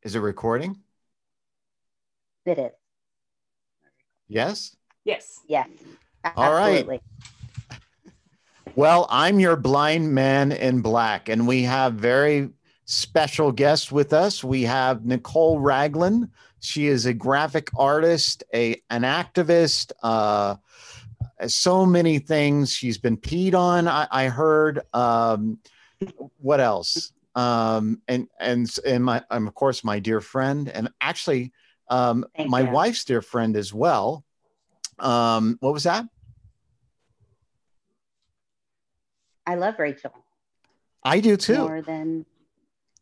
Is it recording? It is. Yes? Yes. Yes. All right. Absolutely. Well, I'm your blind man in black, and we have very special guests with us. We have Nicole Raglin. She is a graphic artist, an activist, so many things. She's been peed on, I heard. What else? And I'm of course my dear friend, and actually my wife's dear friend as well. What was that? I love Rachel. I do too. More than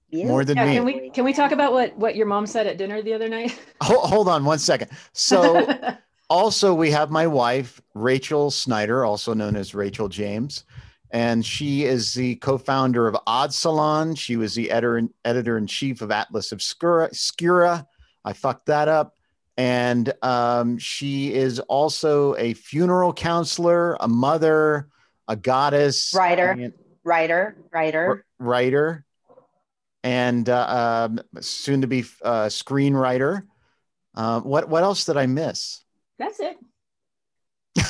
you. More than me. Can we talk about what your mom said at dinner the other night? Hold on one second. So also we have my wife, Rachel Snyder, also known as Rachel James. And she is the co-founder of Odd Salon. She was the editor-in-chief of Atlas Obscura. I fucked that up. And she is also a funeral counselor, a mother, a goddess, writer, and soon to be screenwriter. What else did I miss? That's it.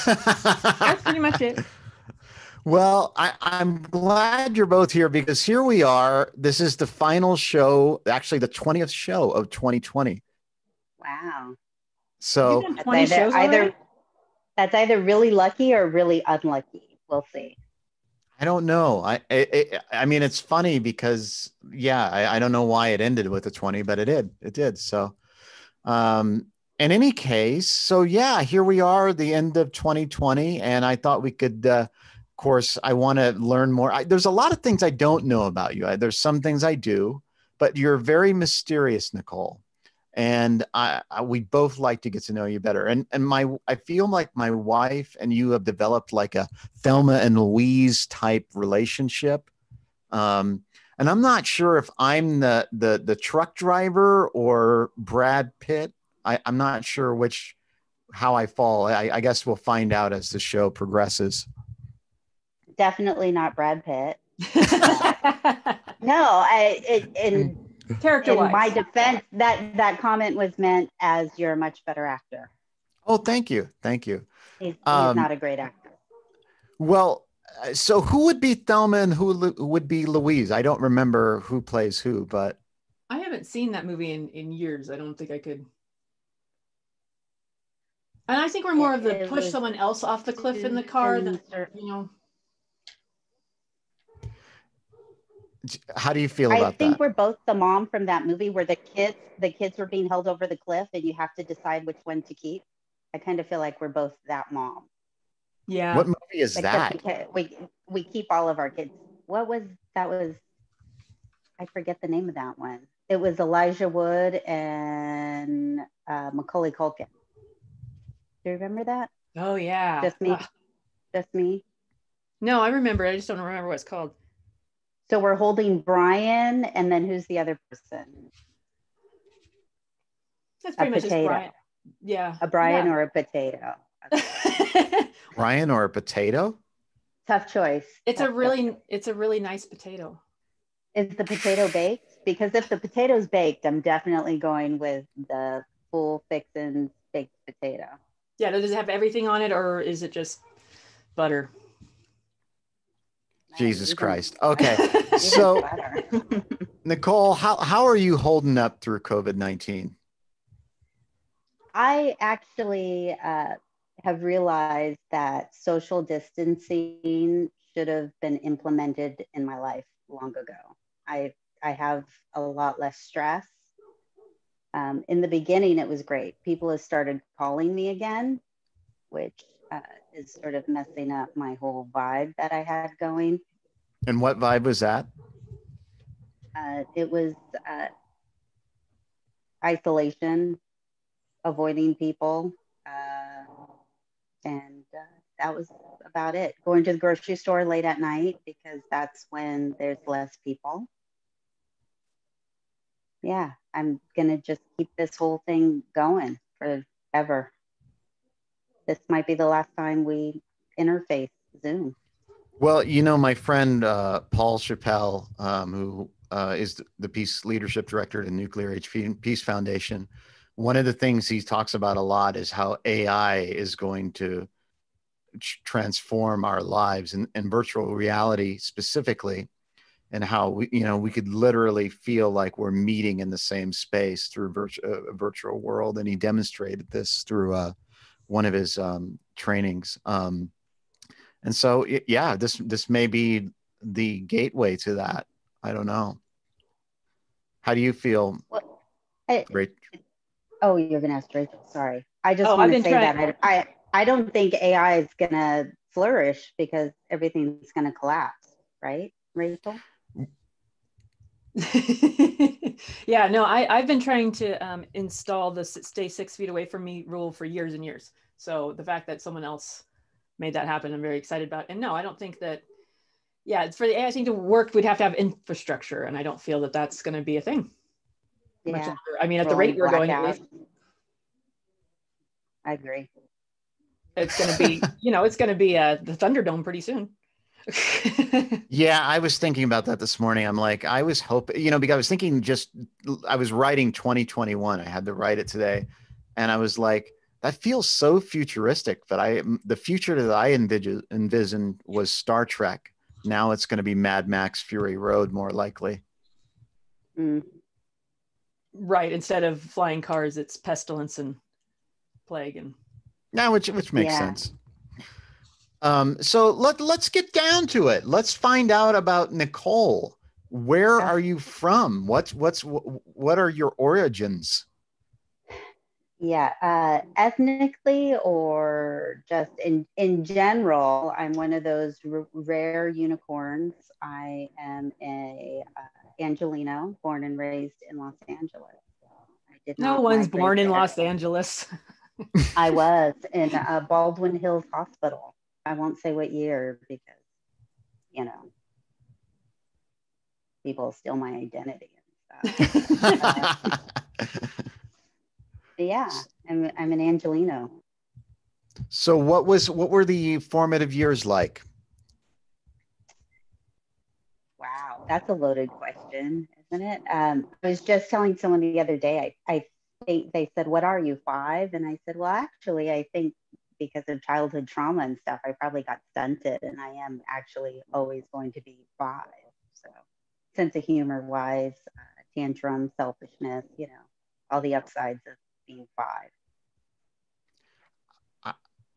That's pretty much it. Well, I'm glad you're both here because here we are. This is the final show, actually the 20th show of 2020. Wow. So that's either really lucky or really unlucky. We'll see. I don't know. I mean, it's funny because, I don't know why it ended with a 20, but it did. It did. So in any case, so here we are, the end of 2020. And I thought we could, of course, I want to learn more. There's a lot of things I don't know about you. There's some things I do, but you're very mysterious, Nicole. And we both like to get to know you better. And I feel like my wife and you have developed like a Thelma and Louise type relationship. And I'm not sure if I'm the truck driver or Brad Pitt. I'm not sure how I fall. I guess we'll find out as the show progresses. Definitely not Brad Pitt. No, Character-wise. In my defense, that comment was meant as you're a much better actor. Oh, thank you. He's not a great actor. Well, so who would be Thelma and who would be Louise? I don't remember who plays who, but I haven't seen that movie in years. I don't think I could. And I think we're more of the push someone else off the cliff in the car than, How do you feel about that? I think we're both the mom from that movie where the kids were being held over the cliff and you have to decide which one to keep. I kind of feel like we're both that mom. Yeah. What movie is that? We keep all of our kids. That was I forget the name of that one. It was Elijah Wood and Macaulay Culkin. Do you remember that? Oh yeah. Just me. No, I remember. I just don't remember what it's called. So we're holding Brian, and then who's the other person? That's pretty much just Brian. Yeah. A Brian or a potato? Brian or a potato? Tough choice. It's a really nice potato. Is the potato baked? Because if the potato's baked, I'm definitely going with the full fixin' baked potato. Yeah, does it have everything on it, or is it just butter? Jesus Christ. Okay. So Nicole, how are you holding up through COVID-19? I actually have realized that social distancing should have been implemented in my life long ago. I have a lot less stress. In the beginning, it was great. People have started calling me again, which is sort of messing up my whole vibe that I had going. And what vibe was that? It was isolation, avoiding people, and that was about it. Going to the grocery store late at night because that's when there's less people. Yeah, I'm gonna just keep this whole thing going forever. This might be the last time we interface Zoom. Well, my friend Paul Chappelle, who is the Peace Leadership Director at the Nuclear Age Peace Foundation. One of the things he talks about a lot is how AI is going to transform our lives in virtual reality specifically, and how we could literally feel like we're meeting in the same space through a virtual world. And he demonstrated this through one of his trainings. And so, yeah, this may be the gateway to that. I don't know. How do you feel? Well, Rachel? Oh, you're going to ask Rachel. Sorry. I just want to say that I don't think AI is going to flourish because everything's going to collapse, right, Rachel? Yeah, no, I've been trying to install the stay 6 feet away from me rule for years and years. So the fact that someone else made that happen, I'm very excited about. And no, I don't think that, yeah, for the AI thing to work, we'd have to have infrastructure. And I don't feel that that's going to be a thing. Yeah. I mean, at the rate we're going, at least. I agree. It's going to be, it's going to be the Thunderdome pretty soon. Yeah, I was thinking about that this morning. I'm like, I was hoping, because I was thinking I was writing 2021. I had to write it today. And I was like, that feels so futuristic. But the future that I envisioned was Star Trek. Now it's going to be Mad Max Fury Road, more likely. Mm. Right. Instead of flying cars, it's pestilence and plague. And now, which makes sense. So let's get down to it. Let's find out about Nicole. Where are you from? What are your origins? Yeah, ethnically or just in general, I'm one of those rare unicorns. I am a Angelino, born and raised in Los Angeles. I did not. No one's born in Los Angeles. I was in Baldwin Hills Hospital. I won't say what year because, people steal my identity and stuff. Yeah, I'm an Angelino. So what were the formative years like? Wow, that's a loaded question, isn't it? I was just telling someone the other day, I think they said, "What are you, 5?" And I said, well, actually, I think because of childhood trauma and stuff, I probably got stunted, and I am actually always going to be 5. So sense of humor wise, tantrum, selfishness, all the upsides of being 5.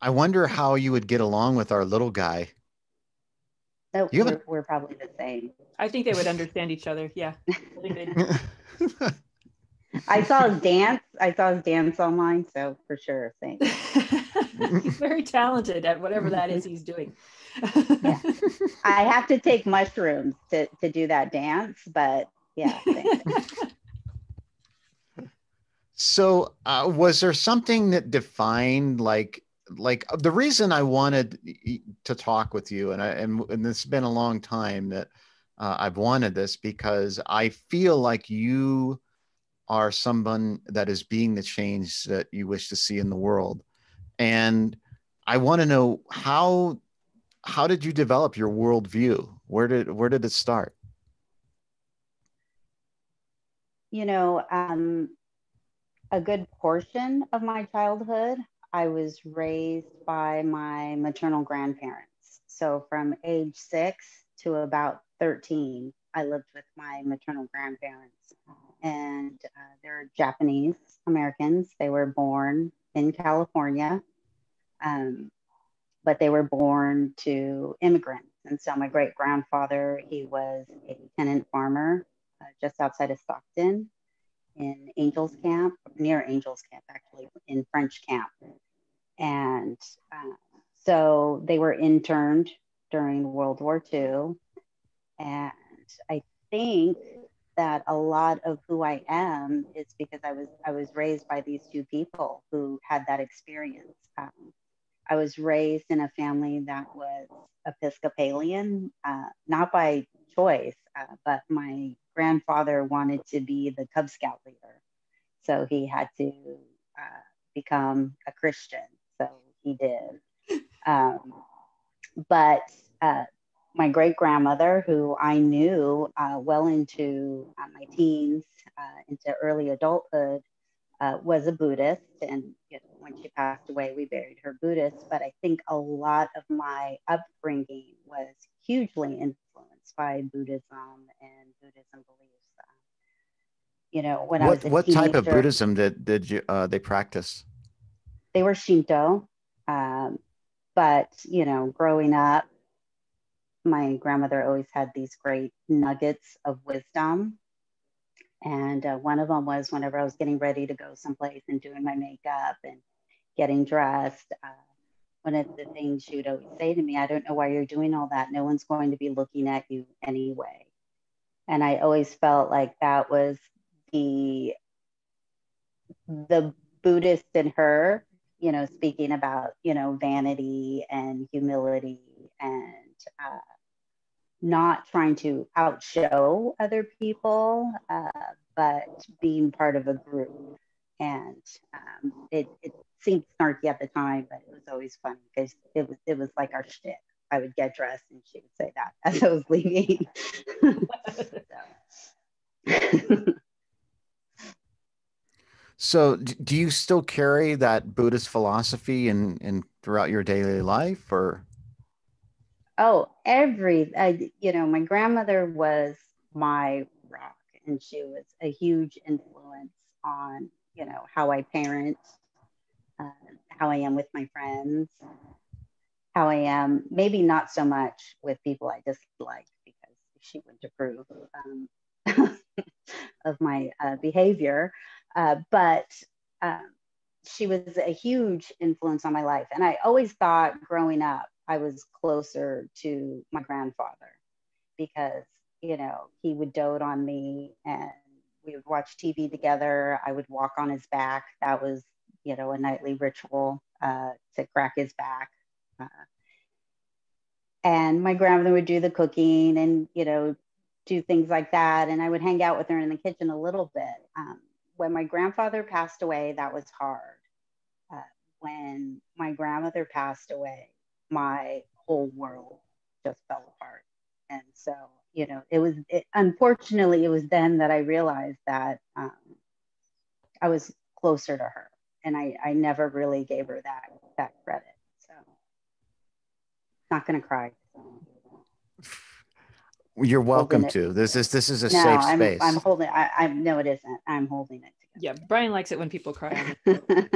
I wonder how you would get along with our little guy. No, we're probably the same. I think they would understand each other. Yeah. I saw his dance. I saw his dance online, so for sure, same. He's very talented at whatever that is he's doing. Yeah. I have to take mushrooms to do that dance, but yeah. So was there something that defined like the reason I wanted to talk with you, and it's been a long time that I've wanted this, because I feel like you are someone that is being the change that you wish to see in the world. And I want to know how did you develop your worldview? Where did it start? A good portion of my childhood, I was raised by my maternal grandparents. So from age 6 to about 13, I lived with my maternal grandparents. And they're Japanese Americans. They were born in California, but they were born to immigrants. And so my great grandfather, he was a tenant farmer just outside of Stockton, in Angels Camp, near Angels Camp, actually, in French Camp. And so they were interned during World War II. And I think that a lot of who I am is because I was raised by these two people who had that experience. I was raised in a family that was Episcopalian, not by choice, but my grandfather wanted to be the Cub Scout leader. So he had to become a Christian. So he did. But my great grandmother, who I knew well into my teens, into early adulthood, was a Buddhist. And when she passed away, we buried her Buddhist. But I think a lot of my upbringing was hugely influenced by Buddhism and Buddhism beliefs. When I was a What type of teenager, Buddhism did you they practice? they were Shinto. But, growing up, my grandmother always had these great nuggets of wisdom. And one of them was whenever I was getting ready to go someplace and doing my makeup and getting dressed, one of the things she would always say to me, I don't know why you're doing all that. No one's going to be looking at you anyway. And I always felt like that was the Buddhist in her, speaking about, vanity and humility and not trying to outshow other people, but being part of a group. And it seemed snarky at the time, but it was always funny because it was like our shtick. I would get dressed and she would say that as I was leaving. So do you still carry that Buddhist philosophy in throughout your daily life, or? Oh, my grandmother was my rock, and she was a huge influence on, how I parent, how I am with my friends, how I am, maybe not so much with people I dislike because she wouldn't approve of my behavior. But she was a huge influence on my life. And I always thought growing up, I was closer to my grandfather because, he would dote on me and we would watch TV together. I would walk on his back. That was, a nightly ritual to crack his back. And my grandmother would do the cooking and, do things like that. And I would hang out with her in the kitchen a little bit. When my grandfather passed away, that was hard. When my grandmother passed away, my whole world just fell apart. And so, unfortunately, it was then that I realized that I was closer to her, and I never really gave her that credit. So, not going to cry. You're welcome to. This is a safe space. I'm holding. No, it isn't. I'm holding it. Yeah, Brian likes it when people cry.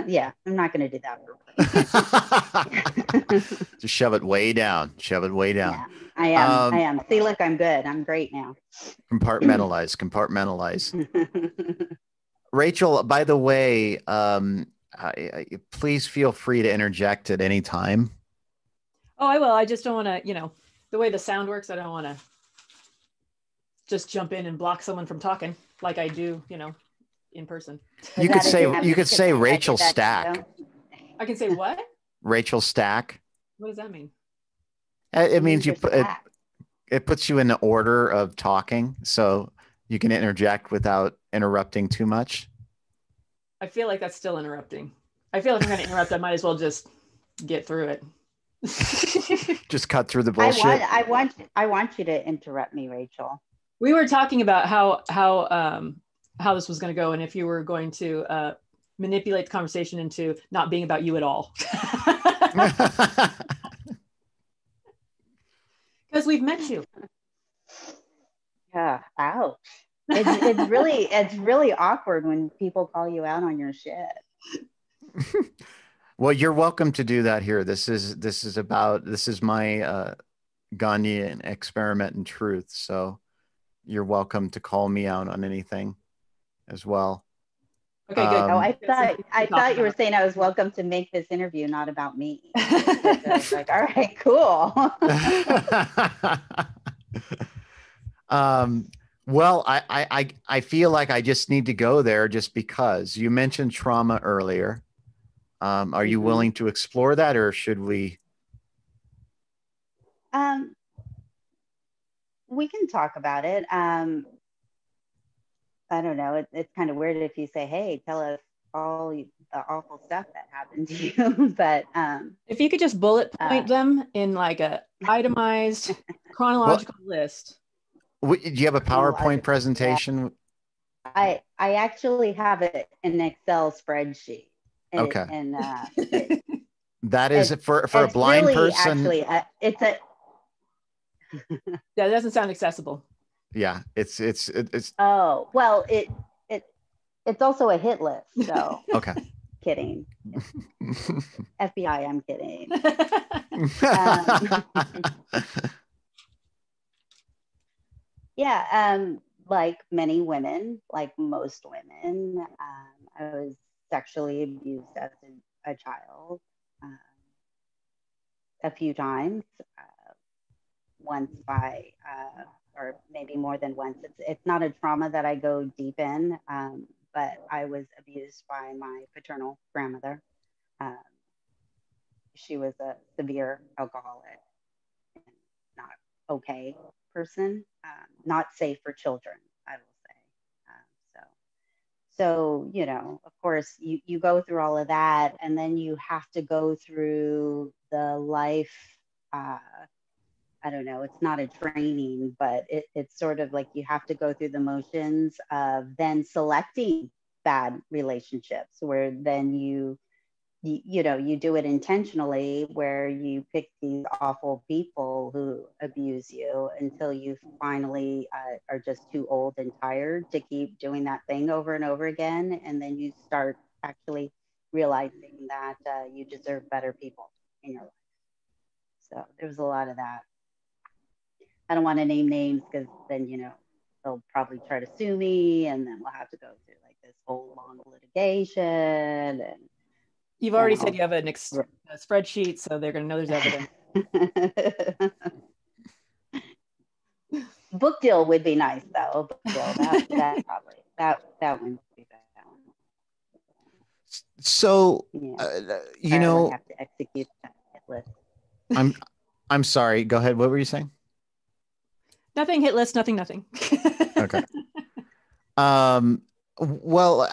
Yeah, I'm not going to do that. Just shove it way down. Shove it way down. Yeah, I am. See, look, I'm good. I'm great now. Compartmentalize. Rachel, by the way, please feel free to interject at any time. Oh, I will. I just don't want to, the way the sound works, I don't want to just jump in and block someone from talking like I do, in person. You could say Rachel Stack. I can say what? Rachel Stack. What does that mean? It means it puts you in the order of talking, so you can interject without interrupting too much. I feel like that's still interrupting. I feel like I'm going to interrupt. I might as well just get through it. Just cut through the bullshit. I want you to interrupt me, Rachel. We were talking about how this was going to go, and if you were going to manipulate the conversation into not being about you at all. Because we've met you. Yeah. Ouch. It's really awkward when people call you out on your shit. Well, you're welcome to do that here. This is my Gandhian experiment in truth. So you're welcome to call me out on anything as well. Okay, good. I thought you were saying I was welcome to make this interview not about me. I was like, all right, cool. Well, I feel like I just need to go there just because you mentioned trauma earlier. Are you willing to explore that, or should we? We can talk about it. I don't know. It's kind of weird if you say, "Hey, tell us all the awful stuff that happened to you. But if you could just bullet point them in like a itemized chronological list. Do you have a PowerPoint presentation? I actually have an Excel spreadsheet. Okay. And that is for a blind really, person. Actually, it's a. That doesn't sound accessible. Yeah, it's. Oh well, it's also a hit list. So okay. Kidding. FBI, I'm kidding. Yeah, like many women, like most women, I was sexually abused as a child a few times, once by, or maybe more than once. It's not a trauma that I go deep in, but I was abused by my paternal grandmother. She was a severe alcoholic and not okay person, not safe for children, I will say. So, you know, of course, you go through all of that, and then you have to go through the life. I don't know, it's not a training, but it's sort of like you have to go through the motions of then selecting bad relationships, where then you know, you do it intentionally, where you pick these awful people who abuse you until you finally are just too old and tired to keep doing that thing over and over again. And then you start actually realizing that you deserve better people in your life. So there was a lot of that. I don't want to name names because then, you know, they'll probably try to sue me, and then we'll have to go through like this whole long litigation. And you've already said you have a spreadsheet, so they're going to know there's evidence. Book deal would be nice, though. Book deal, that probably that wouldn't be bad. So, you know, I have to execute that hit list. I'm sorry. Go ahead. What were you saying? Nothing. Hit list. Nothing. Okay. Well,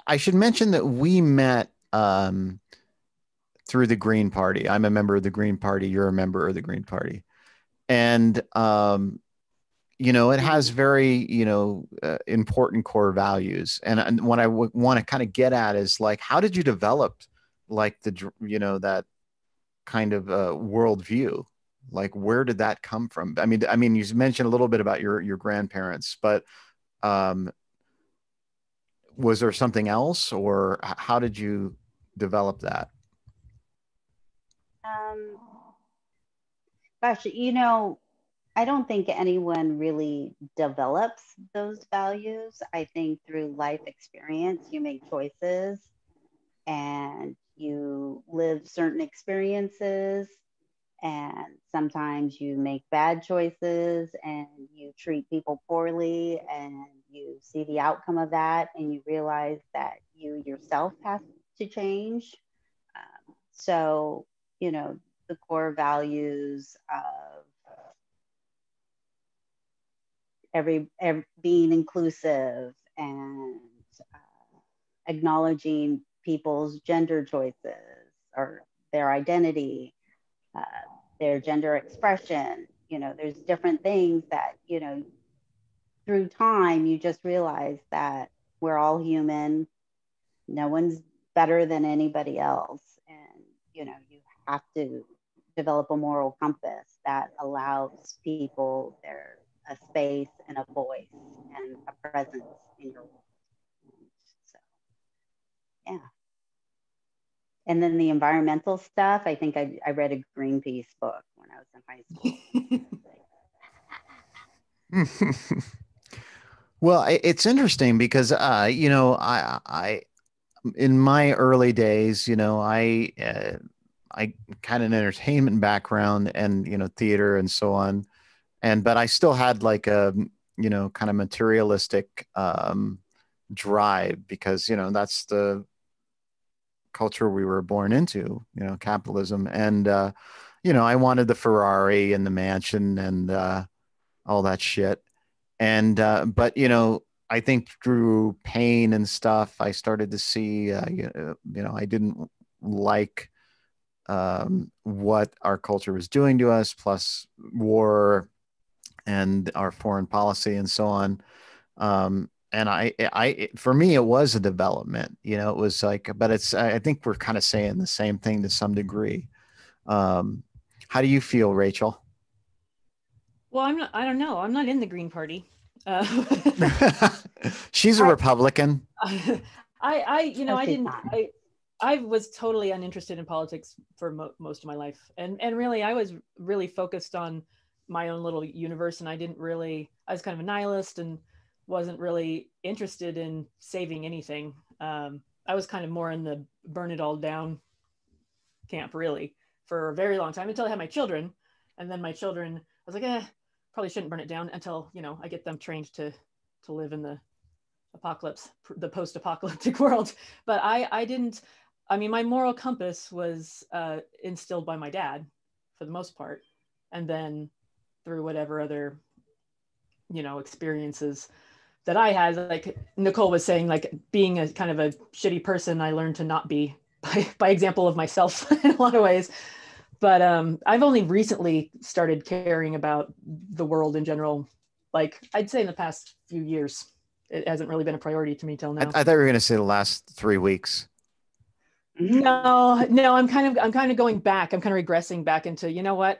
I should mention that we met through the Green Party. I'm a member of the Green Party. You're a member of the Green Party. And, you know, it has very, you know, important core values. And what I want to kind of get at is like, how did you develop like you know, that kind of worldview? Like, where did that come from? I mean, you mentioned a little bit about your grandparents, but was there something else, or how did you develop that? Gosh, you know, I don't think anyone really develops those values. I think through life experience, you make choices and you live certain experiences, and sometimes you make bad choices and you treat people poorly, and you see the outcome of that, and you realize that you yourself have to change. So, you know, the core values of every being inclusive and acknowledging people's gender choices or their identity, their gender expression. You know, there's different things that, you know, through time, you just realize that we're all human. No one's better than anybody else. And, you know, you have to develop a moral compass that allows people a space and a voice and a presence in your world. So, yeah. And then the environmental stuff, I think I read a Greenpeace book when I was in high school. Well, it's interesting because, you know, I in my early days, you know, I kind of an entertainment background and, you know, theater and so on. But I still had like a, you know, kind of materialistic drive because, you know, that's the culture we were born into, you know, capitalism. And, you know, I wanted the Ferrari and the mansion and all that shit. And, but, you know, I think through pain and stuff, I started to see, I didn't like what our culture was doing to us, plus war and our foreign policy and so on. And for me, it was a development, it was like, but I think we're kind of saying the same thing to some degree. How do you feel, Rachel? Well, I don't know. I'm not in the Green Party. She's a Republican. I was totally uninterested in politics for most of my life. And really, I was really focused on my own little universe. And I was kind of a nihilist and wasn't really interested in saving anything. I was kind of more in the burn it all down camp, really, for a very long time, until I had my children. And then my children, I was like, probably shouldn't burn it down until, I get them trained to live in the post-apocalyptic world. But my moral compass was instilled by my dad for the most part. And then through whatever other, experiences that I had, like Nicole was saying, like being a kind of a shitty person, I learned to not be by example of myself in a lot of ways. But I've only recently started caring about the world in general. Like I'd say in the past few years, it hasn't really been a priority to me till now. I thought you were going to say the last 3 weeks. No, I'm kind of going back. I'm kind of regressing back into, you know what?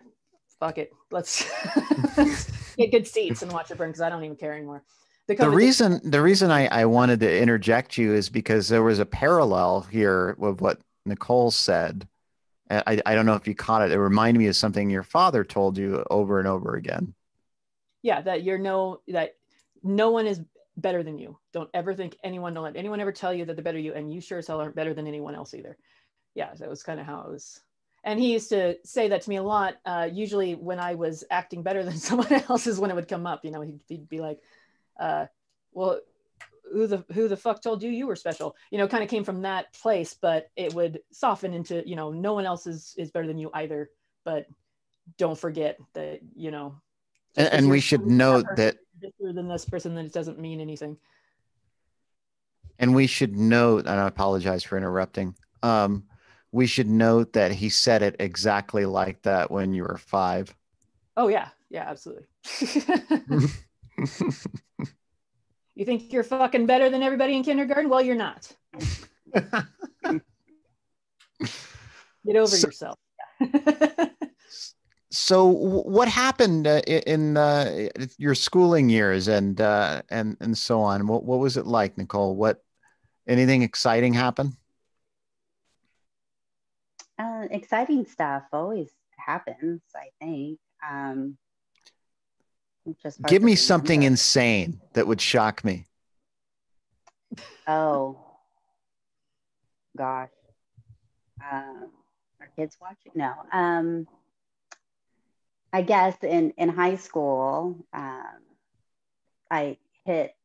Fuck it. Let's get good seats and watch it burn, because I don't even care anymore. The reason I wanted to interject you is because there was a parallel here with what Nicole said. I don't know if you caught it. It reminded me of something your father told you over and over again. Yeah, that no one is better than you. Don't ever think don't let anyone ever tell you that they're better than you, and you sure as hell aren't better than anyone else either. Yeah, that was kind of how it was. And he used to say that to me a lot. Usually when I was acting better than someone else is when it would come up. He'd be like, well, who the fuck told you were special? Kind of came from that place, but it would soften into, no one else is better than you either. But don't forget that, and we should note that different than this person, then it doesn't mean anything. And we should note, and I apologize for interrupting. We should note that he said it exactly like that when you were 5. Oh yeah, absolutely. You think you're fucking better than everybody in kindergarten? Well, you're not. Get over yourself. So what happened in your schooling years and so on? What was it like, Nicole? Anything exciting happen? Exciting stuff always happens, I think. Give me something insane that would shock me. Oh, gosh. Are kids watching? No. I guess in high school, I hit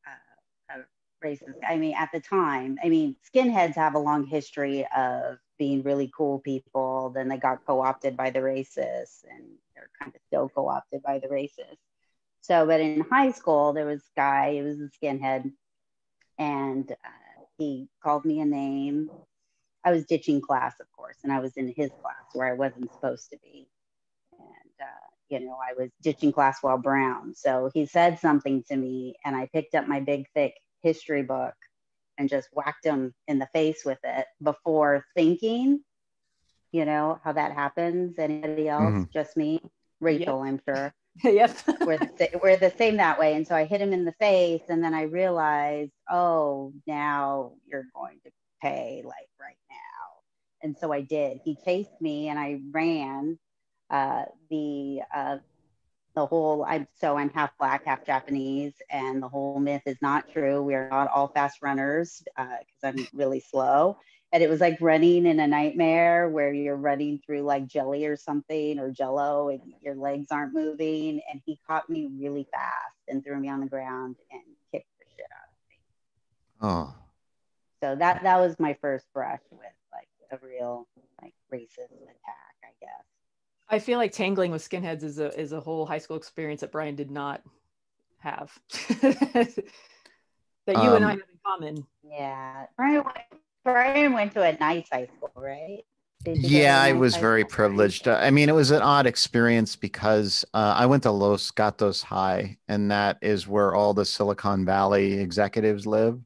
racist. At the time, skinheads have a long history of being really cool people. Then they got co-opted by the racists, and they're kind of still co-opted by the racists. So, but in high school, there was a guy, he was a skinhead, and he called me a name. I was ditching class, of course, and I was in his class where I wasn't supposed to be. And, I was ditching class while brown. So he said something to me, and I picked up my big, thick history book and just whacked him in the face with it before thinking, how that happens. Anybody else? Mm-hmm. Just me? Rachel, yep. I'm sure. Yep. we're the same that way. And so I hit him in the face, and then I realized, oh, now you're going to pay, like right now. And so I did. He chased me, and I ran. The whole, I'm half Black, half Japanese, and the whole myth is not true. We are not all fast runners because I'm really slow. And it was like running in a nightmare where you're running through like jelly or something, or Jello, and your legs aren't moving. And he caught me really fast and threw me on the ground and kicked the shit out of me. Oh. So that was my first brush with like a real like racist attack, I guess. I feel like tangling with skinheads is a whole high school experience that Brian did not have. that you and I have in common. Yeah. Brian went to a nice high school, right? Did you go to Yeah, a I nice was high very school, Brian? privileged. I mean, it was an odd experience because I went to Los Gatos High, and that is where all the Silicon Valley executives live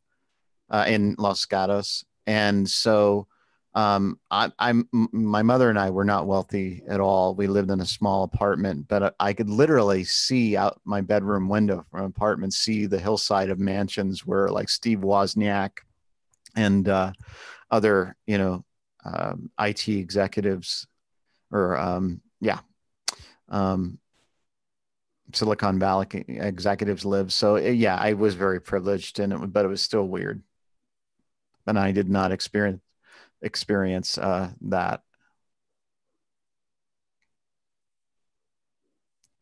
in Los Gatos. And so my mother and I were not wealthy at all. We lived in a small apartment, but I could literally see out my bedroom window from an apartment, see the hillside of mansions where like Steve Wozniak and other, IT executives or um, Silicon Valley executives live. So yeah, I was very privileged, but it was still weird, and I did not experience that.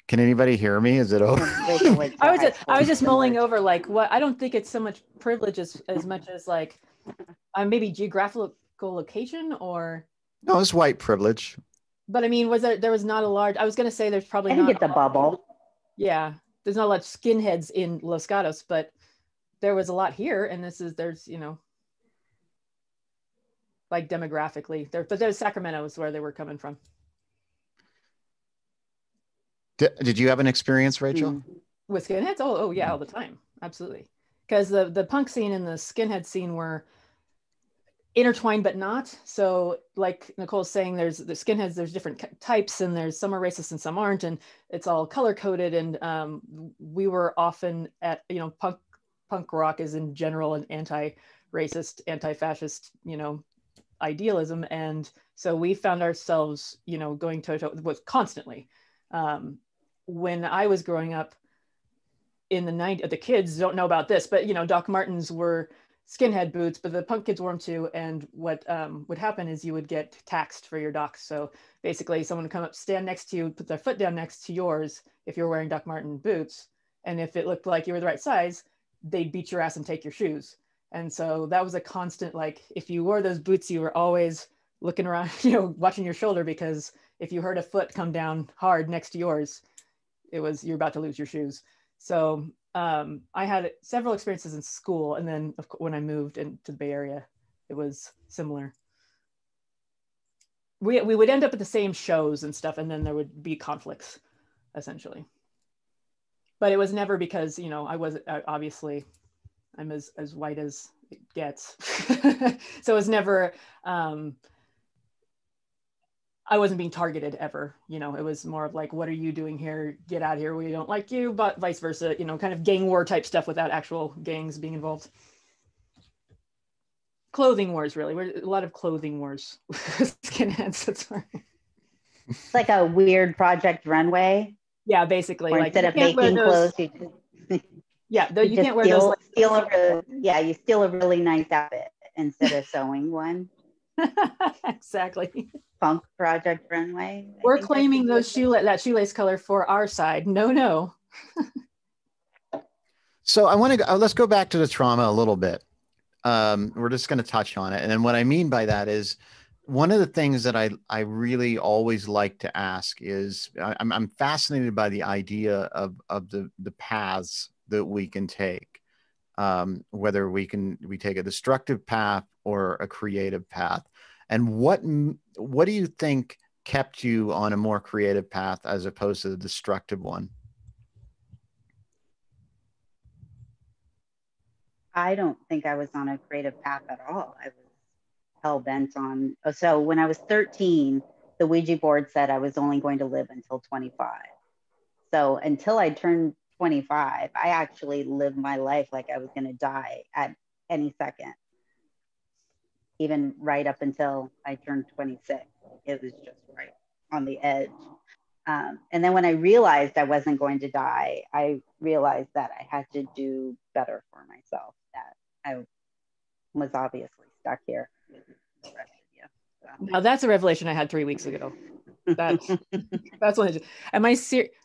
Can anybody hear me? Is it over? I was just mulling over like what I don't think it's so much privilege as much as like maybe geographical location or No, it's white privilege. But I mean, there was not a large, I was going to say there's probably I think not it's a bubble. Yeah, there's not a lot of skinheads in Los Gatos, but there was a lot here, and there's like demographically there, but there's Sacramento is where they were coming from. Did you have an experience, Rachel? With skinheads? Oh yeah, all the time, absolutely. Because the punk scene and the skinhead scene were intertwined but not. So like Nicole's saying, there's the skinheads, there's different types, and there's some are racist and some aren't, and it's all color coded. And we were often at punk rock is in general an anti-racist, anti-fascist idealism, and so we found ourselves going toe-to-toe with constantly. When I was growing up in the 90s, the kids don't know about this, but Doc Martens were skinhead boots, but the punk kids wore them too. And what would happen is you would get taxed for your Docs. So basically someone would come up, stand next to you, put their foot down next to yours if you're wearing Doc Marten boots. And if it looked like you were the right size, they'd beat your ass and take your shoes. And so that was a constant, like if you wore those boots, you were always looking around, watching your shoulder, because if you heard a foot come down hard next to yours, you're about to lose your shoes. So I had several experiences in school, and then when I moved into the Bay Area, it was similar. We would end up at the same shows and stuff, and then there would be conflicts, essentially. But it was never because obviously I'm as white as it gets, so it was never. I wasn't being targeted ever. It was more of like, what are you doing here? Get out of here. We don't like you, but vice versa, kind of gang war type stuff without actual gangs being involved. Clothing wars, really. We're a lot of clothing wars. Skinheads, that's right. It's like a weird Project Runway. Yeah, basically. Like instead of making clothes, you can't wear those. You steal a really nice outfit instead of sewing one. Exactly. Punk Project Runway. We're claiming that shoelace color for our side. No. So I want to let's go back to the trauma a little bit. We're just going to touch on it. And then what I mean by that is one of the things that I really always like to ask is I'm fascinated by the idea of the paths that we can take, whether we take a destructive path or a creative path. And what do you think kept you on a more creative path as opposed to the destructive one? I don't think I was on a creative path at all. I was hell bent on. So when I was 13, the Ouija board said I was only going to live until 25. So until I turned 25, I actually lived my life like I was going to die at any second. Even right up until I turned 26, it was just right on the edge. And then when I realized I wasn't going to die, I realized that I had to do better for myself, that I was obviously stuck here with the rest of you. So. Now that's a revelation I had 3 weeks ago. That's what am I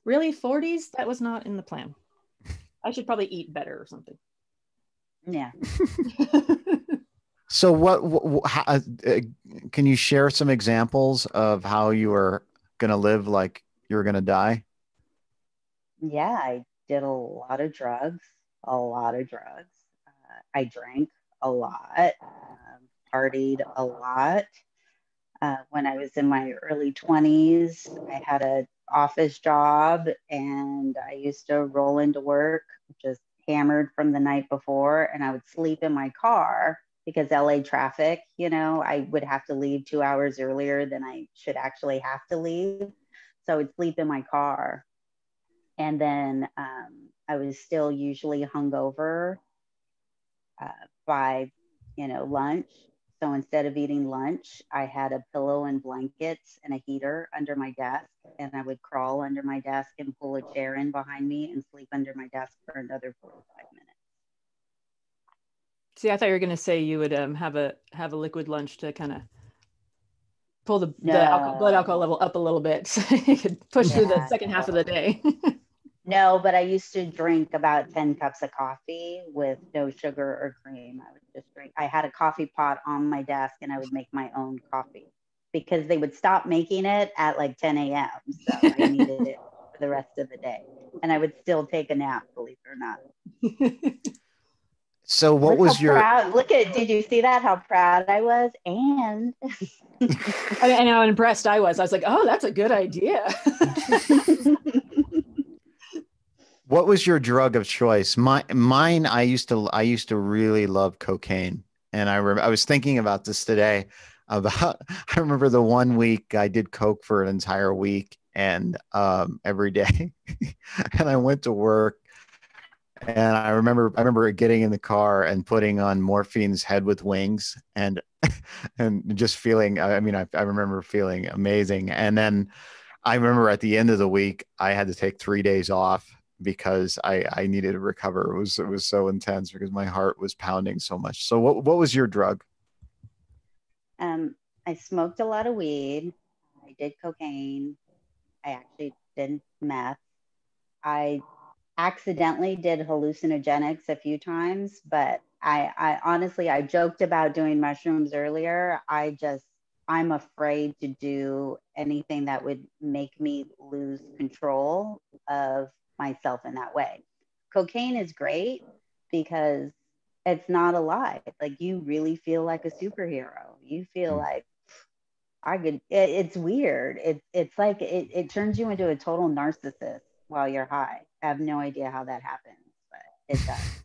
really 40s? That was not in the plan. I should probably eat better or something. Yeah. So can you share some examples of how you were going to live like you were going to die? Yeah, I did a lot of drugs. I drank a lot, partied a lot. When I was in my early 20s, I had an office job and I used to roll into work just hammered from the night before, and I would sleep in my car because LA traffic, I would have to leave 2 hours earlier than I should actually have to leave. So I would sleep in my car. And then I was still usually hungover by, lunch. So instead of eating lunch, I had a pillow and blankets and a heater under my desk. And I would crawl under my desk and pull a chair in behind me and sleep under my desk for another 45 minutes. See, I thought you were going to say you would have a liquid lunch to kind of pull the blood alcohol level up a little bit so you could push through the second half of the day. No, but I used to drink about 10 cups of coffee with no sugar or cream. I would just drink. I had a coffee pot on my desk and I would make my own coffee because they would stop making it at like 10 a.m. So I needed it for the rest of the day. And I would still take a nap, believe it or not. So what was your... did you see that? How proud I was? And and how impressed I was. I was like, oh, that's a good idea. What was your drug of choice? Mine, I used to really love cocaine. And I was thinking about this today I remember the one week I did coke for an entire week and every day. And I went to work and I remember getting in the car and putting on Morphine's Head with Wings and just feeling, I remember feeling amazing. And then I remember at the end of the week, I had to take 3 days off because I needed to recover. It was so intense because my heart was pounding so much. So what was your drug? I smoked a lot of weed. I did cocaine. I actually did meth. I accidentally did hallucinogenics a few times, but I honestly, I joked about doing mushrooms earlier. I'm afraid to do anything that would make me lose control of myself in that way. Cocaine is great because it's not a lie. Like you really feel like a superhero. You feel like it's weird. It's like it turns you into a total narcissist while you're high. I have no idea how that happens, but it does.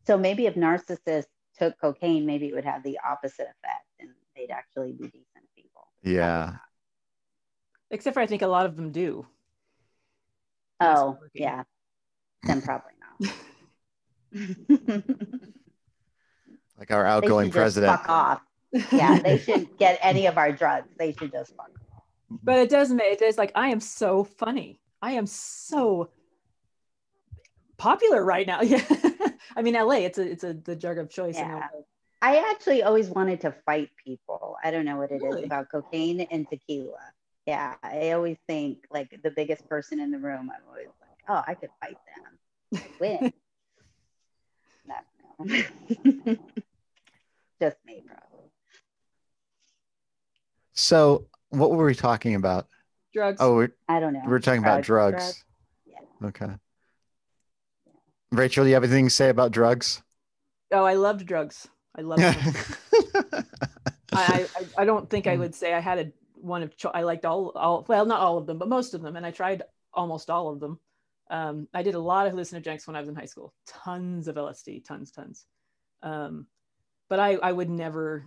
So maybe if narcissists took cocaine, maybe it would have the opposite effect and they'd actually be decent people. Yeah. Except for I think a lot of them do. Oh, yeah. Then probably not. Like our outgoing president. Fuck off. Yeah, they shouldn't get any of our drugs. They should just fuck off. But it does make it's like I am so funny. I am so popular right now. Yeah. I mean, LA, it's the drug of choice. Yeah. In LA. I actually always wanted to fight people. I don't know what it Really? is about cocaine and tequila. Yeah, I always think like the biggest person in the room. I'm always like, oh, I could fight them. Win. No. Just me, probably. So what were we talking about? Drugs. Oh, I don't know. We're talking about drugs. Yeah. Okay. Rachel, do you have anything to say about drugs? Oh, I loved drugs. I loved them. I don't think I would say I had I liked all well, not all of them, but most of them, and I tried almost all of them. I did a lot of hallucinogenics when I was in high school. Tons of LSD, tons. But I would never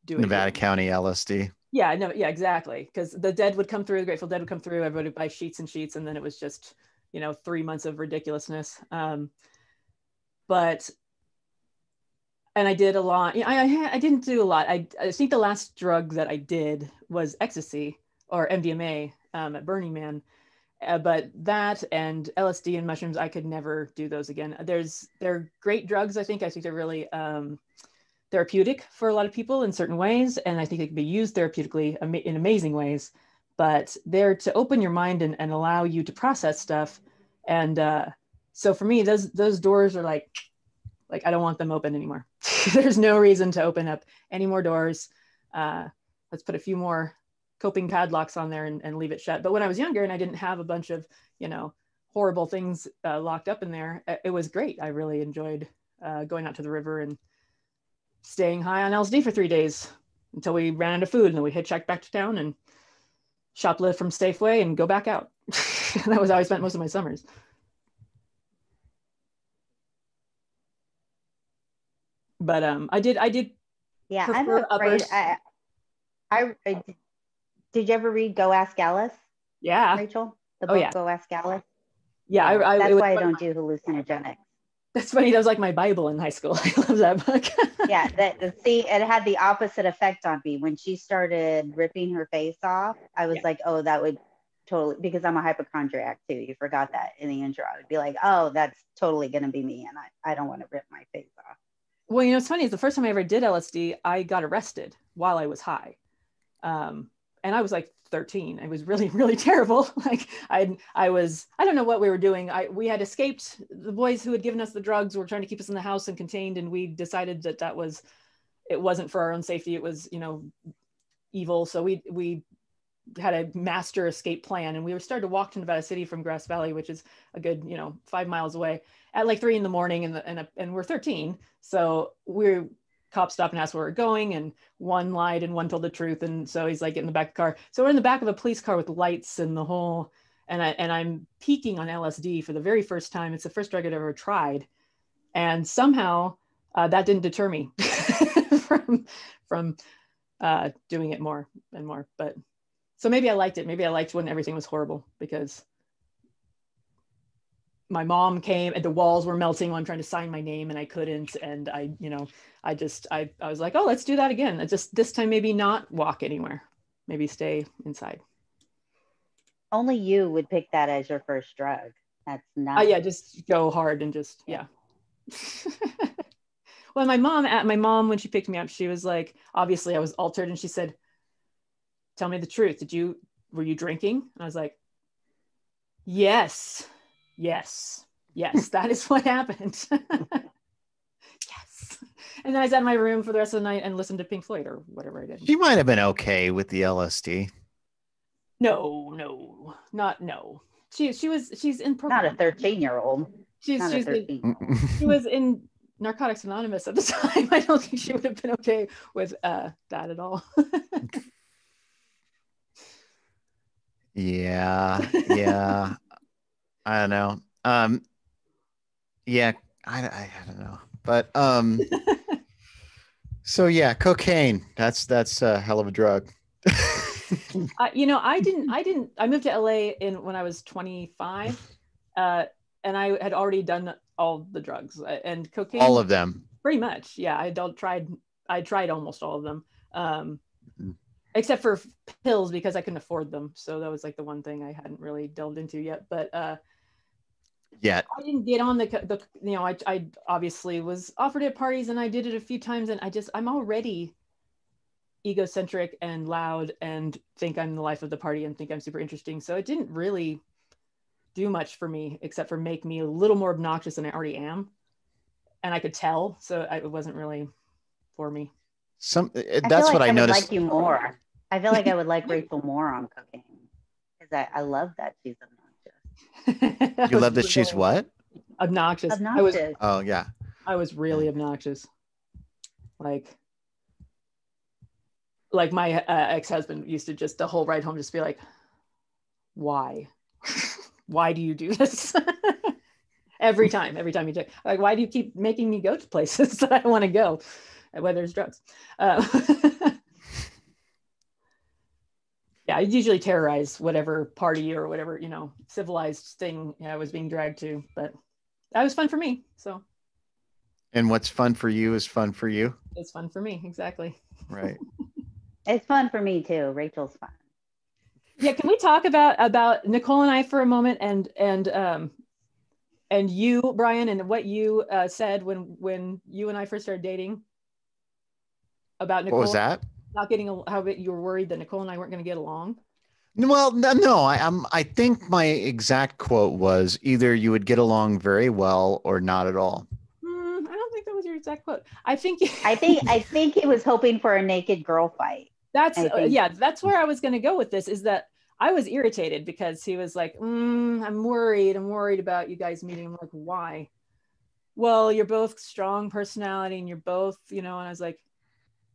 do it. Nevada County LSD. Yeah, no, yeah, exactly. Because the Dead would come through, the Grateful Dead would come through. Everybody would buy sheets and sheets, and then it was just 3 months of ridiculousness. And I did a lot. I didn't do a lot. I think the last drug that I did was ecstasy or MDMA at Burning Man. But that and LSD and mushrooms, I could never do those again. They're great drugs. I think they're really therapeutic for a lot of people in certain ways. And I think they can be used therapeutically in amazing ways. But they're to open your mind and allow you to process stuff. And so for me, those doors are like I don't want them open anymore. There's no reason to open up any more doors. Let's put a few more coping padlocks on there and leave it shut. But when I was younger and I didn't have a bunch of, horrible things locked up in there, it was great. I really enjoyed going out to the river and staying high on LSD for 3 days until we ran out of food, and then we hitchhiked back to town and shoplift from Safeway and go back out. That was how I spent most of my summers. But I did. Yeah, I'm afraid. Did you ever read Go Ask Alice? Yeah, Rachel, the book Go Ask Alice. Yeah, that's why I don't do hallucinogenics. That's funny. That was like my Bible in high school. I love that book. Yeah, see, it had the opposite effect on me. When she started ripping her face off, I was like, oh, that would totally, because I'm a hypochondriac too. You forgot that in the intro. I would be like, oh, that's totally going to be me. And I don't want to rip my face off. Well, it's funny. It's the first time I ever did LSD, I got arrested while I was high. And I was like 13. It was really, really terrible. Like I don't know what we were doing. We had escaped. The boys who had given us the drugs were trying to keep us in the house and contained. And we decided that it wasn't for our own safety. It was, evil. So we had a master escape plan, and we were started to walk to Nevada City from Grass Valley, which is a good, 5 miles away, at like 3 a.m. and we're 13. So cops stopped and asked where we're going, and one lied and one told the truth. And so he's like, get in the back of the car. So we're in the back of a police car with lights and the whole, and I'm peaking on LSD for the very first time. It's the first drug I'd ever tried. And somehow that didn't deter me from doing it more and more. But so maybe I liked it. Maybe I liked when everything was horrible, because my mom came and the walls were melting when I'm trying to sign my name and I couldn't. And I was like, oh, let's do that again. Just this time, maybe not walk anywhere, maybe stay inside. Only you would pick that as your first drug. That's not. Just go hard and just, Well, my mom, when she picked me up, she was like, obviously I was altered. And she said, tell me the truth. Were you drinking? And I was like, yes, that is what happened. Yes. And then I sat in my room for the rest of the night and listened to Pink Floyd or whatever I did. She might have been okay with the LSD. No. She's in program. Not a 13-year-old. She was in Narcotics Anonymous at the time. I don't think she would have been okay with that at all. Yeah. I don't know. I don't know. But so yeah, cocaine. That's a hell of a drug. I moved to LA when I was 25, and I had already done all the drugs and cocaine. All of them. Pretty much, yeah. I tried almost all of them, except for pills, because I couldn't afford them. So that was like the one thing I hadn't really delved into yet. But I didn't get on I obviously was offered at parties, and I did it a few times, and I'm already egocentric and loud and think I'm the life of the party and think I'm super interesting. So it didn't really do much for me, except for make me a little more obnoxious than I already am. And I could tell, so it wasn't really for me. That's what I noticed. Like you more. I feel like I would like Rachel more on cocaine, because I love that she's obnoxious. You love that she's what? Obnoxious. I was really obnoxious. Like my ex-husband used to just the whole ride home just be like, why? Why do you do this? every time you take, like, why do you keep making me go to places that I want to go, whether it's drugs? I usually terrorize whatever party or whatever, civilized thing I was being dragged to, but that was fun for me. So. And what's fun for you is fun for you. It's fun for me. Exactly. Right. It's fun for me too. Rachel's fun. Yeah. Can we talk about Nicole and I for a moment, and you, Brian, and what you said when you and I first started dating about Nicole? What was that? Not getting how you were worried that Nicole and I weren't going to get along. Well, no. I think my exact quote was either you would get along very well or not at all. I don't think that was your exact quote. I think he was hoping for a naked girl fight. That's where I was going to go with this, is that I was irritated because he was like, I'm worried about you guys meeting. I'm like, why? well, you're both strong personality and you're both, and I was like,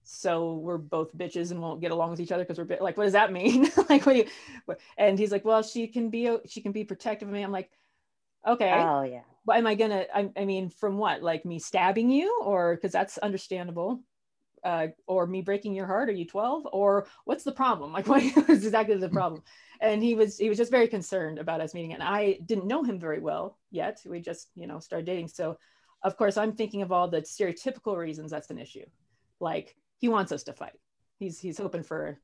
so we're both bitches and won't get along with each other because we're like, what does that mean? Like, what do you, and he's like, well, she can be protective of me. I'm like, okay. Oh yeah. What am I gonna, I mean, from what, like me stabbing you, or, because that's understandable, or me breaking your heart? Are you 12? Or what's the problem? Like, what is exactly the problem? And he was just very concerned about us meeting. And I didn't know him very well yet. We just, started dating. So of course I'm thinking of all the stereotypical reasons that's an issue. Like, he wants us to fight. He's hoping for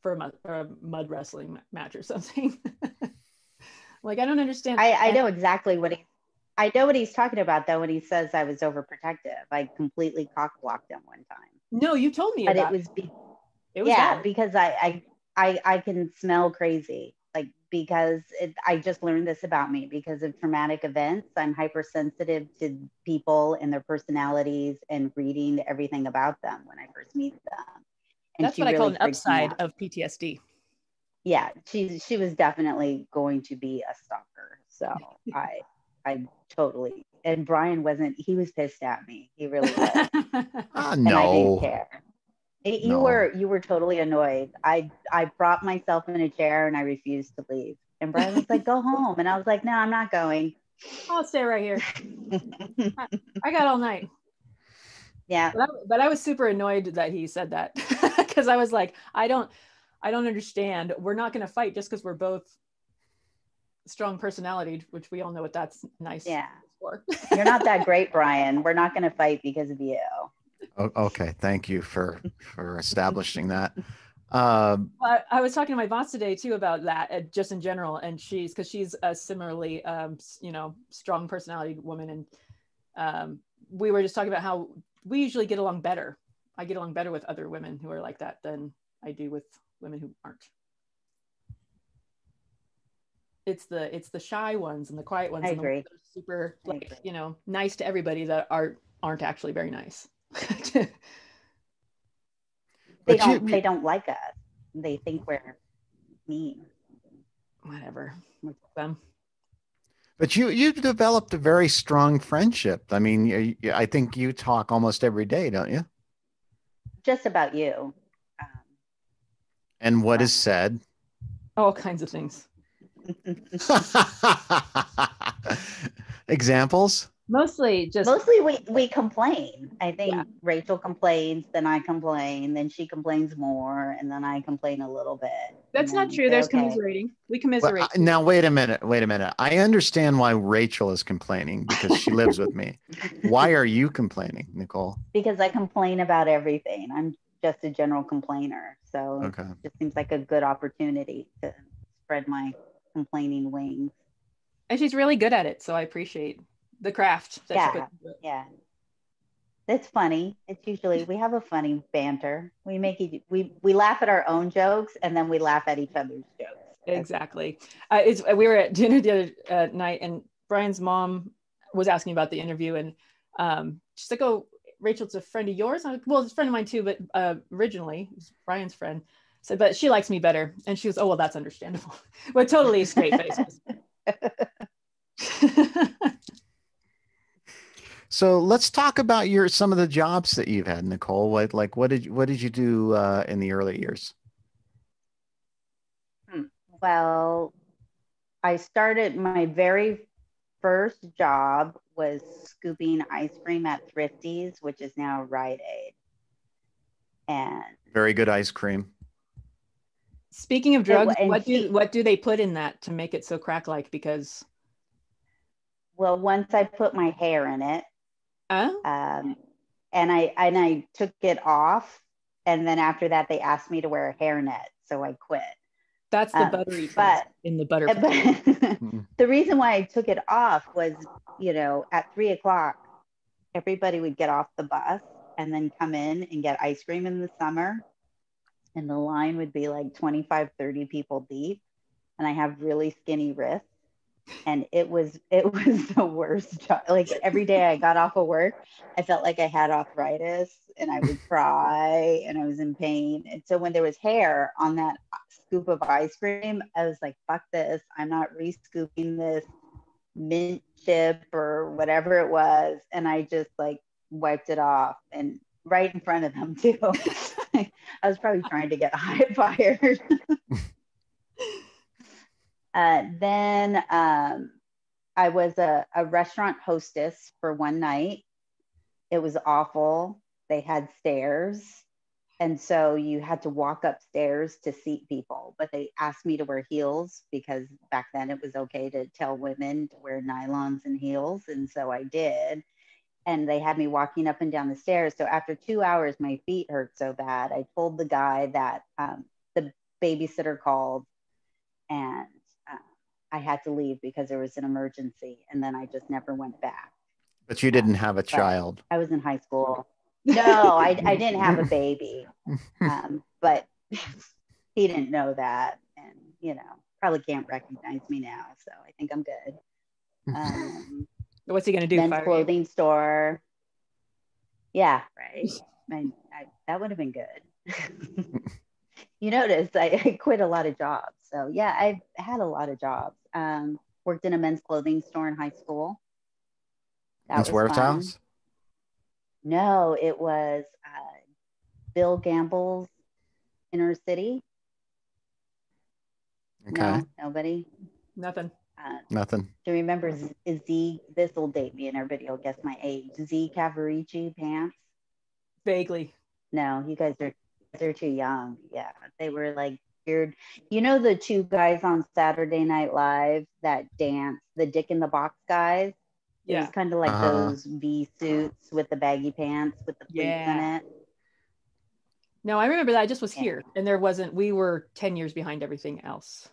a mud wrestling match or something. Like, I don't understand. I know exactly I know what he's talking about, though, when he says I was overprotective. I completely cock blocked him one time. No, you told me but about it was it was yeah, bad. because I can smell crazy, like, because I just learned this about me because of traumatic events. I'm hypersensitive to people and their personalities and reading everything about them when I first meet them. And That's she what I call really an freaked me upside out. of PTSD. Yeah, she was definitely going to be a stalker. So I totally, and Brian wasn't, he was pissed at me. He really was. And I didn't No, care. You no. were totally annoyed. I propped myself in a chair and I refused to leave. And Brian was like, "Go home." And I was like, "No, I'm not going." I'll stay right here. I got all night. Yeah. But I was super annoyed that he said that, because I was like, I don't understand. We're not going to fight just because we're both strong personality, which we all know what that's nice Yeah. for. You're not that great, Brian. We're not going to fight because of you. Okay, thank you for establishing that. I was talking to my boss today too about that, just in general, and because she's a similarly, strong personality woman, and we were just talking about how we usually get along better. I get along better with other women who are like that than I do with women who aren't. It's the shy ones and the quiet ones I and the ones agree. that are super, like, nice to everybody that aren't actually very nice. They don't like us. They think we're mean. Whatever. Them. But you developed a very strong friendship. I mean, I think you talk almost every day, don't you? Just about you. And what is said? All kinds of things. Examples? Mostly we complain. I think Yeah. Rachel complains, then I complain, then she complains more, and then I complain a little bit. That's not true. There's commiserating. We commiserate. Well, now wait a minute. I understand why Rachel is complaining because she lives with me. Why are you complaining, Nicole? Because I complain about everything. I'm just a general complainer. So Okay. it just seems like a good opportunity to spread my complaining wings. And she's really good at it, so I appreciate the craft that she puts into it. Yeah. It's funny. It's usually, we have a funny banter. We we laugh at our own jokes and then we laugh at each other's jokes. Exactly. We were at dinner the other night, and Brian's mom was asking about the interview, and she's like, "Oh, Rachel, it's a friend of yours?" I'm like, "Well, it's a friend of mine too, but originally it was Brian's friend." So, but she likes me better, and she was, "Oh, well, that's understandable." But totally straight face. So let's talk about some of the jobs that you've had, Nicole. What did you do in the early years? Well, I started, my very first job was scooping ice cream at Thrifty's, which is now Rite Aid. And very good ice cream. Speaking of drugs, what do they put in that to make it so crack-like? Because, well, once I put my hair in it, and I took it off, and then after that they asked me to wear a hairnet, so I quit. That's the buttery part in the butter. The reason why I took it off was, at 3:00, everybody would get off the bus and then come in and get ice cream in the summer. And the line would be like 25, 30 people deep. And I have really skinny wrists. And it was the worst job. Like, every day I got off of work, I felt like I had arthritis and I would cry and I was in pain. And so when there was hair on that scoop of ice cream, I was like, fuck this. I'm not re-scooping this mint chip or whatever it was, and I just like wiped it off, and right in front of them too. I was probably trying to get fired. Then I was a restaurant hostess for one night. It was awful. They had stairs. And so you had to walk upstairs to seat people, but they asked me to wear heels because back then it was okay to tell women to wear nylons and heels. And so I did. And they had me walking up and down the stairs. So after 2 hours, my feet hurt so bad. I told the guy that the babysitter called, and I had to leave because there was an emergency. And then I just never went back. But you didn't have a child. I was in high school. No, I didn't have a baby. But he didn't know that. And, you know, probably can't recognize me now. So I think I'm good. What's he going to do? Men's clothing store. Yeah, right. That would have been good. You notice I quit a lot of jobs. So yeah, I've had a lot of jobs. Worked in a men's clothing store in high school. That was warehouse? Fun. No, it was Bill Gamble's Inner City. Okay. No, nobody? Nothing. Nothing. Do you remember Z? This will date me and everybody will guess my age. Z Cavarici pants? Vaguely. No, you guys are too young. Yeah, they were like weird. You know the two guys on Saturday Night Live that dance, the Dick in the Box guys? It was kind of like those V suits with the baggy pants with the pleats in it. No, I remember that. I just was here and we were 10 years behind everything else.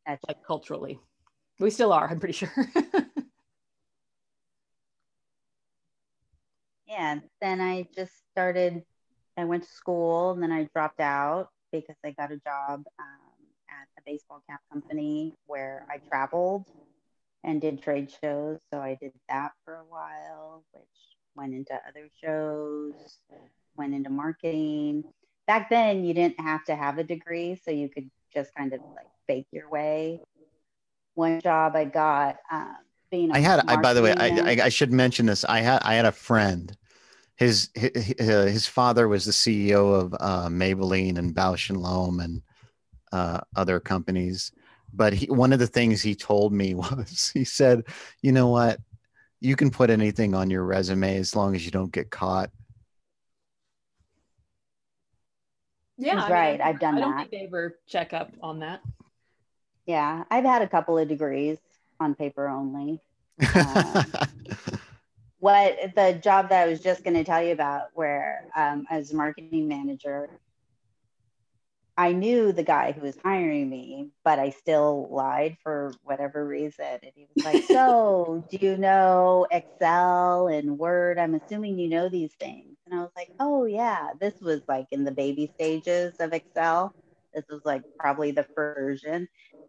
That's like culturally. We still are, I'm pretty sure. Yeah, then I just started, I went to school and then I dropped out because I got a job at a baseball cap company where I traveled and did trade shows. So I did that for a while, which went into other shows, went into marketing. Back then, you didn't have to have a degree, so you could just kind of like fake your way. One job I got being by the way, I should mention this. I had a friend. His father was the CEO of Maybelline and Bausch and Lomb and other companies. But one of the things he told me was, he said, you know what? You can put anything on your resume as long as you don't get caught. Yeah, right. I've done that. I don't think they ever check up on that. Yeah, I've had a couple of degrees on paper only. What the job that I was just going to tell you about, where I was a marketing manager, I knew the guy who was hiring me, but I still lied for whatever reason. And he was like, so do you know Excel and Word? I'm assuming you know these things. And I was like, oh yeah, this was like in the baby stages of Excel. This was like probably the first version.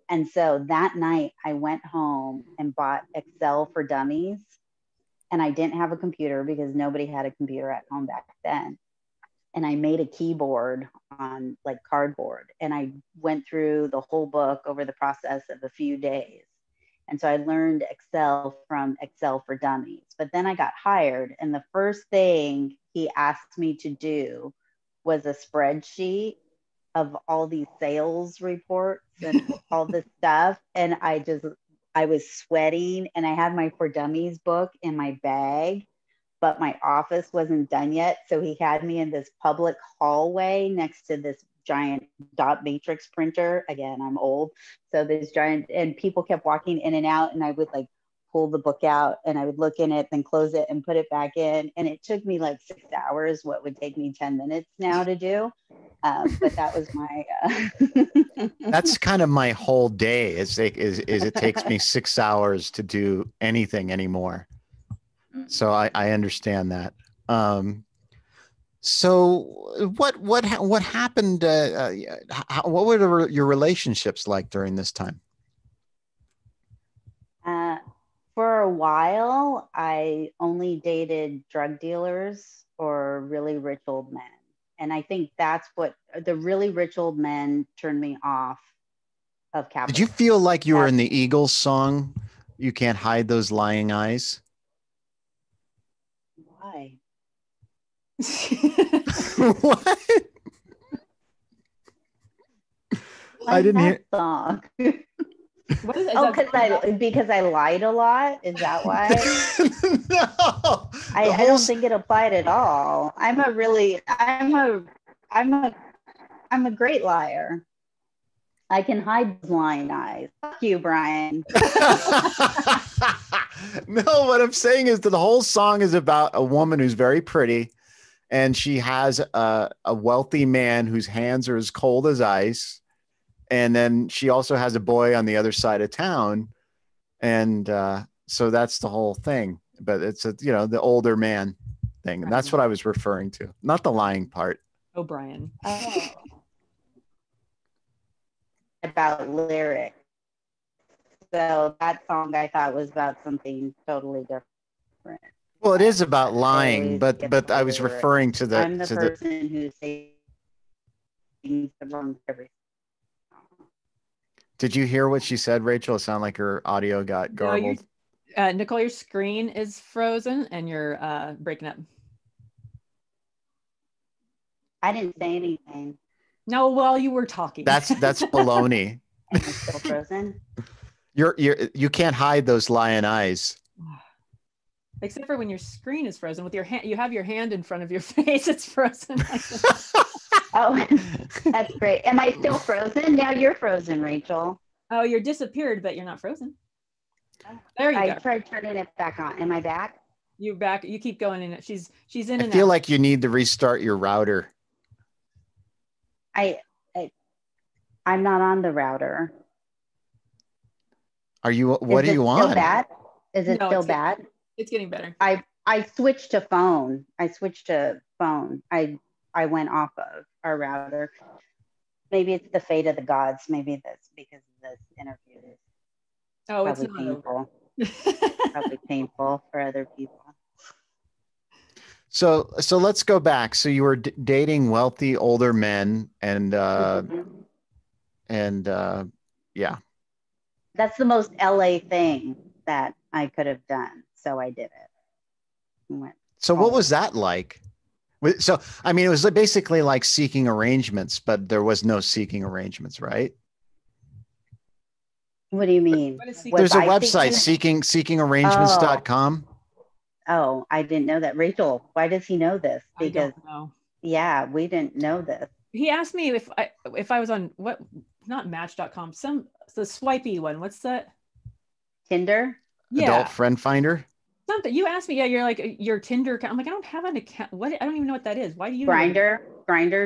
And so that night I went home and bought Excel for Dummies. And I didn't have a computer because nobody had a computer at home back then. And I made a keyboard on like cardboard. And I went through the whole book over the process of a few days. And so I learned Excel from Excel for Dummies. But then I got hired. And the first thing he asked me to do was a spreadsheet of all these sales reports and all this stuff. And I was sweating, and I had my For Dummies book in my bag, but my office wasn't done yet. So he had me in this public hallway next to this giant dot matrix printer. Again, I'm old. So this giant, and people kept walking in and out, and I would like pull the book out and I would look in it, then close it and put it back in. And it took me like 6 hours, what would take me 10 minutes now to do. But that was my that's kind of my whole day is it takes me 6 hours to do anything anymore. So I understand that. So what happened? What were your relationships like during this time? For a while, I only dated drug dealers or really rich old men. And I think that's what the really rich old men turned me off of capital. Did you feel like you were in the Eagles song, "You Can't Hide Those Lying Eyes"? Why? What? I didn't hear song. What is, because I lied a lot. Is that why? No, I don't think it applied at all. I'm a great liar. I can hide those lying eyes. Fuck you, Brian. No, what I'm saying is that the whole song is about a woman who's very pretty, and she has a wealthy man whose hands are as cold as ice. And then she also has a boy on the other side of town. And so that's the whole thing. But it's the older man thing. And that's what I was referring to, not the lying part. Oh, Brian. About lyrics. So that song I thought was about something totally different. Well, it is about lying, but I was referring to the. I'm the person who says everything. Did you hear what she said, Rachel? It sounded like her audio got garbled. No, Nicole, your screen is frozen and you're breaking up. I didn't say anything. No, while you were talking. That's baloney. And it's still frozen. You can't hide those lying eyes. Except for when your screen is frozen with your hand, you have your hand in front of your face. It's frozen. Oh, that's great. Am I still frozen? Now you're frozen, Rachel. Oh, you're disappeared, but you're not frozen. There you go. I tried turning it back on. Am I back? You're back. You keep going in it. She's in and out. I feel like you need to restart your router. I'm not on the router. Are you? What are you on? Still bad? Is it still bad? It's getting better. I switched to phone. I went off of our router. Maybe it's the fate of the gods. Maybe that's because this interview is it's not painful. Probably painful for other people. So let's go back. So you were dating wealthy older men, and yeah. That's the most LA thing that I could have done. So I did it. So what was that like? So, I mean, it was basically like seeking arrangements, but there was no seeking arrangements, right? What do you mean? There's a website, seekingarrangements.com. Oh, I didn't know that. Rachel, why does he know this? Because, I don't know. Yeah, we didn't know this. He asked me if I was on not Match.com, the swipey one. What's that? Tinder? Yeah. Adult Friend Finder? Something. You asked me, yeah, you're like your Tinder account. I'm like, I don't have an account. What? I don't even know what that is. Why do you Grindr?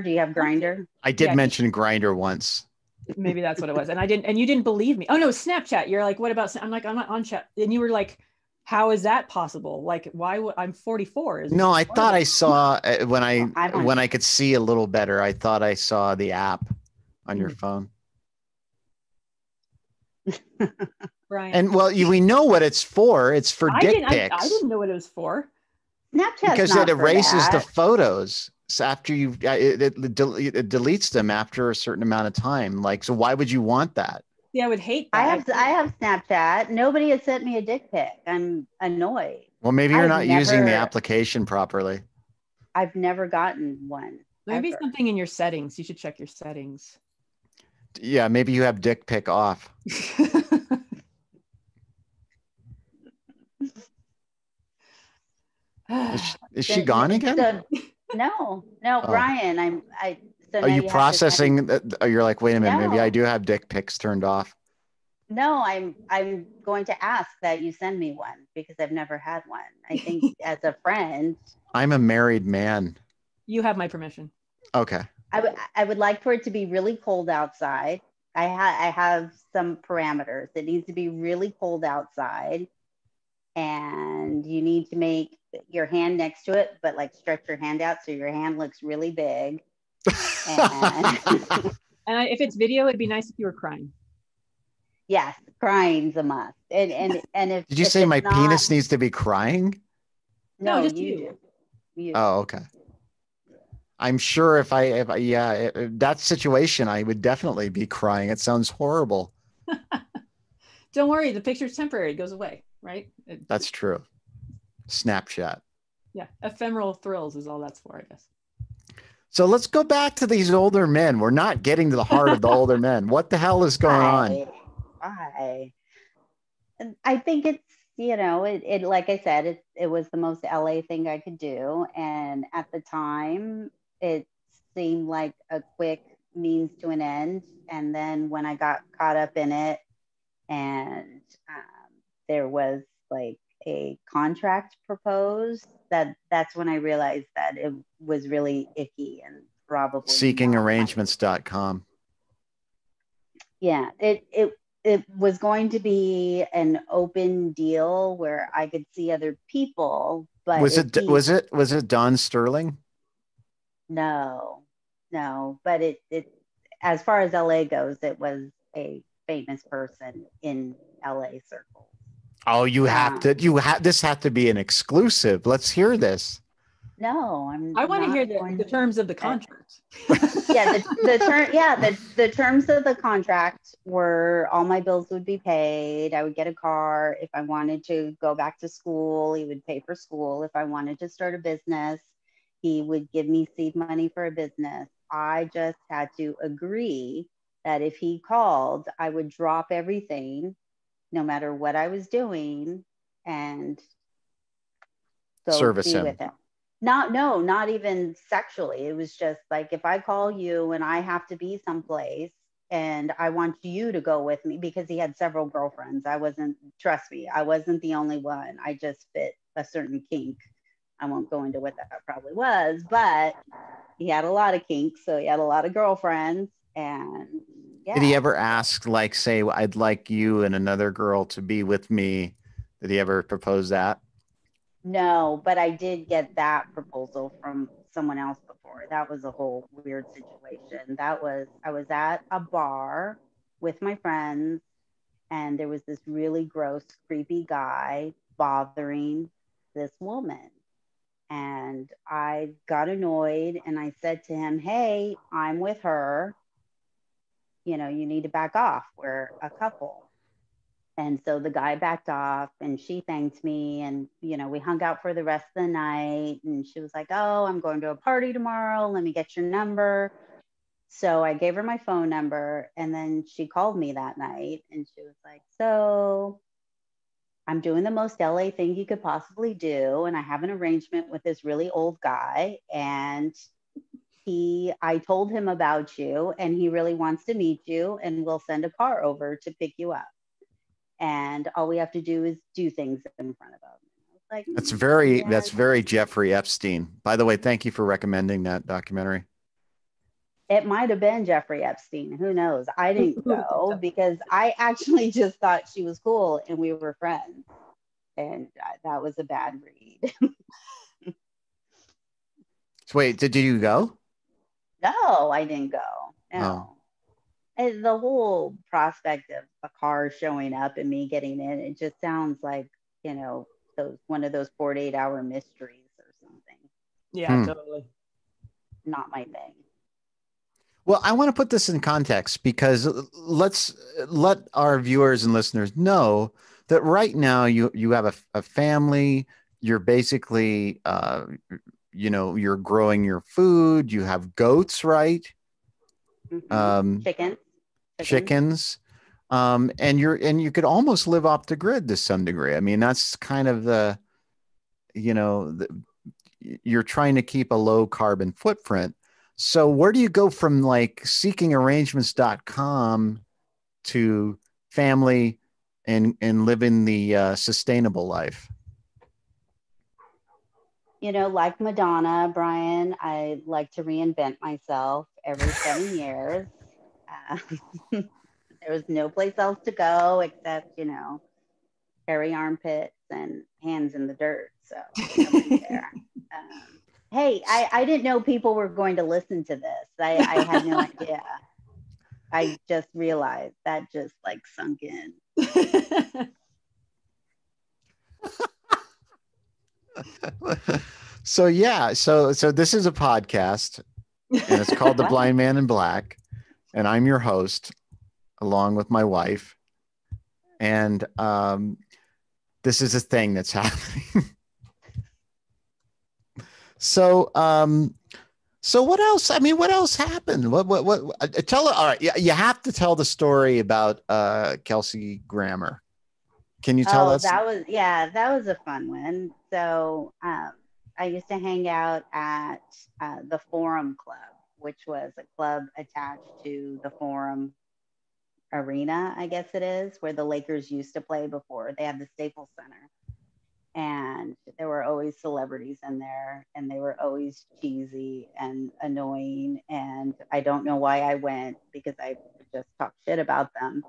Do you have Grindr? I did mention Grindr once. Maybe that's what it was. And you didn't believe me. Oh no, Snapchat. You're like, what about, I'm like, I'm not on chat. And you were like, how is that possible? Like, why would, I'm 44. No, I thought I saw when I could see a little better, I thought I saw the app on your phone. Brian. And well, we know what it's for. It's for dick pics. I didn't know what it was for. Snapchat, because it erases the photos. So after it deletes them after a certain amount of time. Like, so why would you want that? Yeah, I would hate that. I have Snapchat. Nobody has sent me a dick pic. I'm annoyed. Well, maybe you're not using the application properly. I've never gotten one. Maybe something in your settings. You should check your settings. Yeah, maybe you have dick pic off. Is she gone again? No, Brian. Are you processing? You're like, wait a minute, maybe I do have dick pics turned off. No, I'm going to ask that you send me one because I've never had one. I think as a friend. I'm a married man. You have my permission. Okay. I would like for it to be really cold outside. I have some parameters. It needs to be really cold outside. And you need to make your hand next to it, but like stretch your hand out so your hand looks really big. And if it's video, it'd be nice if you were crying. Yes, crying's a must. And if did you say my penis needs to be crying? No, just you. Oh, okay. I'm sure if that situation, I would definitely be crying. It sounds horrible. Don't worry, the picture's temporary, it goes away, right? That's true. Snapchat. Yeah, ephemeral thrills is all that's for, I guess. So let's go back to these older men. We're not getting to the heart of the older men. What the hell is going on? Why? I think it's, it like I said, it was the most LA thing I could do. And at the time, it seemed like a quick means to an end. And then when I got caught up in it, and there was like a contract proposed, that's when I realized that it was really icky and probably seekingarrangements.com. Yeah, it was going to be an open deal where I could see other people, but was it Don Sterling? No, but it as far as LA goes, it was a famous person in LA circles. Oh, this had to be an exclusive. Let's hear this. No, I want to hear the terms of the contract. Yeah, the terms of the contract were all my bills would be paid. I would get a car. If I wanted to go back to school, he would pay for school. If I wanted to start a business, he would give me seed money for a business. I just had to agree that if he called, I would drop everything, no matter what I was doing, and go service be him. with him. Not even sexually. It was just like, if I call you and I have to be someplace and I want you to go with me, because he had several girlfriends. Trust me, I wasn't the only one. I just fit a certain kink. I won't go into what that probably was, but he had a lot of kinks. So he had a lot of girlfriends. And yeah. Did he ever ask, like, say, I'd like you and another girl to be with me? Did he ever propose that? No, but I did get that proposal from someone else before. That was a whole weird situation. I was at a bar with my friends, and there was this really gross, creepy guy bothering this woman. And I got annoyed, and I said to him, "Hey, I'm with her. You need to back off. We're a couple." And so the guy backed off, and she thanked me, and, we hung out for the rest of the night. And she was like, "Oh, I'm going to a party tomorrow. Let me get your number." So I gave her my phone number, and then she called me that night, and she was like, "So I'm doing the most LA thing you could possibly do. And I have an arrangement with this really old guy, and I told him about you, and he really wants to meet you, and we'll send a car over to pick you up. And all we have to do is do things in front of him." Like, that's very Jeffrey Epstein. By the way, thank you for recommending that documentary. It might have been Jeffrey Epstein. Who knows? I didn't go because I actually just thought she was cool and we were friends. And that was a bad read. So wait, did you go? No, I didn't go. No. Oh. And the whole prospect of a car showing up and me getting in, it just sounds like, one of those 48-hour mysteries or something. Yeah, totally. Not my thing. Well, I want to put this in context, because let's let our viewers and listeners know that right now you have a family. You're basically, you're growing your food. You have goats, right? Mm-hmm. Chickens. And you could almost live off the grid to some degree. I mean, that's kind of you're trying to keep a low carbon footprint. So where do you go from like seekingarrangements.com to family and living the sustainable life? Like Madonna, Brian, I like to reinvent myself every 7 years. There was no place else to go except, hairy armpits and hands in the dirt. So I went there. Hey, I didn't know people were going to listen to this. I had no idea. I just realized that just like sunk in. So yeah, so this is a podcast, and it's called The Blind Man in Black, and I'm your host along with my wife. And this is a thing that's happening. So, so what else? I mean, what else happened? What tell, all right, you have to tell the story about Kelsey Grammar. Can you tell Oh, us? that was a fun one. So I used to hang out at the Forum Club, which was a club attached to the Forum Arena, I guess it is, where the Lakers used to play before they had the Staples Center. And there were always celebrities in there, and they were always cheesy and annoying. And I don't know why I went, because I just talked shit about them.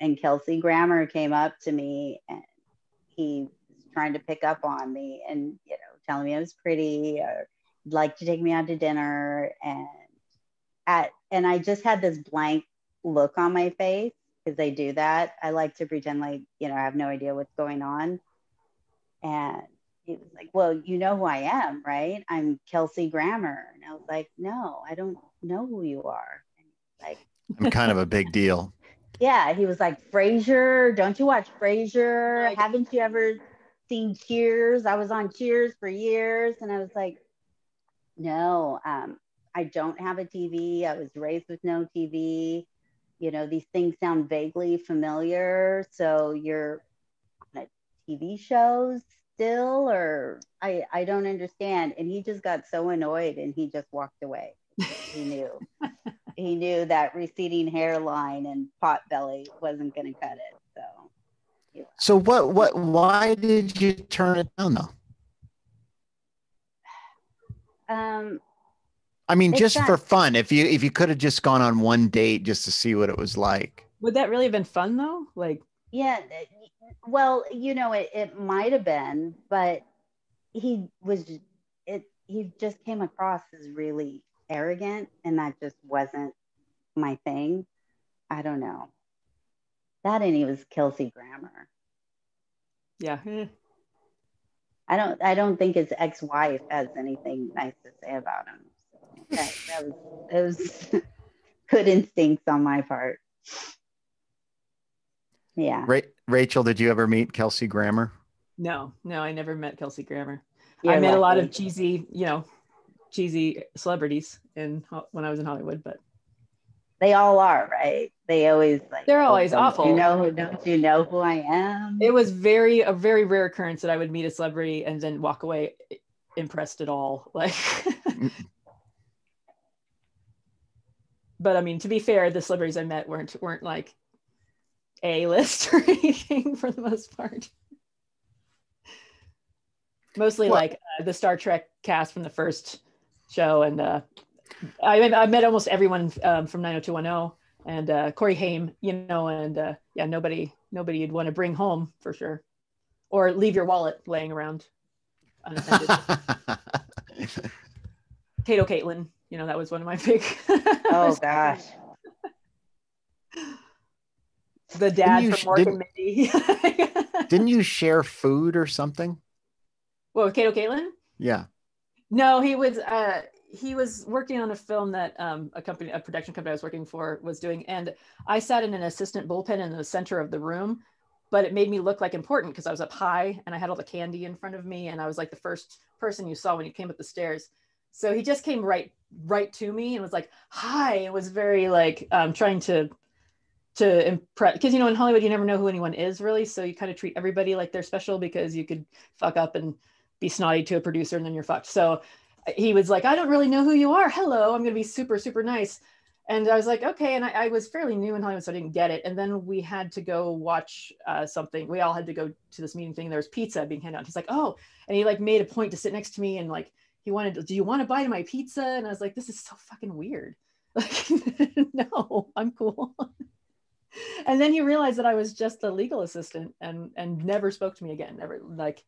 And Kelsey Grammar came up to me, and he was trying to pick up on me, and telling me I was pretty, or like to take me out to dinner. And I just had this blank look on my face, because they do that. I like to pretend like I have no idea what's going on. And he was like, well, you know who I am, right? I'm Kelsey Grammar. And I was like, no, I don't know who you are. And like, I'm kind of a big deal. Yeah. He was like, Frasier, don't you watch Frasier? Haven't you ever seen Cheers? I was on Cheers for years. And I was like, no, I don't have a TV. I was raised with no TV. These things sound vaguely familiar. So you're on a TV shows still, or I don't understand. And he just got so annoyed, and he just walked away. He knew that receding hairline and pot belly wasn't going to cut it. So why did you turn it down though? I mean, just for fun. If you could have just gone on one date just to see what it was like. Would that really have been fun though? Like, yeah, well, it might have been, but he just came across as really arrogant, and that just wasn't my thing. I don't know. That, and he was Kelsey Grammar. Yeah. I don't think his ex-wife has anything nice to say about him. So that was good instincts on my part. Yeah. Rachel, did you ever meet Kelsey Grammar? No, I never met Kelsey Grammar. I met a lot of cheesy celebrities when I was in Hollywood, but they all are, right? They always they're always awful. Don't you know who I am? It was a very rare occurrence that I would meet a celebrity and then walk away impressed at all. Like, but I mean, to be fair, the celebrities I met weren't like A-list or anything for the most part. Mostly like the Star Trek cast from the first show, and I met almost everyone from 90210 and Corey Haim, and nobody you'd want to bring home for sure, or leave your wallet laying around unattended. Kato Kaelin, that was one of my big. Oh gosh. The dad from Mork and Mindy. Didn't you share food or something? Well, Kato Kaelin? Yeah. No, he was working on a film that a production company I was working for was doing, and I sat in an assistant bullpen in the center of the room, but it made me look like important because I was up high and I had all the candy in front of me, and I was like the first person you saw when you came up the stairs. So he just came right to me and was like, "Hi." It was very like trying to impress, because in Hollywood you never know who anyone is really, so you kind of treat everybody like they're special because you could fuck up and be snotty to a producer and then you're fucked. So he was like, "I don't really know who you are. Hello, I'm going to be super, super nice." And I was like, okay. And I was fairly new in Hollywood, so I didn't get it. And then we had to go watch something. We all had to go to this meeting thing. There was pizza being handed out. He's like, "Oh," and he like made a point to sit next to me, and like he wanted, "Do you want to bite of my pizza?" And I was like, this is so fucking weird. Like, no, I'm cool. And then he realized that I was just a legal assistant and never spoke to me again. Never like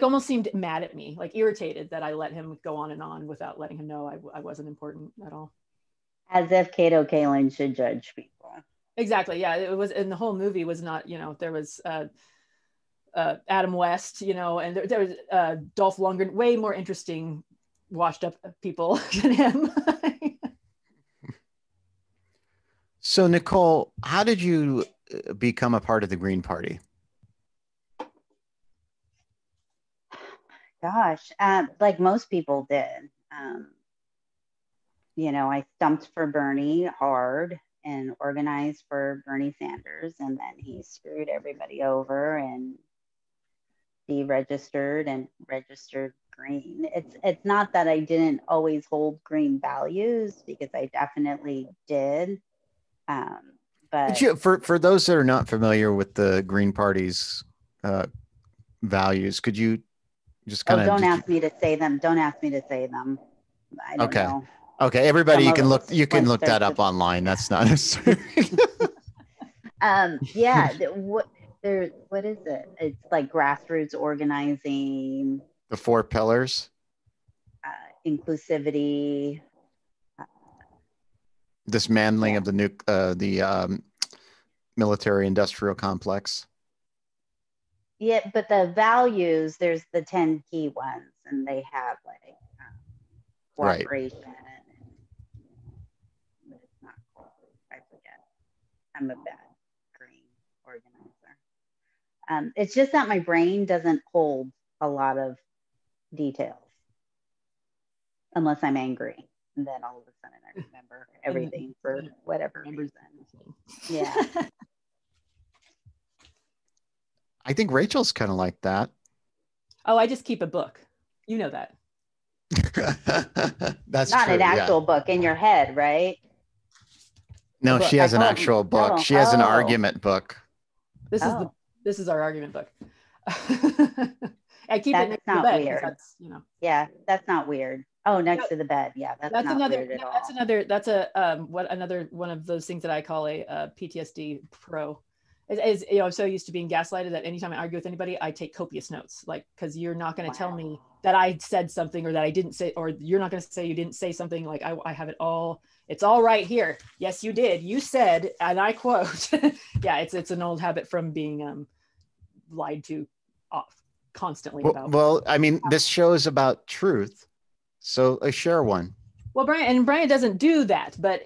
almost seemed mad at me, like irritated that I let him go on and on without letting him know I wasn't important at all. As if Kato Kaelin should judge people. Exactly. Yeah. It was, and the whole movie was not, there was Adam West, and there was Dolph Lundgren, way more interesting, washed up people than him. So Nicole, how did you become a part of the Green Party? Gosh, like most people did. You know, I stumped for Bernie hard and organized for Bernie Sanders, and then he screwed everybody over and deregistered and registered green. It's not that I didn't always hold green values, because I definitely did. But for those that are not familiar with the Green Party's values, could you just kind of don't ask me to say them. Don't ask me to say them. I don't okay. know. Okay, everybody, you can look that up to, online. Yeah. That's not necessary. Yeah, what is it? It's like grassroots organizing, The 4 pillars, inclusivity, dismantling of the military industrial complex. Yeah, but the values, there's the 10 key ones, and they have like cooperation. Right. But it's not called, I forget. I'm a bad green organizer. It's just that my brain doesn't hold a lot of details unless I'm angry. And then all of a sudden I remember everything for whatever reason. Yeah. I think Rachel's kind of like that. Oh, I just keep a book. You know that. That's not true, an actual book in your head, right? No, she has an actual book. No. She has an argument book. This is our argument book. I keep it next to the bed. Weird. That's, you know. Yeah, that's not weird. Oh, next to the bed. Yeah, that's not another. Weird at all. That's another one of those things that I call a PTSD pro. Is you know, I'm so used to being gaslighted that anytime I argue with anybody, I take copious notes, like, because you're not going to tell me that I said something or that I didn't say, or you're not going to say you didn't say something. Like I have it all. It's all right here. Yes, you did. You said, and I quote. Yeah, it's an old habit from being lied to off constantly about. Well, I mean, this show is about truth, so share one. Well, Brian doesn't do that, but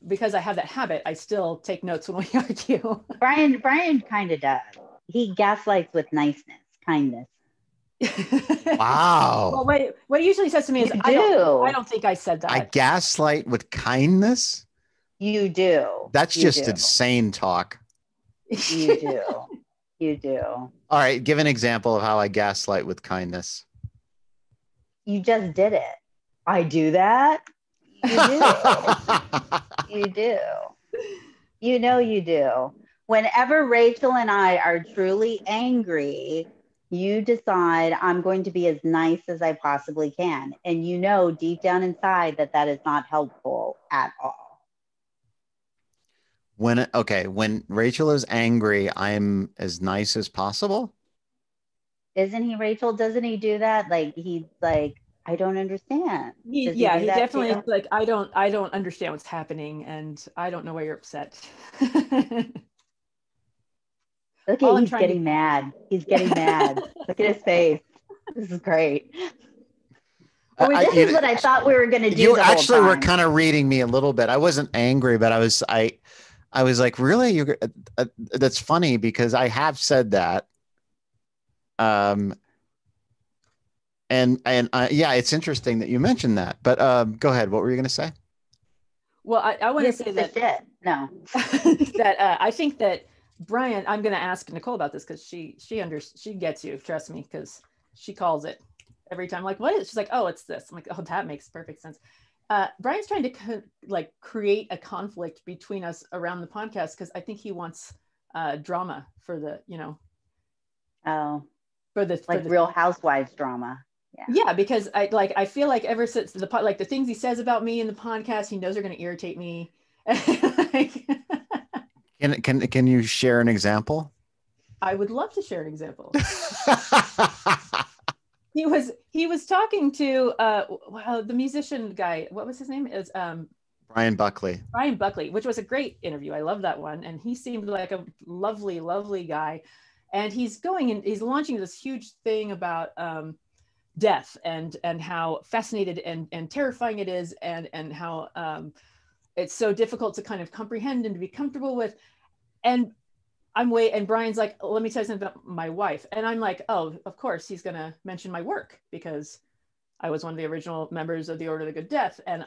because I have that habit, I still take notes when we argue. Brian kind of does. He gaslights with niceness, kindness. Wow. Well, what he usually says to me is, I don't think I said that. I gaslight with kindness? You do. That's just insane talk. You do. You do. All right, give an example of how I gaslight with kindness. You just did it. I do that. You do. You do. You know you do. Whenever Rachel and I are truly angry, you decide I'm going to be as nice as I possibly can. And you know deep down inside that is not helpful at all. When Rachel is angry, I'm as nice as possible? Isn't he, Rachel? Doesn't he do that? Like, he's like, I don't understand. He definitely is like, I don't understand what's happening, and I don't know why you're upset. Look at he's getting mad. He's getting mad. Look at his face. This is great. This is what I thought we were going to do. You actually were kind of reading me a little bit. I wasn't angry, but I was like, really? That's funny, because I have said that. Yeah, it's interesting that you mentioned that, but go ahead. What were you going to say? Well, I want to say that that I think that Brian, I'm going to ask Nicole about this, because she gets you, trust me, because she calls it every time. Like, what is? She's like, oh, it's this. I'm like, oh, that makes perfect sense. Brian's trying to create a conflict between us around the podcast, because I think he wants drama for the, you know. Oh, for the Real Housewives drama. Yeah, because I feel like ever since the things he says about me in the podcast, he knows are going to irritate me. Can you share an example? I would love to share an example. He was talking to the musician guy. What was his name? Is Brian Buckley. Brian Buckley, which was a great interview. I love that one, and he seemed like a lovely, lovely guy. And he's launching this huge thing about death and how fascinated and terrifying it is, and how it's so difficult to kind of comprehend and to be comfortable with. And and Brian's like, let me tell you something about my wife. And I'm like, oh, of course he's going to mention my work because I was one of the original members of the Order of the Good Death. And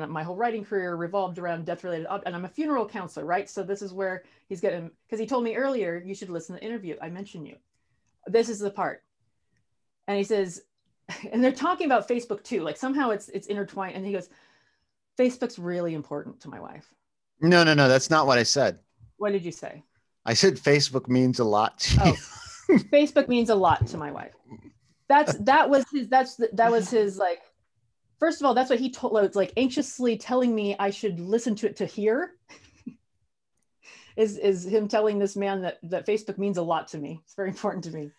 my whole writing career revolved around death related, and I'm a funeral counselor, right? So this is where he's getting, because he told me earlier, you should listen to the interview. I mentioned you. This is the part. And he says, and they're talking about Facebook too. Like somehow it's intertwined. And he goes, Facebook's really important to my wife. No, that's not what I said. What did you say? I said Facebook means a lot to you. Facebook means a lot to my wife. That was his like, first of all, that's what he told, it's like anxiously telling me I should listen to it to hear is him telling this man that Facebook means a lot to me. It's very important to me.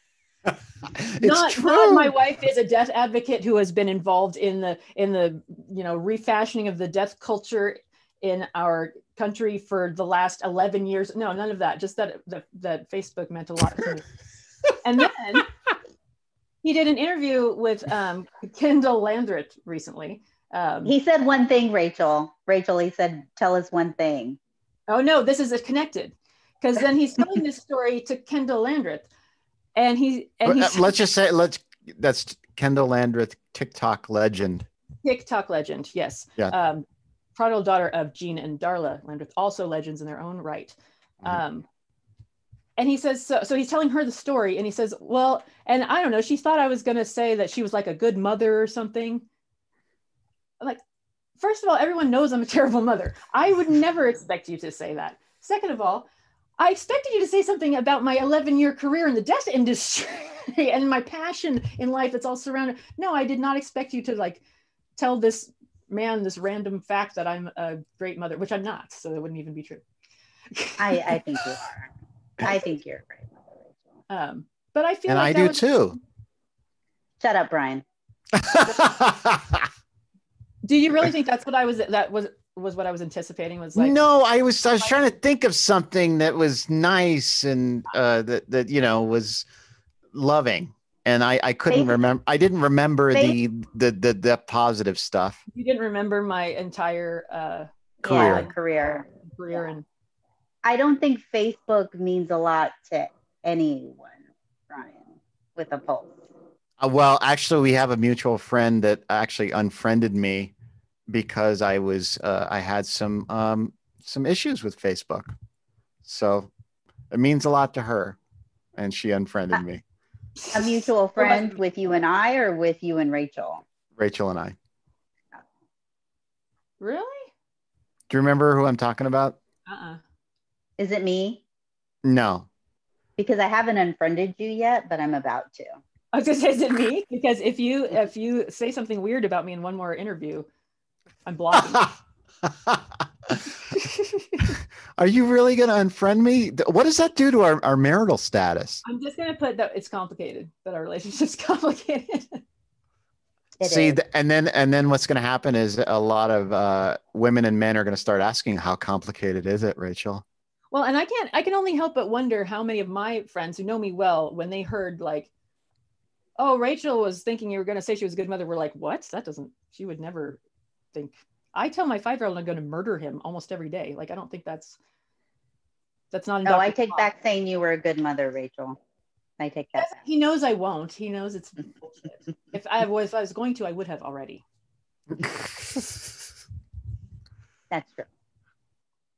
Not my wife is a death advocate who has been involved in the refashioning of the death culture in our country for the last 11 years. No, none of that. Just that Facebook meant a lot to me. And then he did an interview with Kendall Landreth recently. He said one thing, Rachel. Rachel, he said, tell us one thing. Oh no, this is connected. Because then he's telling this story to Kendall Landreth. And let's just say, that's Kendall Landreth, TikTok legend. TikTok legend, yes. Yeah. Prodigal daughter of Gene and Darla Landreth, also legends in their own right. And he says, so he's telling her the story, and he says, well, and I don't know, she thought I was going to say that she was like a good mother or something. I'm like, first of all, everyone knows I'm a terrible mother. I would never expect you to say that. Second of all, I expected you to say something about my 11-year career in the death industry and my passion in life that's all surrounded. No, I did not expect you to like tell this man this random fact that I'm a great mother, which I'm not, so that wouldn't even be true. I think you are. I think you're a great mother, Rachel. But I feel and like I do too. Shut up, Brian. Do you really think that's what I was? That was what I was anticipating? Was like, no, I was trying to think of something that was nice and that was loving, and I couldn't remember. I didn't remember the positive stuff. You didn't remember my entire career, and I don't think Facebook means a lot to anyone, Brian, with a pulse. Well, actually, we have a mutual friend that actually unfriended me because I had some issues with Facebook. So it means a lot to her, and she unfriended me. A mutual friend with you and I, or with you and Rachel? Rachel and I. Really? Do you remember who I'm talking about? Is it me? No. Because I haven't unfriended you yet, but I'm about to. I was gonna say, is it me? Because if you say something weird about me in one more interview, I'm blocking. Are you really gonna unfriend me? What does that do to our marital status? I'm just gonna put that it's complicated, that our relationship's complicated. And then what's gonna happen is a lot of women and men are gonna start asking, how complicated is it, Rachel? Well, and I can only help but wonder how many of my friends who know me well, when they heard like, oh, Rachel was thinking you were going to say she was a good mother, were like, what? She would never think. I tell my 5-year-old I'm going to murder him almost every day. Like, I don't think that's not. No, I take back saying you were a good mother, Rachel. I take that back. He knows I won't. He knows it's bullshit. If I was going to, I would have already. That's true.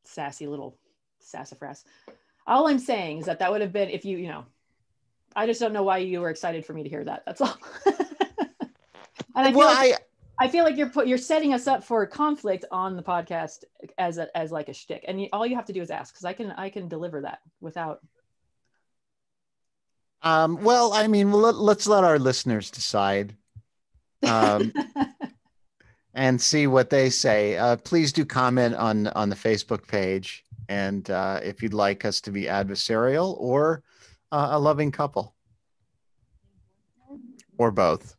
Sassy little sassafras. All I'm saying is that would have been, if I just don't know why you were excited for me to hear that. That's all. And I feel like you're setting us up for conflict on the podcast as like a shtick, and all you have to do is ask, because I can deliver that without. Well, I mean, let's let our listeners decide, and see what they say. Please do comment on the Facebook page. And if you'd like us to be adversarial or a loving couple, or both.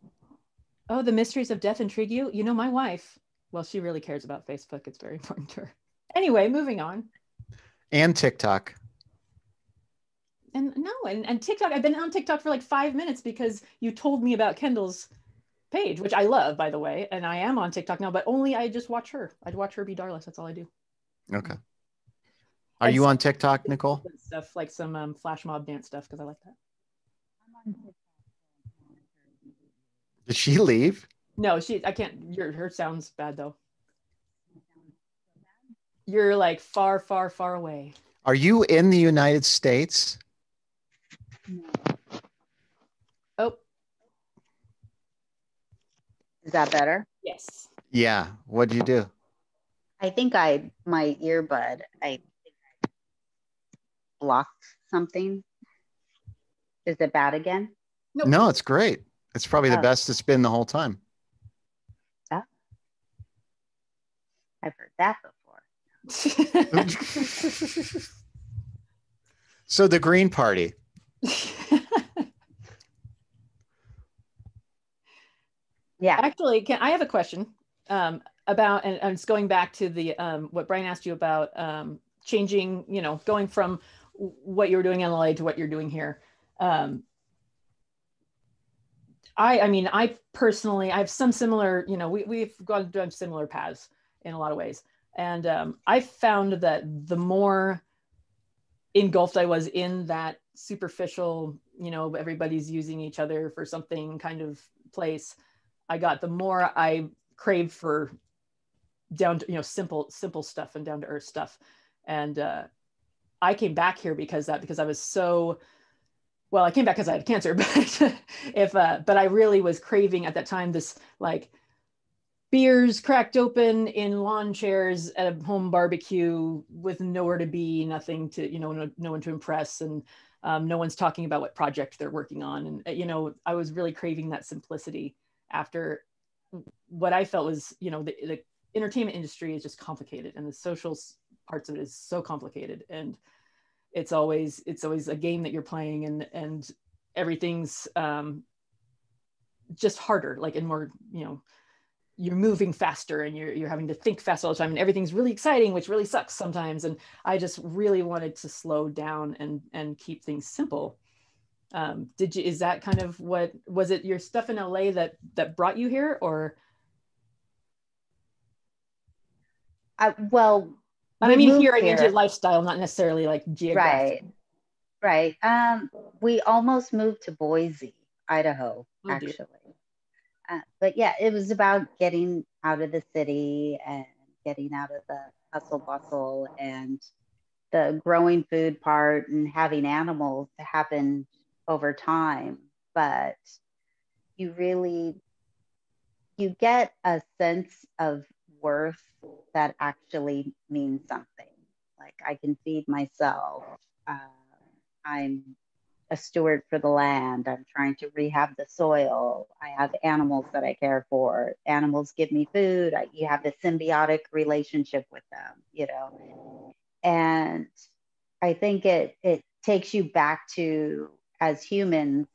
Oh, the mysteries of death intrigue you? You know, my wife, well, she really cares about Facebook. It's very important to her. Anyway, moving on. And TikTok. And TikTok, I've been on TikTok for like 5 minutes because you told me about Kendall's page, which I love, by the way. And I am on TikTok now, but only I just watch her. I'd watch her be Darla. That's all I do. Okay. Are you on TikTok, Nicole? Stuff like some flash mob dance stuff because I like that. Did she leave? No, I can't. Her sounds bad though. You're like far, far, far away. Are you in the United States? Oh. Is that better? Yes. Yeah. What'd you do? I think my earbud, I blocked something. Is it bad again? Nope. No, it's great. It's probably the best it's been the whole time. Oh. I've heard that before. So the Green Party. Yeah. Actually, I have a question about, and it's going back to the what Brian asked you about changing, going from what you were doing in LA to what you're doing here. I personally, I have some similar, we've gone down similar paths in a lot of ways. And I found that the more engulfed I was in that superficial, everybody's using each other for something kind of place, the more I craved for down to, simple stuff and down to earth stuff. And I came back here because I was so, well, I came back because I had cancer, but I really was craving at that time this like beers cracked open in lawn chairs at a home barbecue with nowhere to be, nothing to, no one to impress, and no one's talking about what project they're working on. And, I was really craving that simplicity after what I felt was, the entertainment industry is just complicated, and the social parts of it is so complicated. And it's always a game that you're playing, and everything's just harder, like, and more, you're moving faster, and you're having to think fast all the time, and everything's really exciting, which really sucks sometimes. And I just really wanted to slow down and keep things simple. Is that kind of what was it, your stuff in LA that brought you here, or? Well, and I mean here, I mean lifestyle, not necessarily like geographic. Right. We almost moved to Boise, Idaho, actually. But yeah, it was about getting out of the city and getting out of the hustle bustle, and the growing food part and having animals happen over time. But you get a sense of worth that actually means something. Like, I can feed myself. I'm a steward for the land. I'm trying to rehab the soil. I have animals that I care for. Animals give me food. You have a symbiotic relationship with them, And I think it takes you back to, as humans,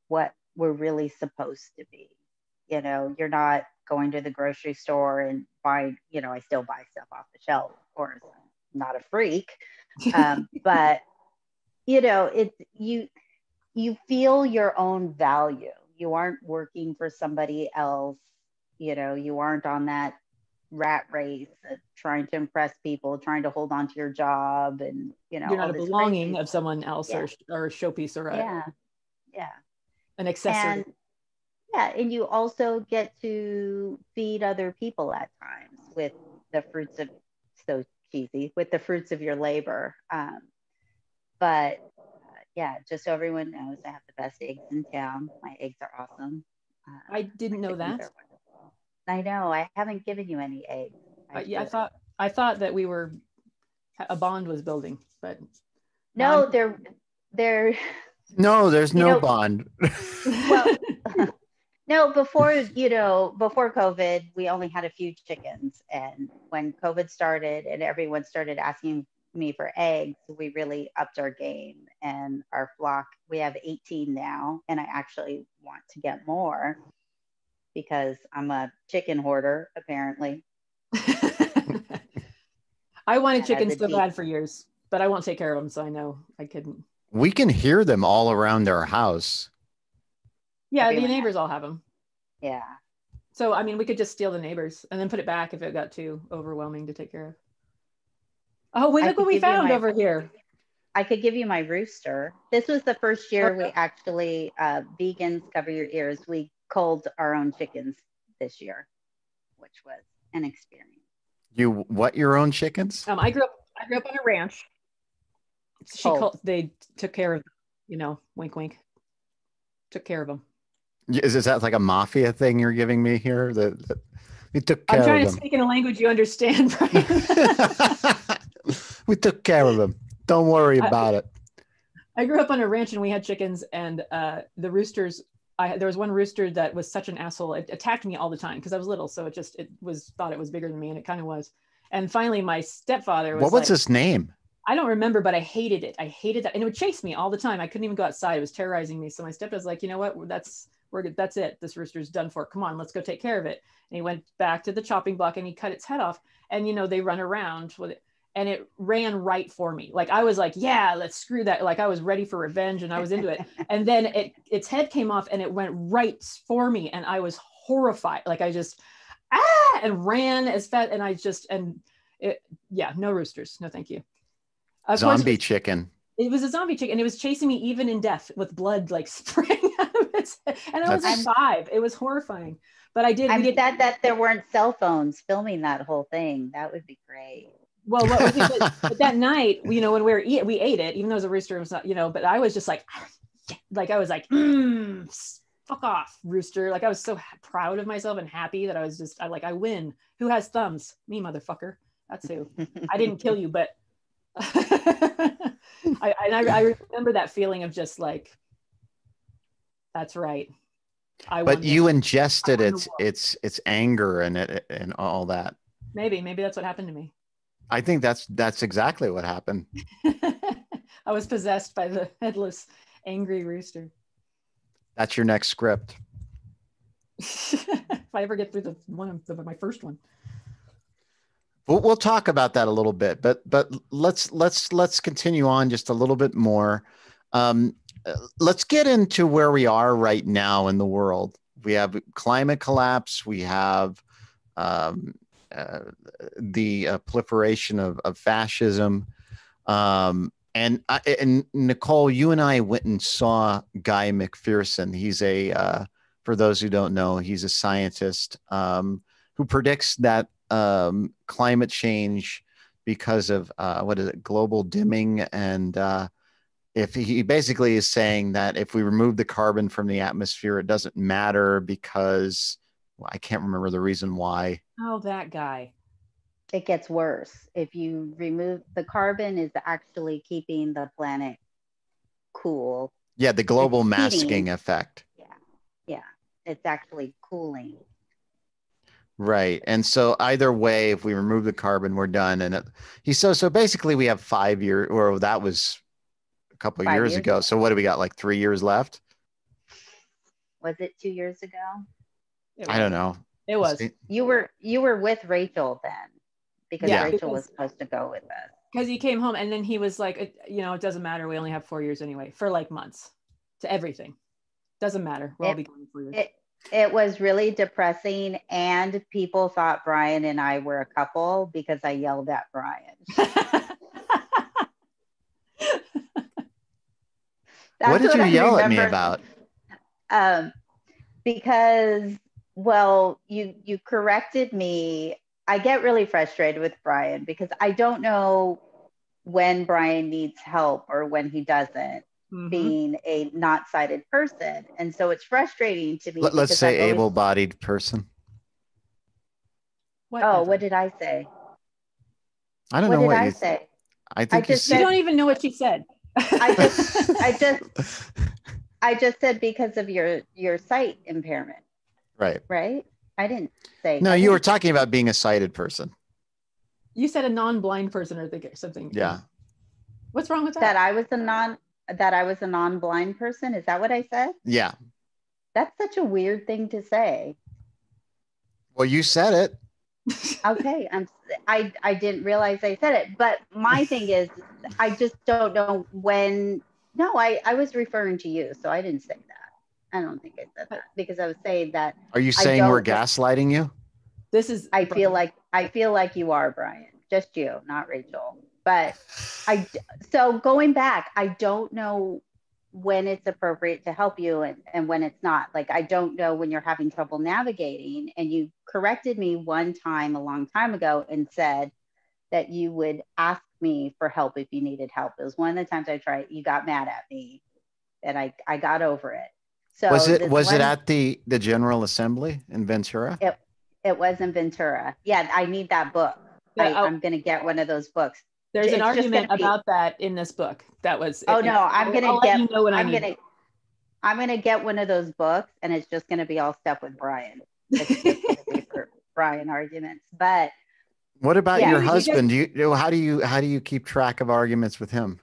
what we're really supposed to be. You're not going to the grocery store and buying, I still buy stuff off the shelf, of course. I'm not a freak. But, you feel your own value. You aren't working for somebody else. You aren't on that rat race of trying to impress people, trying to hold on to your job, and you're not a belonging of someone else, or a showpiece, or an accessory. And you also get to feed other people at times with the fruits of, so cheesy, with the fruits of your labor. But just so everyone knows, I have the best eggs in town. My eggs are awesome. I didn't know that. I know. I haven't given you any eggs. I thought that a bond was building, but no, they're no, there's no bond. Well, no, before COVID, we only had a few chickens. And when COVID started and everyone started asking me for eggs, we really upped our game. And our flock, we have 18 now, and I actually want to get more because I'm a chicken hoarder, apparently. I wanted chickens so bad for years, but I won't take care of them, so I know I couldn't. We can hear them all around our house. Yeah, the neighbors all have them. Yeah. So, I mean, we could just steal the neighbors and then put it back if it got too overwhelming to take care of. Oh, wait, I look what could we give you found my- over here. I could give you my rooster. This was the first year we actually, vegans cover your ears. We culled our own chickens this year, which was an experience. You what your own chickens? I grew up on a ranch. They took care of, wink, wink. Took care of them. Is that like a mafia thing you're giving me here? That we took care I'm trying of to them. speak in a language you understand, Brian. We took care of them. Don't worry about it. I grew up on a ranch and we had chickens, and the roosters. There was one rooster that was such an asshole. It attacked me all the time because I was little, so it thought it was bigger than me, and it kind of was. And finally, my stepfather was. What was his name? I don't remember, but I hated it. I hated that, and it would chase me all the time. I couldn't even go outside. It was terrorizing me. So my stepdad was like, you know what? That's it. This rooster's done for. Come on, let's go take care of it. And he went back to the chopping block and he cut its head off. And they run around with it, and it ran right for me. Like I was like, yeah, let's screw that. Like I was ready for revenge and I was into it. And then its head came off and it went right for me, and I was horrified. Like I just and ran as fast, and no roosters, no thank you. Zombie chicken. It was a zombie chicken, and it was chasing me even in death with blood like spraying out of its head. And I was like 5. It was horrifying. But I'm sad that there weren't cell phones filming that whole thing. That would be great. Well, but that night, when we ate it, even though it was a rooster, it was not, but I was just like I was like, fuck off, rooster. Like I was so proud of myself and happy that I win. Who has thumbs? Me, motherfucker. That's who. I didn't kill you, but I remember that feeling of just like, that's right. But you ingested its anger and all that. Maybe that's what happened to me. I think that's exactly what happened. I was possessed by the headless, angry rooster. That's your next script. If I ever get through my first one. We'll talk about that a little bit, but let's continue on just a little bit more. Let's get into where we are right now in the world. We have climate collapse. We have the proliferation of fascism. And Nicole, you and I went and saw Guy McPherson. He's for those who don't know, he's a scientist who predicts that climate change because of global dimming, and if he basically is saying that if we remove the carbon from the atmosphere, it doesn't matter because I can't remember the reason why. Oh, that guy. It gets worse. If you remove the carbon, is actually keeping the planet cool. Yeah, the global masking effect. Yeah, it's actually cooling. Right. And so either way, if we remove the carbon, we're done. And so basically we have 5 years, or that was a couple of years ago. So what do we got? Like 3 years left? Was it 2 years ago? I don't know. It was. You were with Rachel then, because Rachel was supposed to go with us. Because he came home and then he was like, it doesn't matter. We only have 4 years anyway, for like months to everything. Doesn't matter. We'll all be gone in 4 years. It was really depressing, and people thought Brian and I were a couple because I yelled at Brian. What did you yell at me about? Because, well, you corrected me. I get really frustrated with Brian because I don't know when Brian needs help or when he doesn't, being a not sighted person. And so it's frustrating to me. Let's say able-bodied person. What did I say? I don't know what I say. I think you don't even know what she said. I just said because of your sight impairment. Right. Right? I didn't say. No, you were talking about being a sighted person. You said a non-blind person or something. Yeah. What's wrong with that? That I was a non-blind person. Is that what I said? Yeah. That's such a weird thing to say. Well, you said it. Okay. I didn't realize I said it, but my thing is, I just don't know when. No, I was referring to you, so I didn't say that. I don't think I said that because I was saying that. Are you saying we're gaslighting you? I feel like you are, Brian. Just you, not Rachel. But so going back, I don't know when it's appropriate to help you and when it's not. Like, I don't know when you're having trouble navigating. And you corrected me one time a long time ago and said that you would ask me for help if you needed help. It was one of the times I tried, you got mad at me, and I got over it. So was it at the General Assembly in Ventura? It was in Ventura. Yeah, I need that book. Yeah, I'm going to get one of those books. There's an argument about that in this book. That was. Oh no, I'm going to get. You know I'm going to get one of those books, and it's just going to be all stuff with Brian. It's just going to be for Brian arguments. But what about your husband? How do you keep track of arguments with him?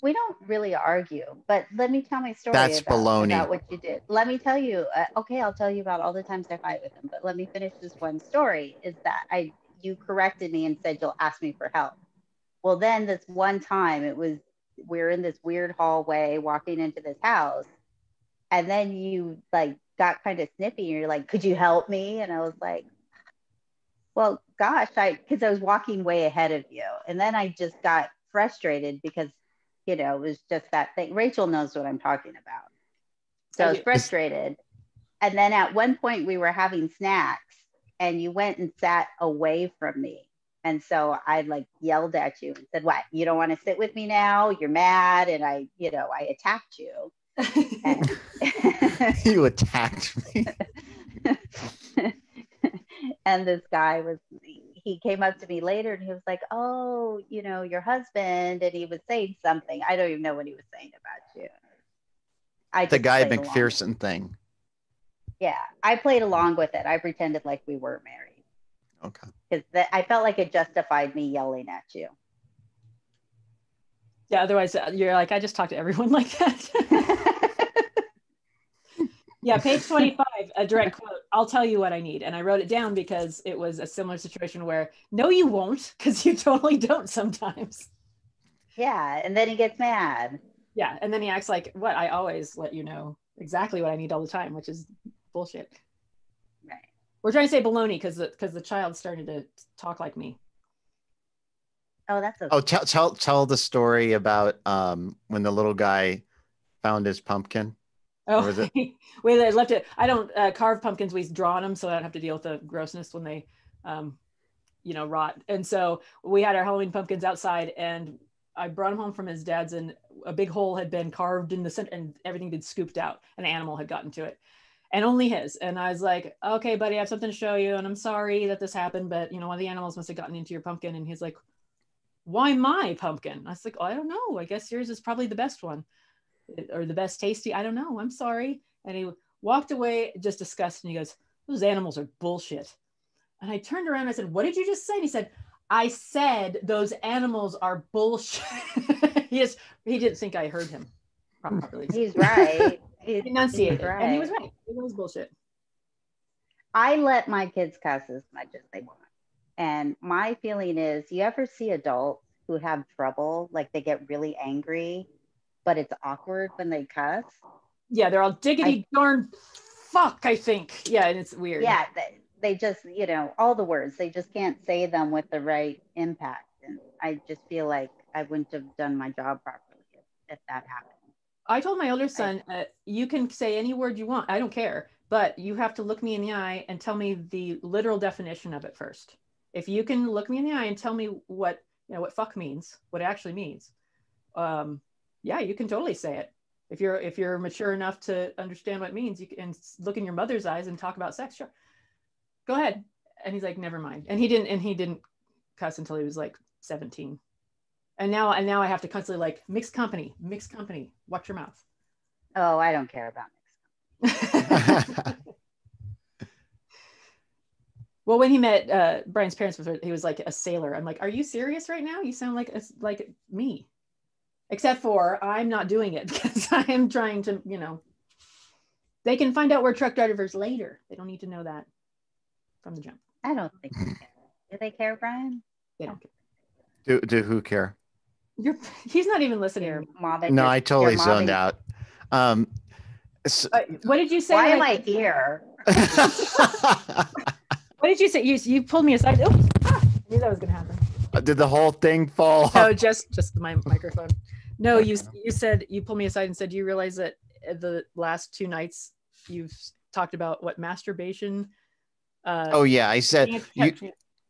We don't really argue, but let me tell my story. That's baloney. About what you did. Let me tell you. Okay, I'll tell you about all the times I fight with him. But let me finish this one story. Is that you corrected me and said you'll ask me for help. Well, then this one time we're in this weird hallway walking into this house, and then you like got kind of snippy and you're like, could you help me? And I was like, well, gosh, because I was walking way ahead of you. And then I just got frustrated because, it was just that thing. Rachel knows what I'm talking about. So I was frustrated. And then at one point we were having snacks and you went and sat away from me. And so I like yelled at you and said, what, you don't want to sit with me now? You're mad. And I attacked you. And you attacked me. And this guy he came up to me later and he was like, oh, your husband. And he was saying something. I don't even know what he was saying about you. The Guy McPherson thing. Yeah. I played along with it. I pretended like we were married. Okay. Because I felt like it justified me yelling at you. Yeah, otherwise you're like, I just talk to everyone like that. Yeah, page 25, a direct quote, I'll tell you what I need. And I wrote it down because it was a similar situation where, no, you won't, because you totally don't sometimes. Yeah, and then he gets mad. Yeah, and then he acts like, what, I always let you know exactly what I need all the time, which is bullshit. Right. We're trying to say baloney because the child started to talk like me. Oh, that's okay. Oh, tell the story about when the little guy found his pumpkin. Oh, we left it. I don't carve pumpkins. We draw on them, so I don't have to deal with the grossness when they, rot. And so we had our Halloween pumpkins outside, and I brought him home from his dad's, and a big hole had been carved in the center, and everything had been scooped out. An animal had gotten to it, and only his. And I was like, "Okay, buddy, I have something to show you, and I'm sorry that this happened, but one of the animals must have gotten into your pumpkin." And he's like, "Why my pumpkin?" I was like, "Oh, I don't know. I guess yours is probably the best one." Or the best tasty, I don't know, I'm sorry. And he walked away just disgusted, and he goes, those animals are bullshit. And I turned around and I said, what did you just say? And he said, I said those animals are bullshit. He didn't think I heard him properly. He's right. He enunciated, right. And he was right. It was bullshit. I let my kids cuss as much as they want. And my feeling is, you ever see adults who have trouble, like they get really angry, but it's awkward when they cuss? Yeah, they're all diggity darn fuck, I think. Yeah, and it's weird. Yeah, they just, all the words, they just can't say them with the right impact. And I just feel like I wouldn't have done my job properly if that happened. I told my older son, you can say any word you want, I don't care, but you have to look me in the eye and tell me the literal definition of it first. If you can look me in the eye and tell me what fuck means, what it actually means, yeah, you can totally say it. If you're mature enough to understand what it means, you can look in your mother's eyes and talk about sex. Sure, go ahead. And he's like, never mind. And he didn't cuss until he was like 17. And now I have to constantly like mixed company. Watch your mouth. Oh, I don't care about mixed company. Well, when he met Brian's parents, he was like a sailor. I'm like, are you serious right now? You sound like me. Except for I'm not doing it because I am trying to, they can find out we're truck drivers later. They don't need to know that from the jump. I don't think they care. Do they care, Brian? They don't care. Do who care? He's not even listening. No, I totally zoned out. What did you say? Why am I here? What did you say? You pulled me aside. Oh, I knew that was going to happen. Did the whole thing fall off? No, just my microphone. No, you said, you pulled me aside and said, do you realize that the last 2 nights you've talked about what masturbation? Oh yeah, I said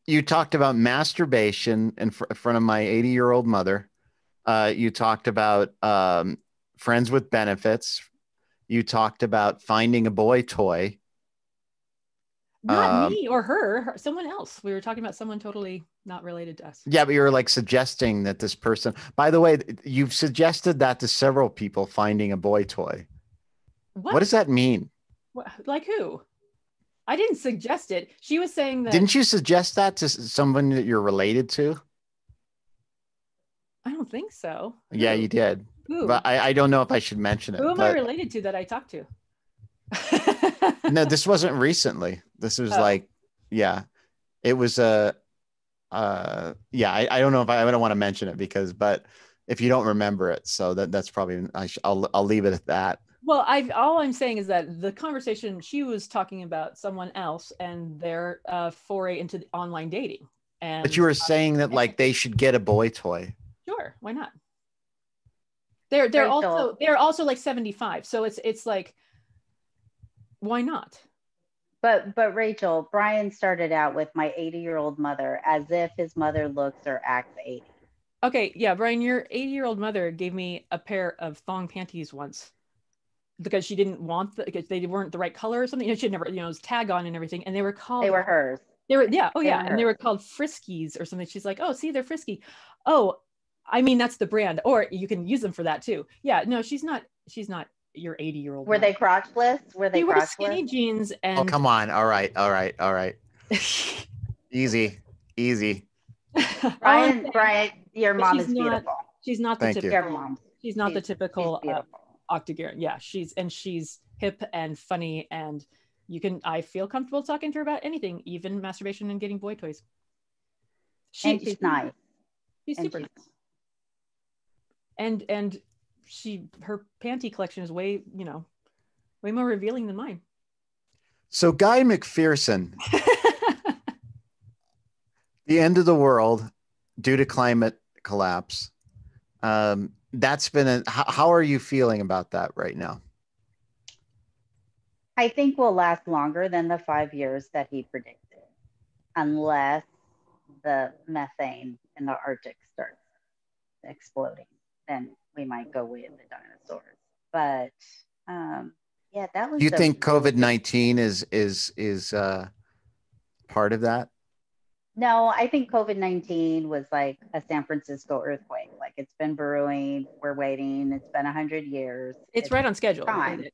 you talked about masturbation in front of my 80-year-old mother. You talked about friends with benefits. You talked about finding a boy toy. Not me or her, someone else. We were talking about someone totally not related to us. Yeah, but you were like suggesting that this person, by the way, you've suggested that to several people, finding a boy toy. What does that mean? Like who? I didn't suggest it. She was saying that. Didn't you suggest that to someone that you're related to? I don't think so. Yeah, you did. Who? But I don't know if I should mention it. Who am I related to that I talked to? No, this wasn't recently. This was yeah, it was yeah, I don't know if I don't want to mention it but if you don't remember it, so that's probably, I'll leave it at that. Well, all I'm saying is that the conversation, she was talking about someone else and their foray into the online dating. But you were saying that like they should get a boy toy. Sure, why not? They're also like 75, so it's like, why not? But Rachel, Brian started out with my 80-year-old mother as if his mother looks or acts 80. Okay, yeah, Brian, your 80-year-old mother gave me a pair of thong panties once because she didn't want because they weren't the right color or something. You know, she had never, it was tag on and everything, and they were called. They were hers. They were and they were called Friskies or something. She's like, oh, see, they're frisky. Oh, I mean, that's the brand, or you can use them for that too. Yeah, no, she's not your 80-year-old. Were they crotchless? Were they crotchless? Skinny jeans and. Oh, come on! All right. Easy. Brian, your mom is beautiful. She's not the typical. She's not the typical octagon. Yeah, she's hip and funny, and I feel comfortable talking to her about anything, even masturbation and getting boy toys. She's nice. She's super nice. And her panty collection is way more revealing than mine. So Guy McPherson, the end of the world due to climate collapse. That's been how are you feeling about that right now? I think will last longer than the 5 years that he predicted, unless the methane in the Arctic starts exploding. Then we might go with the dinosaurs. But yeah, that was. Do you think COVID-19 is part of that? No, I think COVID-19 was like a San Francisco earthquake. Like it's been brewing. We're waiting. It's been 100 years. It's right on schedule.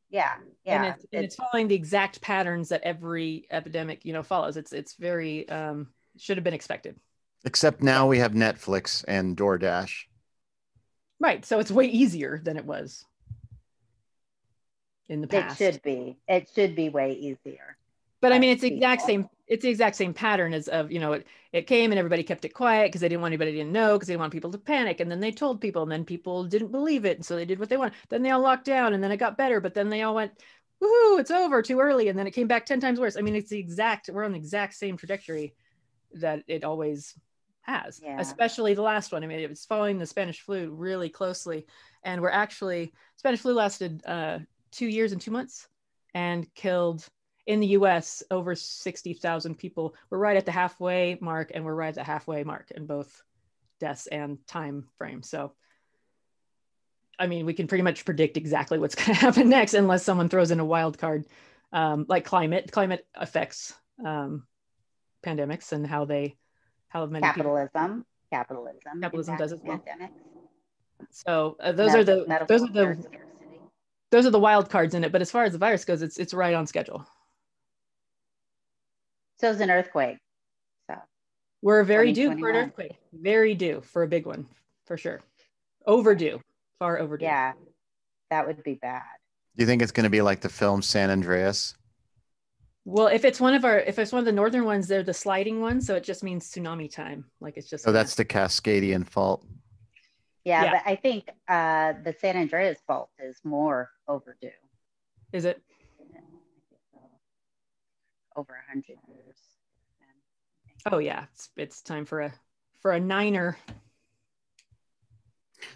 Yeah. And it's following the exact patterns that every epidemic, follows. It's very should have been expected. Except now we have Netflix and DoorDash. Right. So it's way easier than it was in the past. It should be way easier. But I mean, it's the exact same pattern as of, it came and everybody kept it quiet because they didn't want anybody to know, because they didn't want people to panic. And then they told people, and then people didn't believe it. And so they did what they wanted. Then they all locked down, and then it got better. But then they all went, woohoo, it's over too early. And then it came back 10 times worse. I mean, we're on the exact same trajectory that it always has, especially the last one. I mean, it was following the Spanish flu really closely. And Spanish flu lasted 2 years and 2 months and killed, in the US, over 60,000 people. We're right at the halfway mark, and we're right at the halfway mark in both deaths and time frame. So, I mean, we can pretty much predict exactly what's going to happen next, unless someone throws in a wild card, like climate. Climate affects pandemics and how many capitalism does as well. Pandemics. So those are the wild cards in it. But as far as the virus goes, it's right on schedule. So it's an earthquake. So we're very due for an earthquake. Very due for a big one, for sure. Overdue, far overdue. Yeah, that would be bad. Do you think it's going to be like the film San Andreas? Well, if it's one of the northern ones, they're the sliding ones, so it just means tsunami time. Like it's just. So that's the Cascadian fault. Yeah, but I think the San Andreas fault is more overdue. Is it? Over 100 years. Oh yeah, it's time for for a 9er.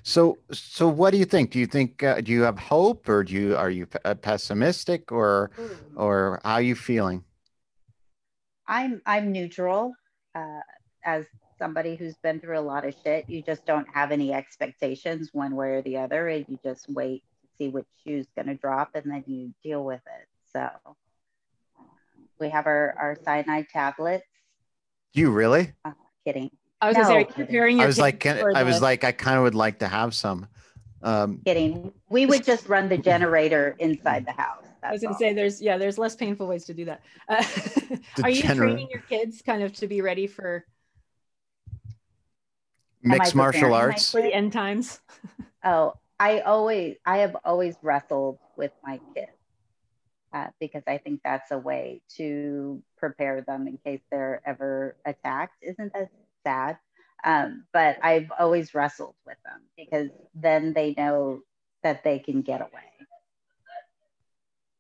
So what do you think? Do you think do you have hope, or are you pessimistic, or how are you feeling? I'm neutral. As somebody who's been through a lot of shit, you just don't have any expectations one way or the other, and you just wait to see which shoe's going to drop, and then you deal with it. So we have our cyanide tablets. Do you really? Kidding. I was gonna say, are you preparing your I was like, I kind of would like to have some. Kidding. We would just run the generator inside the house. I was gonna say, there's less painful ways to do that. Are you training your kids kind of to be ready for mixed martial arts? The end times? Oh, I have always wrestled with my kids because I think that's a way to prepare them in case they're ever attacked. Isn't that sad? But I've always wrestled with them because then they know that they can get away.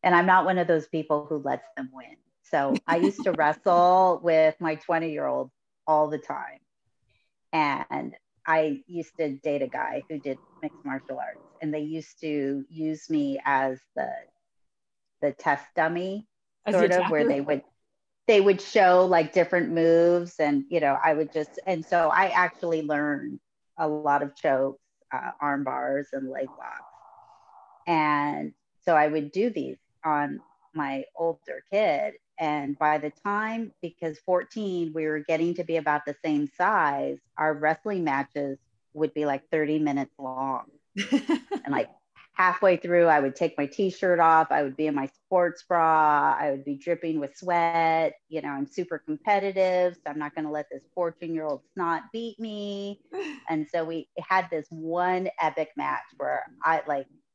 And I'm not one of those people who lets them win. So I used to wrestle with my 20-year-old all the time. And I used to date a guy who did mixed martial arts, and they used to use me as the test dummy, sort of, where they would show like different moves, and I would just, and so I actually learned a lot of chokes, arm bars, and leg locks. And so I would do these on my older kid. And by the time, because 14, we were getting to be about the same size, our wrestling matches would be like 30 minutes long. And like halfway through, I would take my t-shirt off. I would be in my sports bra. I would be dripping with sweat. I'm super competitive, so I'm not going to let this 14-year-old snot beat me. And so we had this one epic match where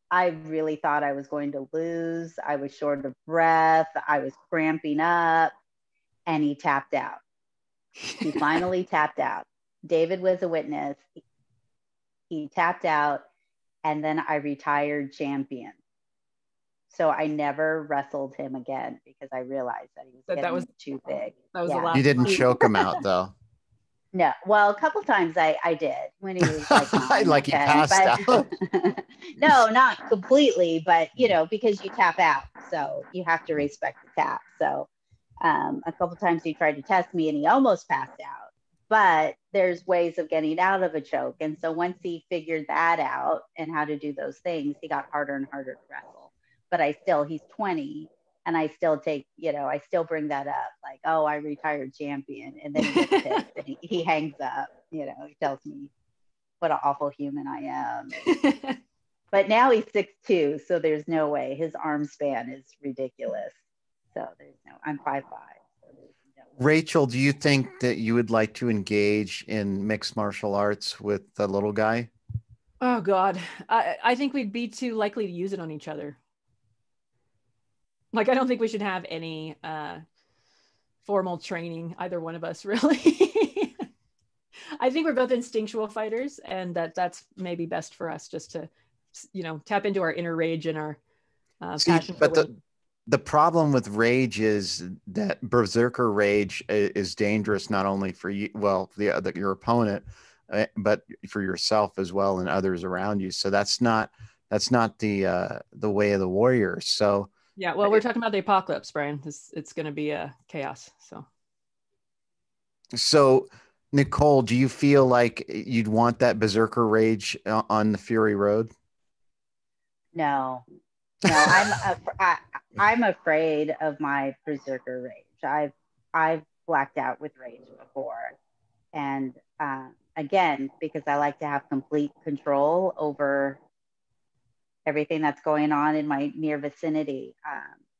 I really thought I was going to lose. I was short of breath. I was cramping up, and he tapped out. He finally tapped out. David was a witness. He tapped out, and then I retired champion. So I never wrestled him again because I realized that he was getting too big. That was a lot. You didn't choke him out though. No, well, a couple times I did when he was like, like he passed out. No, not completely, but because you tap out, so you have to respect the tap. So a couple times he tried to test me, and he almost passed out. But there's ways of getting out of a choke, and so once he figured that out and how to do those things, he got harder and harder to wrestle. But he's 20. And I still I still bring that up, like, oh, I retired champion. And then he gets pissed and he hangs up, he tells me what an awful human I am. But now he's 6'2", so there's no way. His arm span is ridiculous. So I'm 5'5". So Rachel, do you think that you would like to engage in mixed martial arts with the little guy? Oh, God. I think we'd be too likely to use it on each other. Like, I don't think we should have any formal training, either one of us, really. I think we're both instinctual fighters, and that's maybe best for us, just to, tap into our inner rage and our passion. But the problem with rage is that berserker rage is dangerous, not only for you, your opponent, but for yourself as well and others around you. So that's not the way of the warrior. So. Yeah, well, we're talking about the apocalypse, Brian. It's going to be a chaos. So, Nicole, do you feel like you'd want that berserker rage on the Fury Road? No, I'm afraid of my berserker rage. I've blacked out with rage before, and again, because I like to have complete control over everything that's going on in my near vicinity.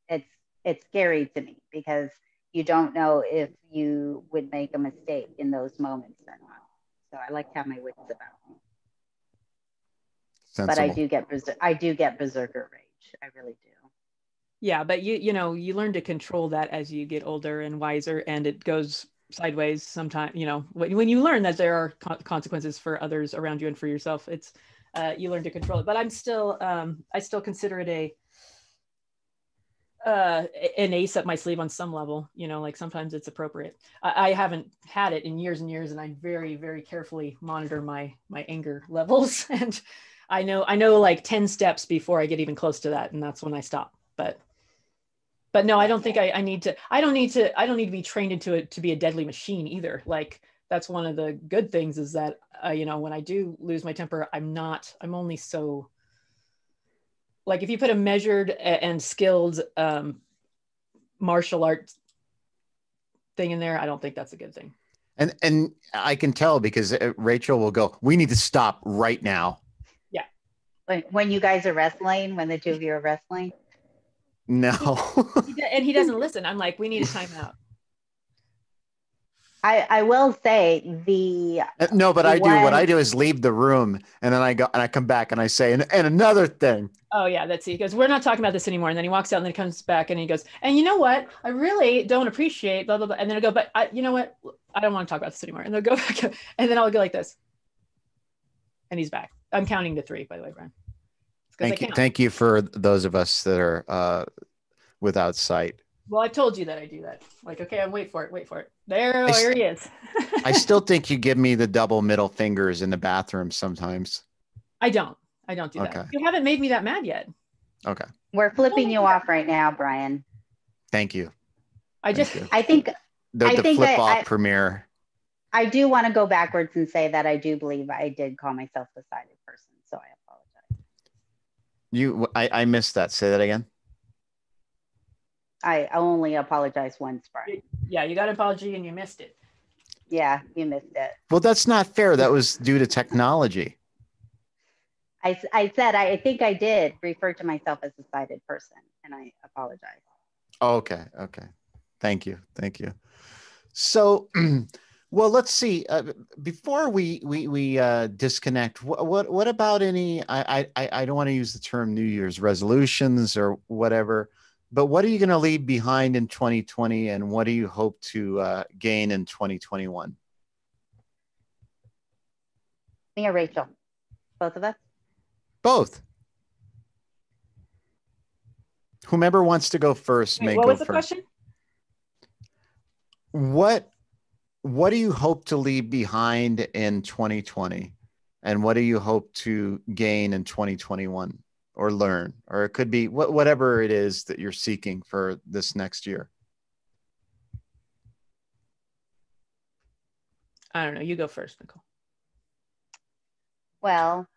It's scary to me because you don't know if you would make a mistake in those moments or not. So I like to have my wits about me. Sensible. But I do get berserker rage. I really do. Yeah, but you learn to control that as you get older and wiser, and it goes sideways sometimes. When you learn that there are consequences for others around you and for yourself, it's you learn to control it. But I still consider it an ace up my sleeve on some level, like sometimes it's appropriate. I haven't had it in years and years, and I very, very carefully monitor my anger levels. And I know like 10 steps before I get even close to that. And that's when I stop. But no, I don't think I need to, I don't need to be trained into it to be a deadly machine either. Like that's one of the good things is that, when I do lose my temper, I'm only so, like if you put a measured and skilled martial arts thing in there, I don't think that's a good thing. And I can tell because Rachel will go, we need to stop right now. Yeah. When you guys are wrestling, when the two of you are wrestling? No. And he doesn't listen. I'm like, we need a timeout. I will say no, but I do. What I do is leave the room, and then I go and I come back and I say, and another thing. Oh yeah, that's it. He goes, we're not talking about this anymore. And then he walks out and then he comes back and he goes, and you know what? I really don't appreciate blah, blah, blah. And then I go, but you know what? I don't want to talk about this anymore. And they'll go back and then I'll go like this. And he's back. I'm counting to 3, by the way, Brian. Thank you for those of us that are without sight. Well, I told you that I do that. Like, okay, wait for it. There he is. I still think you give me the double middle fingers in the bathroom sometimes. I don't do that. You haven't made me that mad yet. Okay. We're flipping you off right now, Brian. Thank you. I think the flip off premiere. I do want to go backwards and say that I do believe I did call myself the sided person. So I apologize. I missed that. Say that again. I only apologize once, Brian. Yeah, you got an apology and you missed it. Yeah, you missed it. Well, that's not fair. That was due to technology. I said, I think I did refer to myself as a sided person, and I apologize. Okay. Thank you. So, well, let's see. Before we disconnect, what about any? I don't want to use the term New Year's resolutions or whatever, but what are you going to leave behind in 2020, and what do you hope to gain in 2021? Me or Rachel? Both of us? Both. Whomever wants to go first may go first. What was the question? What do you hope to leave behind in 2020? And what do you hope to gain in 2021 or learn? Or it could be whatever it is that you're seeking for this next year. I don't know. You go first, Nicole. Well,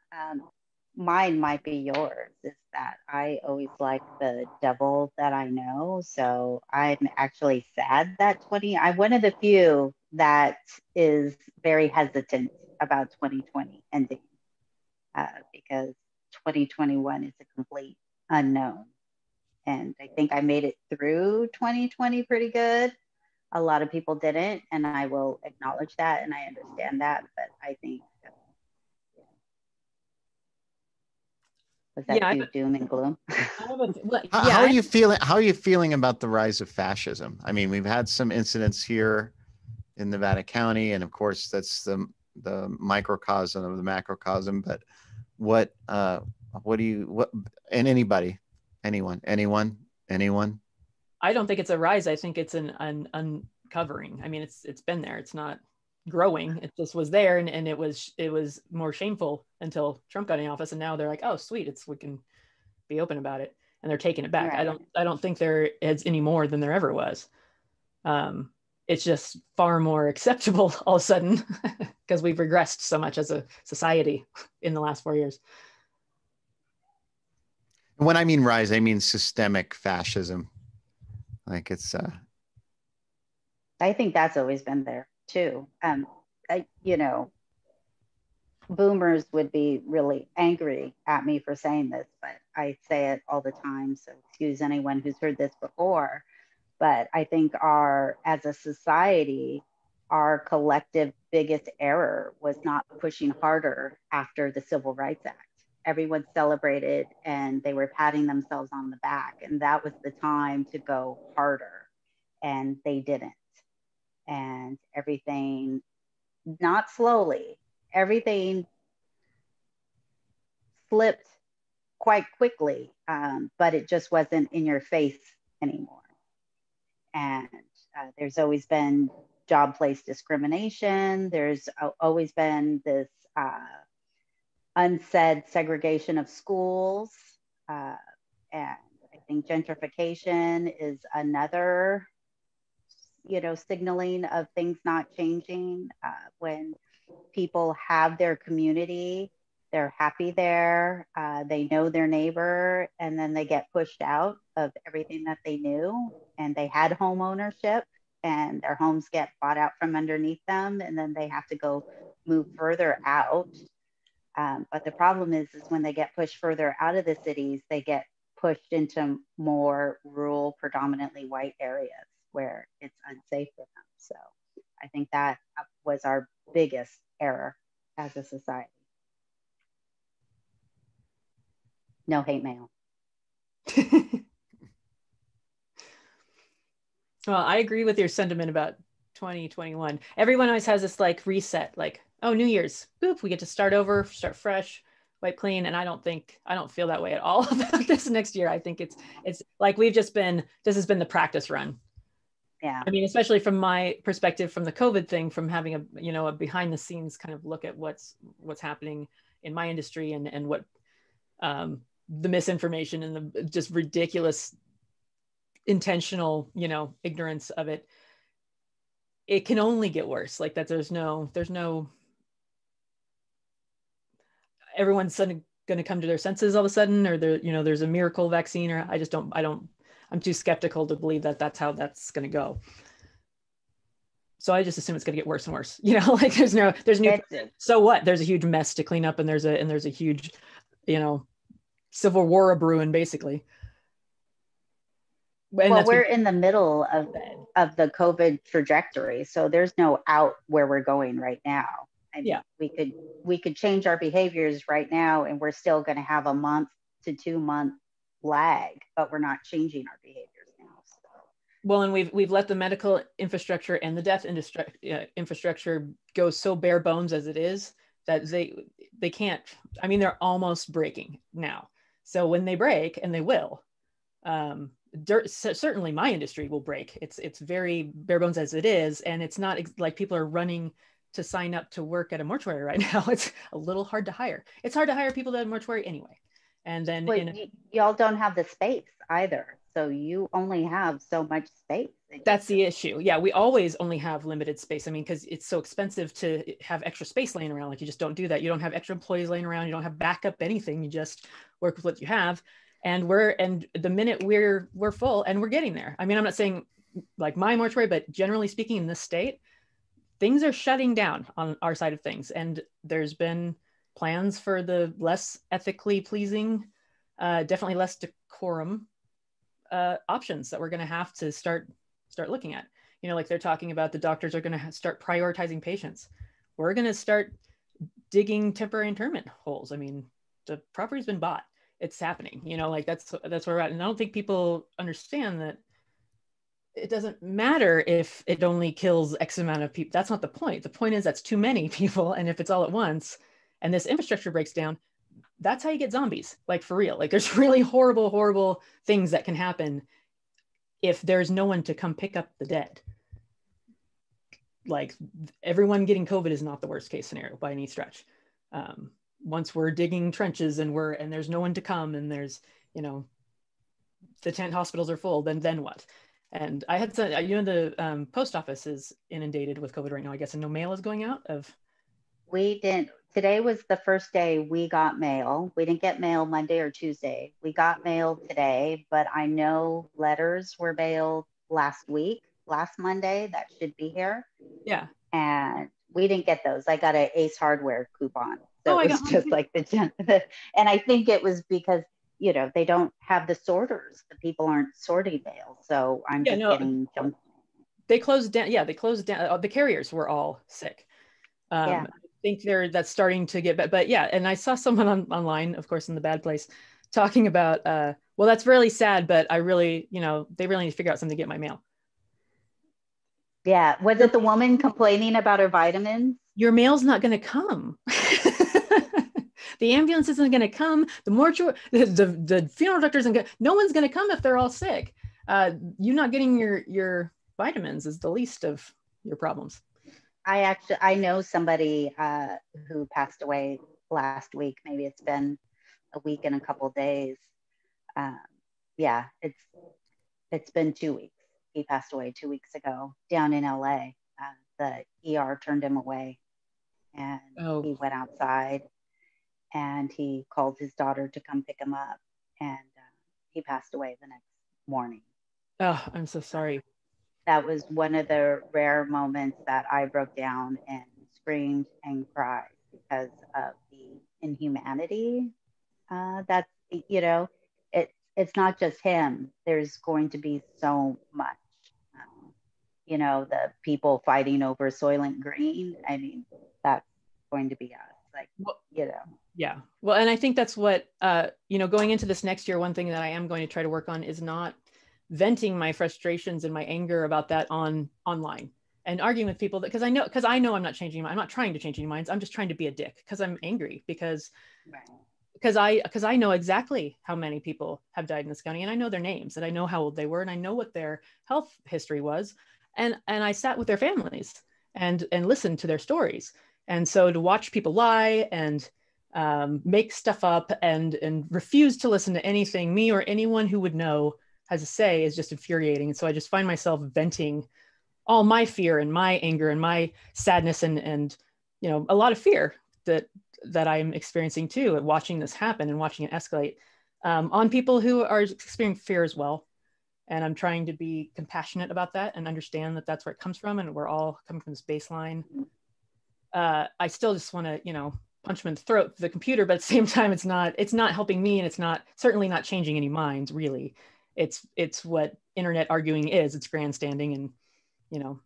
mine might be yours, is that I always like the devil that I know. So I'm actually sad that I'm one of the few that is very hesitant about 2020 ending because 2021 is a complete unknown. And I think I made it through 2020 pretty good. A lot of people didn't, and I will acknowledge that and I understand that, but I think was that too doom and gloom? How are you feeling? How are you feeling about the rise of fascism? I mean, we've had some incidents here in Nevada County, and of course, that's the microcosm of the macrocosm. But what do you and anyone? I don't think it's a rise. I think it's an uncovering. I mean, it's been there. It's not growing. It just was there, and it was more shameful until Trump got in office, and now they're like, oh sweet, we can be open about it, and they're taking it back. Right. I don't think there is any more than there ever was. It's just far more acceptable all of a sudden because we've regressed so much as a society in the last 4 years. When I mean rise, I mean systemic fascism. Like it's I think that's always been there too. Boomers would be really angry at me for saying this, but I say it all the time, so excuse anyone who's heard this before. But I think as a society, our collective biggest error was not pushing harder after the Civil Rights Act. Everyone celebrated and they were patting themselves on the back, and that was the time to go harder, and they didn't. And everything, not slowly, everything slipped quite quickly, but it just wasn't in your face anymore. And there's always been job place discrimination. There's always been this unsaid segregation of schools. And I think gentrification is another, signaling of things not changing. When people have their community, they're happy there, they know their neighbor, and then they get pushed out of everything that they knew, and they had home ownership, and their homes get bought out from underneath them, and then they have to go move further out. But the problem is when they get pushed further out of the cities, they get pushed into more rural, predominantly white areas where it's unsafe for them. So I think that was our biggest error as a society. No hate mail. Well, I agree with your sentiment about 2021. Everyone always has this like reset, like, oh, New Year's, boop, we get to start over, start fresh, wipe clean. And I don't feel that way at all about this next year. I think it's like this has been the practice run. Yeah. I mean, especially from my perspective, from the COVID thing, from having a behind the scenes kind of look at what's happening in my industry and what the misinformation and the just ridiculous intentional, ignorance of it. It can only get worse. Like that there's no everyone's going to come to their senses all of a sudden, or there's a miracle vaccine, or I'm too skeptical to believe that that's how that's going to go. So I just assume it's going to get worse and worse. Like there's new. So what? There's a huge mess to clean up, and there's a huge, civil war brewing, basically. And we're in the middle of the COVID trajectory, so there's no out where we're going right now. I mean, we could change our behaviors right now, and we're still going to have a month to 2 month lag, but we're not changing our behaviors now. So. Well, and we've let the medical infrastructure and the death infrastructure go so bare bones as it is that they can't. I mean, they're almost breaking now. So when they break, and they will. Certainly my industry will break. It's very bare bones as it is, and it's not like people are running to sign up to work at a mortuary right now. It's a little hard to hire. It's hard to hire people at a mortuary anyway. And then y'all don't have the space either, so you only have so much space. That's the issue. Yeah, we always only have limited space. I mean, because it's so expensive to have extra space laying around. Like you just don't do that. You don't have extra employees laying around. You don't have backup anything. You just work with what you have. And the minute we're full, and we're getting there. I mean, I'm not saying like my mortuary, but generally speaking in this state, things are shutting down on our side of things. And there's been plans for the less ethically pleasing, definitely less decorum options that we're going to have to start looking at. Like they're talking about the doctors are going to start prioritizing patients. We're going to start digging temporary internment holes. I mean, the property's been bought. It's happening, like that's where we're at. And I don't think people understand that it doesn't matter if it only kills X amount of people. That's not the point. The point is that's too many people. And if it's all at once and this infrastructure breaks down, that's how you get zombies, like for real. Like there's really horrible, horrible things that can happen if there's no one to come pick up the dead. Like everyone getting COVID is not the worst case scenario by any stretch. Once we're digging trenches and there's no one to come, and there's, the tent hospitals are full, then what? And I had said, the post office is inundated with COVID right now, I guess, and no mail is going out We didn't. Today was the first day we got mail. We didn't get mail Monday or Tuesday. We got mail today, but I know letters were mailed last Monday, that should be here. Yeah. And we didn't get those. I got an Ace Hardware coupon. So it was just like and I think it was because, they don't have the sorters. The people aren't sorting mail. So I'm getting jumped. They closed down. Yeah, they closed down. The carriers were all sick. I think that's starting to get better. But yeah, and I saw someone online, of course, in the bad place, talking about, well, that's really sad, but I really, they really need to figure out something to get my mail. Yeah. Was it the woman complaining about her vitamins? Your mail's not going to come. The ambulance isn't going to come. The mortuary, the funeral doctor isn't going to, no one's going to come if they're all sick. you not getting your vitamins is the least of your problems. I know somebody who passed away last week. Maybe it's been a week and a couple of days. Yeah, it's been 2 weeks. He passed away 2 weeks ago down in LA. The ER turned him away, and he went outside, and he called his daughter to come pick him up, and he passed away the next morning. Oh, I'm so sorry. That was one of the rare moments that I broke down and screamed and cried because of the inhumanity. That's, you know, it's not just him. There's going to be so much. You know, the people fighting over Soylent Green. I mean, that's going to be us. Like, you know. Yeah. Well, and I think that's what, going into this next year, one thing that I am going to try to work on is not venting my frustrations and my anger about that online and arguing with people because I know I'm not changing. I'm not trying to change any minds. I'm just trying to be a dick because I'm angry because I know exactly how many people have died in this county, and I know their names, and I know how old they were, and I know what their health history was. And I sat with their families and listened to their stories. And so to watch people lie and make stuff up and refuse to listen to anything me or anyone who would know has to say is just infuriating. And so I just find myself venting all my fear and my anger and my sadness and a lot of fear that I'm experiencing too, at watching this happen and watching it escalate on people who are experiencing fear as well. And I'm trying to be compassionate about that and understand that that's where it comes from. And we're all coming from this baseline. I still just want to, punch him in the throat with the computer, but at the same time, it's not helping me. And it's certainly not changing any minds really. It's what internet arguing is. It's grandstanding and,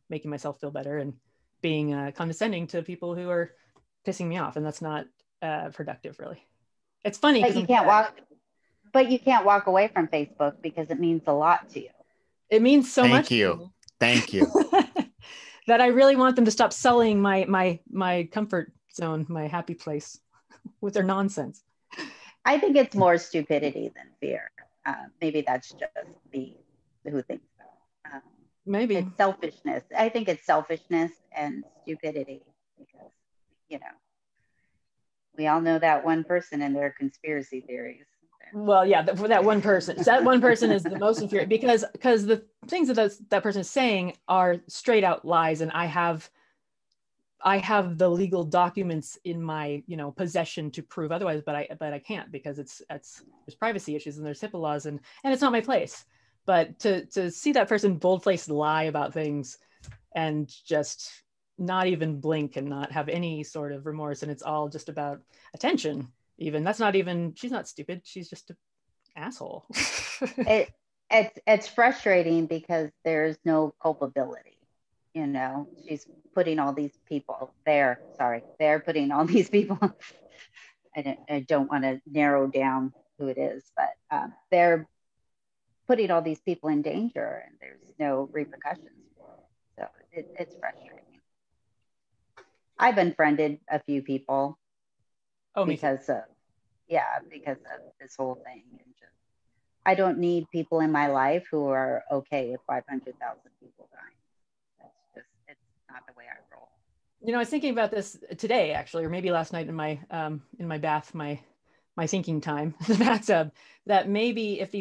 making myself feel better and being condescending to people who are pissing me off. And that's not productive really. It's funny. But you can't walk away from Facebook because it means a lot to you. It means so much. Thank you. That I really want them to stop selling my comfort zone, my happy place with their nonsense. I think it's more stupidity than fear. Maybe that's just me who thinks so. Maybe. It's selfishness. I think it's selfishness and stupidity because, we all know that one person and their conspiracy theories. Well, yeah, for that one person. That one person is the most infuriating because the things that person is saying are straight out lies, and I have the legal documents in my possession to prove otherwise, but I can't because there's privacy issues and there's HIPAA laws and it's not my place. But to see that person bold-faced lie about things and just not even blink and not have any sort of remorse, and it's all just about attention. Even she's not stupid, she's just an asshole. It's frustrating because there's no culpability. She's putting all these people they're putting all these people I don't want to narrow down who it is, but they're putting all these people in danger and there's no repercussions for them. So it's frustrating. I've unfriended a few people because of this whole thing. And just, I don't need people in my life who are okay with 500,000 people dying. It's not the way I roll. I was thinking about this today, actually, or maybe last night in my bath, my thinking time, the bathtub, that maybe if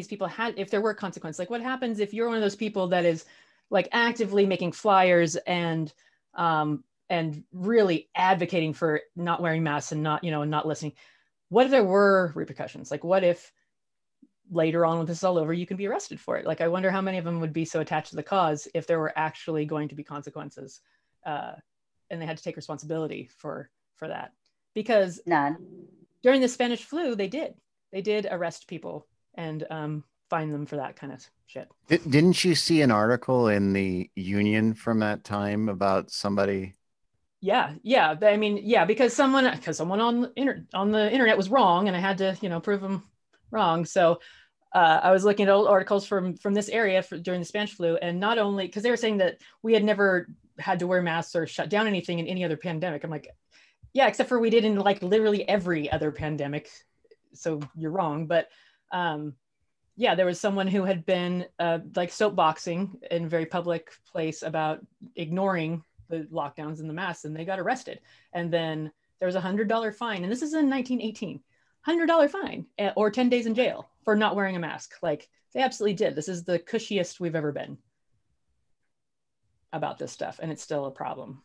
there were consequences, like what happens if you're one of those people that is like actively making flyers and really advocating for not wearing masks and not listening. What if there were repercussions? Like what if later on when this is all over, you can be arrested for it? Like I wonder how many of them would be so attached to the cause if there were actually going to be consequences and they had to take responsibility for that. Because none. During the Spanish flu, they did arrest people and fine them for that kind of shit. Didn't you see an article in the Union from that time about somebody? Yeah. I mean, yeah, because someone on the internet was wrong, and I had to, prove them wrong. So I was looking at old articles from this area during the Spanish flu, and not only because they were saying that we had never had to wear masks or shut down anything in any other pandemic. I'm like, yeah, except for we did in like literally every other pandemic. So you're wrong, but yeah, there was someone who had been like soapboxing in a very public place about ignoring the lockdowns and the masks, and they got arrested. And then there was $100 fine, and this is in 1918. $100 fine or 10 days in jail for not wearing a mask. Like, they absolutely did. This is the cushiest we've ever been about this stuff, and it's still a problem.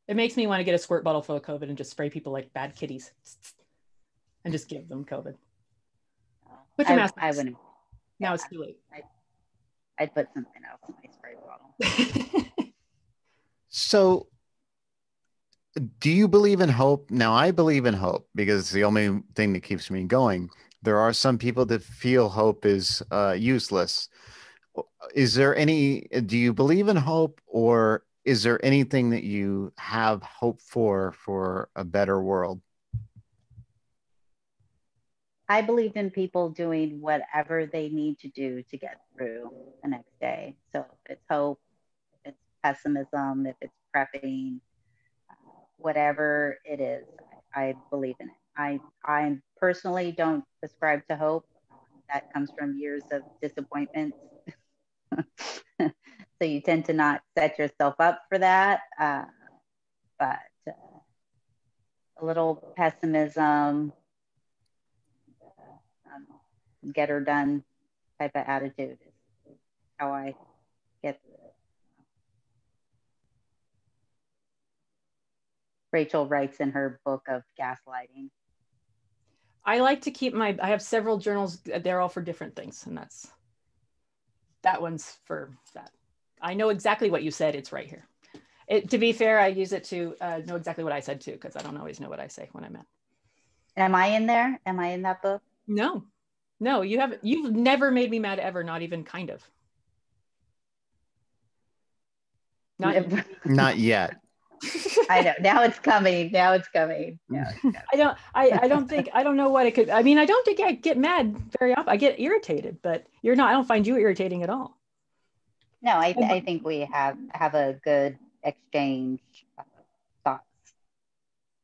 It makes me want to get a squirt bottle full of COVID and just spray people like bad kitties and just give them COVID. Put your mask on. I wouldn't. Now it's too late. I'd put something else in my spray bottle. So, do you believe in hope? Now, I believe in hope because it's the only thing that keeps me going. There are some people that feel hope is useless. Is there any, do you believe in hope, or is there anything that you have hope for a better world? I believe in people doing whatever they need to do to get through the next day. So if it's hope, if it's pessimism, if it's prepping, whatever it is, I believe in it. I personally don't ascribe to hope. That comes from years of disappointments. So you tend to not set yourself up for that. But a little pessimism, get her done type of attitude is how I get through it. Rachel writes in her book of gaslighting. I like to keep I have several journals. They're all for different things. And that one's for that. I know exactly what you said. It's right here. To be fair, I use it to know exactly what I said too, because I don't always know what I say when I'm at. Am I in there? Am I in that book? No, you haven't. You've never made me mad ever, not even kind of. Not yet. I know. Now it's coming. Now it's coming. I don't know what it could. I mean, I don't think I get mad very often. I get irritated, but you're not. I don't find you irritating at all. No, I think we have a good exchange of thoughts.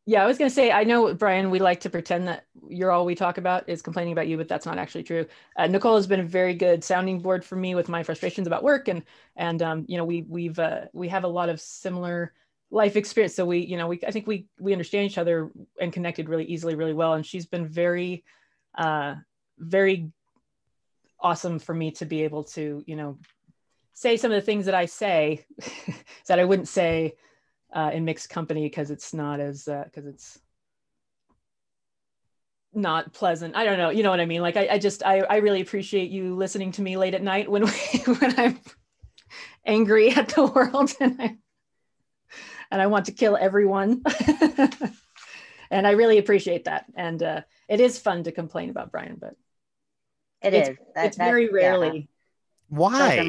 Yeah, I was going to say, I know, Brian, we like to pretend that you're all we talk about is complaining about you, but that's not actually true. Nicole has been a very good sounding board for me with my frustrations about work, and you know, we have a lot of similar life experience, so I think we understand each other and connected really easily, really well. And she's been very very awesome for me to be able to, you know, say some of the things that I say that I wouldn't say in mixed company, because it's not as because it's not pleasant. I don't know, you know what I mean? Like I really appreciate you listening to me late at night when when I'm angry at the world and I want to kill everyone. And I really appreciate that. And it is fun to complain about Brian, but it's very rarely. Yeah. Why? Those are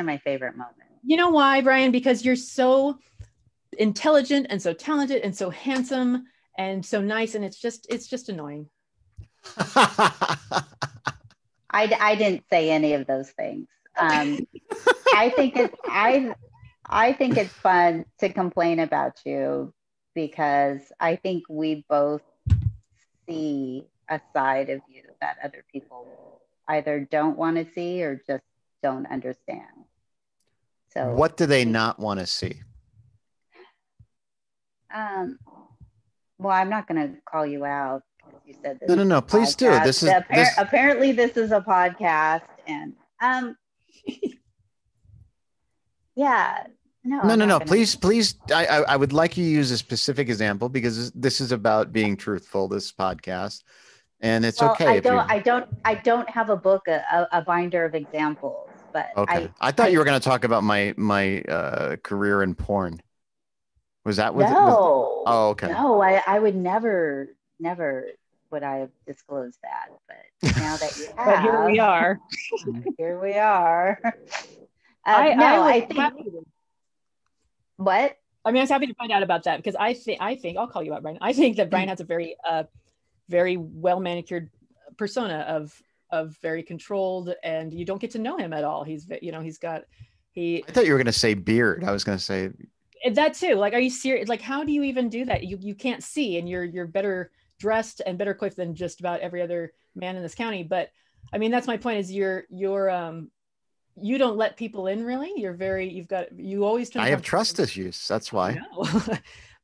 my favorite moments. You know why, Brian? Because you're so intelligent and so talented and so handsome and so nice, and it's just annoying. I didn't say any of those things. I think it's fun to complain about you, because I think we both see a side of you that other people either don't want to see or just don't understand. So what do they not want to see? Well, I'm not going to call you out because you said this. No, please do. This is apparently this is a podcast, and yeah. No. Please. I would like you to use a specific example, because this is about being truthful, this podcast, and it's okay. I don't have a book, a binder of examples, but okay. I thought you were going to talk about my career in porn. Was that what? No. Oh, okay. No, I would never would I have disclosed that, but now that you have, but here we are. Here we are. I think. What? I mean, I was happy to find out about that, because I think I'll call you out, Brian. I think that Brian has a very very well manicured persona of very controlled, and you don't get to know him at all. He's, you know, I thought you were going to say beard. I was going to say that too. Like, are you serious? Like, how do you even do that? You can't see, and you're better dressed and better equipped than just about every other man in this county. But I mean, that's my point, is you don't let people in, really. You always turn. I have trust issues. That's why.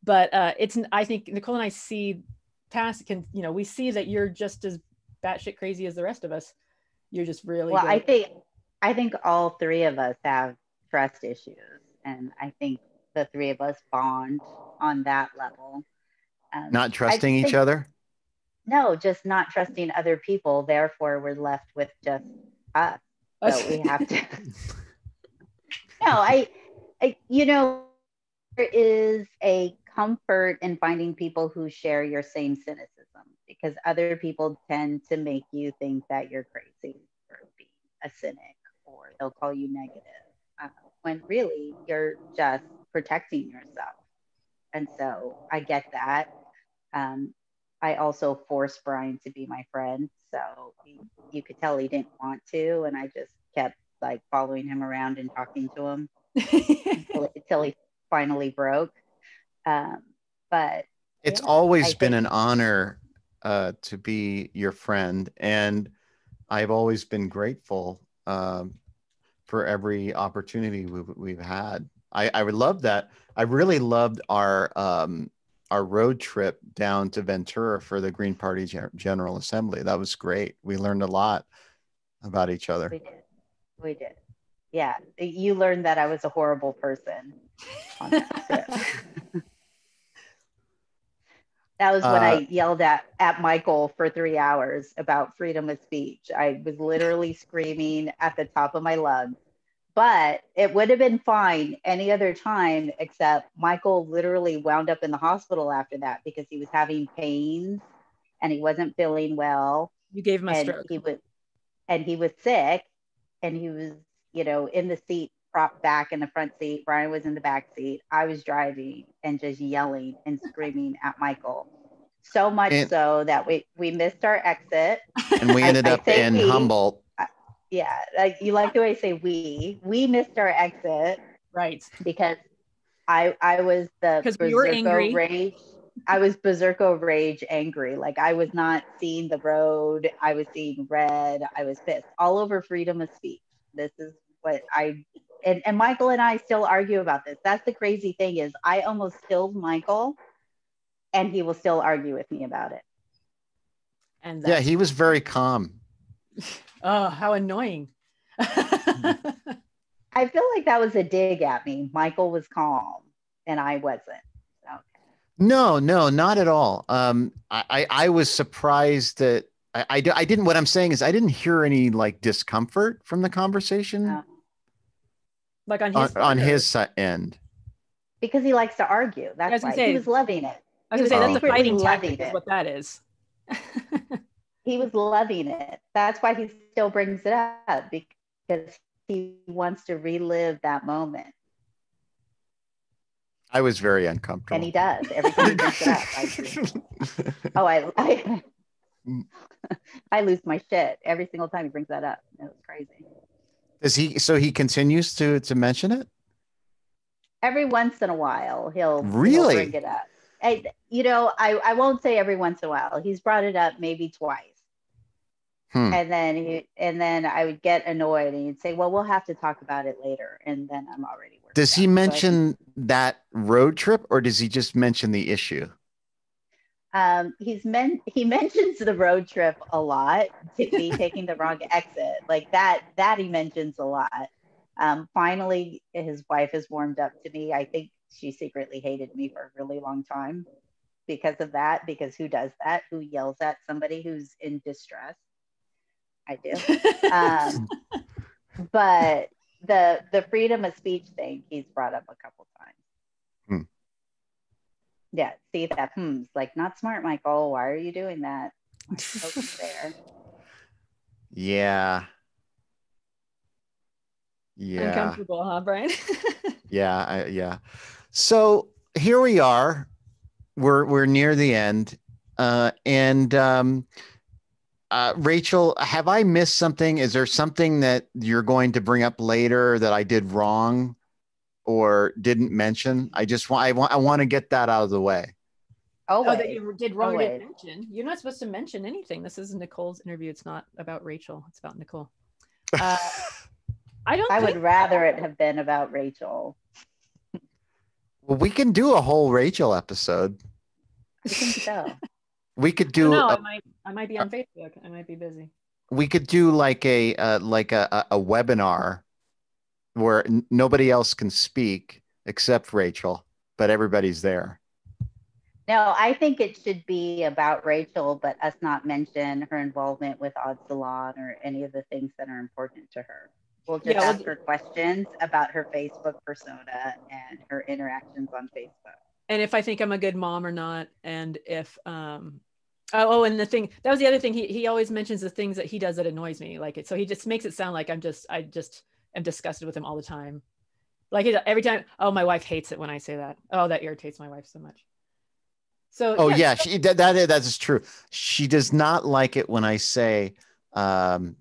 But I think Nicole and I see we see that you're just as batshit crazy as the rest of us. You're just really well. good. I think all three of us have trust issues, and I think the three of us bond on that level. Not trusting each other? No, just not trusting other people. Therefore, we're left with just us. So we have to. No, there is a comfort in finding people who share your same cynicism, because other people tend to make you think that you're crazy for being a cynic, or they'll call you negative, when really you're just protecting yourself. And so I get that. I also forced Brian to be my friend. So you could tell he didn't want to. And I just kept like following him around and talking to him until he finally broke. But it's always been an honor to be your friend. And I've always been grateful for every opportunity we've had. I would love that. I really loved our road trip down to Ventura for the Green Party General Assembly. That was great. We learned a lot about each other. We did. Yeah. You learned that I was a horrible person on that trip. That was when I yelled at Michael for 3 hours about freedom of speech. I was literally screaming at the top of my lungs. But it would have been fine any other time, except Michael literally wound up in the hospital after that because he was having pains and he wasn't feeling well. You gave him a stroke. He was sick, and he was, in the seat, propped back in the front seat. Brian was in the back seat. I was driving and just yelling and screaming at Michael. So much so that we missed our exit. And we ended up in Humboldt. Yeah, you like the way I say we missed our exit, right? Because I was we were angry. Rage. I was berserko rage angry. Like I was not seeing the road. I was seeing red. I was pissed all over freedom of speech. This is what and Michael and I still argue about this. That's the crazy thing, is I almost killed Michael, and he will still argue with me about it. And yeah, he was very calm. Oh, how annoying. I feel like that was a dig at me. Michael was calm and I wasn't. Okay. No, not at all. I was surprised that I didn't, what I'm saying is I didn't hear any like discomfort from the conversation. No. Like on his end. Because he likes to argue. That's why he was loving it. I was going to say, that's a fighting tactic is what that is. He was loving it. That's why he still brings it up, because he wants to relive that moment. I was very uncomfortable. And he does. Every time he brings it up. I lose my shit every single time he brings that up. It was crazy. So he continues to mention it? Every once in a while, he'll bring it up. I won't say every once in a while. He's brought it up maybe twice. And then I would get annoyed, and he'd say, well, we'll have to talk about it later. And then I'm already working. Does he mention that road trip, or does he just mention the issue? He mentions the road trip a lot, to me taking the wrong exit. Like that he mentions a lot. Finally, his wife has warmed up to me. I think she secretly hated me for a really long time because of that, because who does that? Who yells at somebody who's in distress? I do. But the freedom of speech thing, he's brought up a couple times. Yeah, see that like, not smart, Michael. Why are you doing that? There. Yeah. Uncomfortable, huh, Brian? Yeah. So here we are. We're near the end. Rachel, have I missed something? Is there something that you're going to bring up later that I did wrong or didn't mention? I want to get that out of the way. Always. Oh, that you did wrong to Always. mention. You're not supposed to mention anything. This is Nicole's interview. It's not about Rachel. It's about Nicole. I would rather it have been about Rachel. Well, we can do a whole Rachel episode. I think so. We could do. No, I might be on Facebook. I might be busy. We could do like a webinar where nobody else can speak except Rachel, but everybody's there. No, I think it should be about Rachel, but us not mention her involvement with Odd Salon or any of the things that are important to her. We'll just ask her questions about her Facebook persona and her interactions on Facebook. And if I think I'm a good mom or not, and if and the thing that was the other thing, he always mentions the things that he does that annoys me, like it. So he just makes it sound like I just am disgusted with him all the time. Like every time, oh, my wife hates it when I say that. Oh, that irritates my wife so much. So that is true. She does not like it when I say it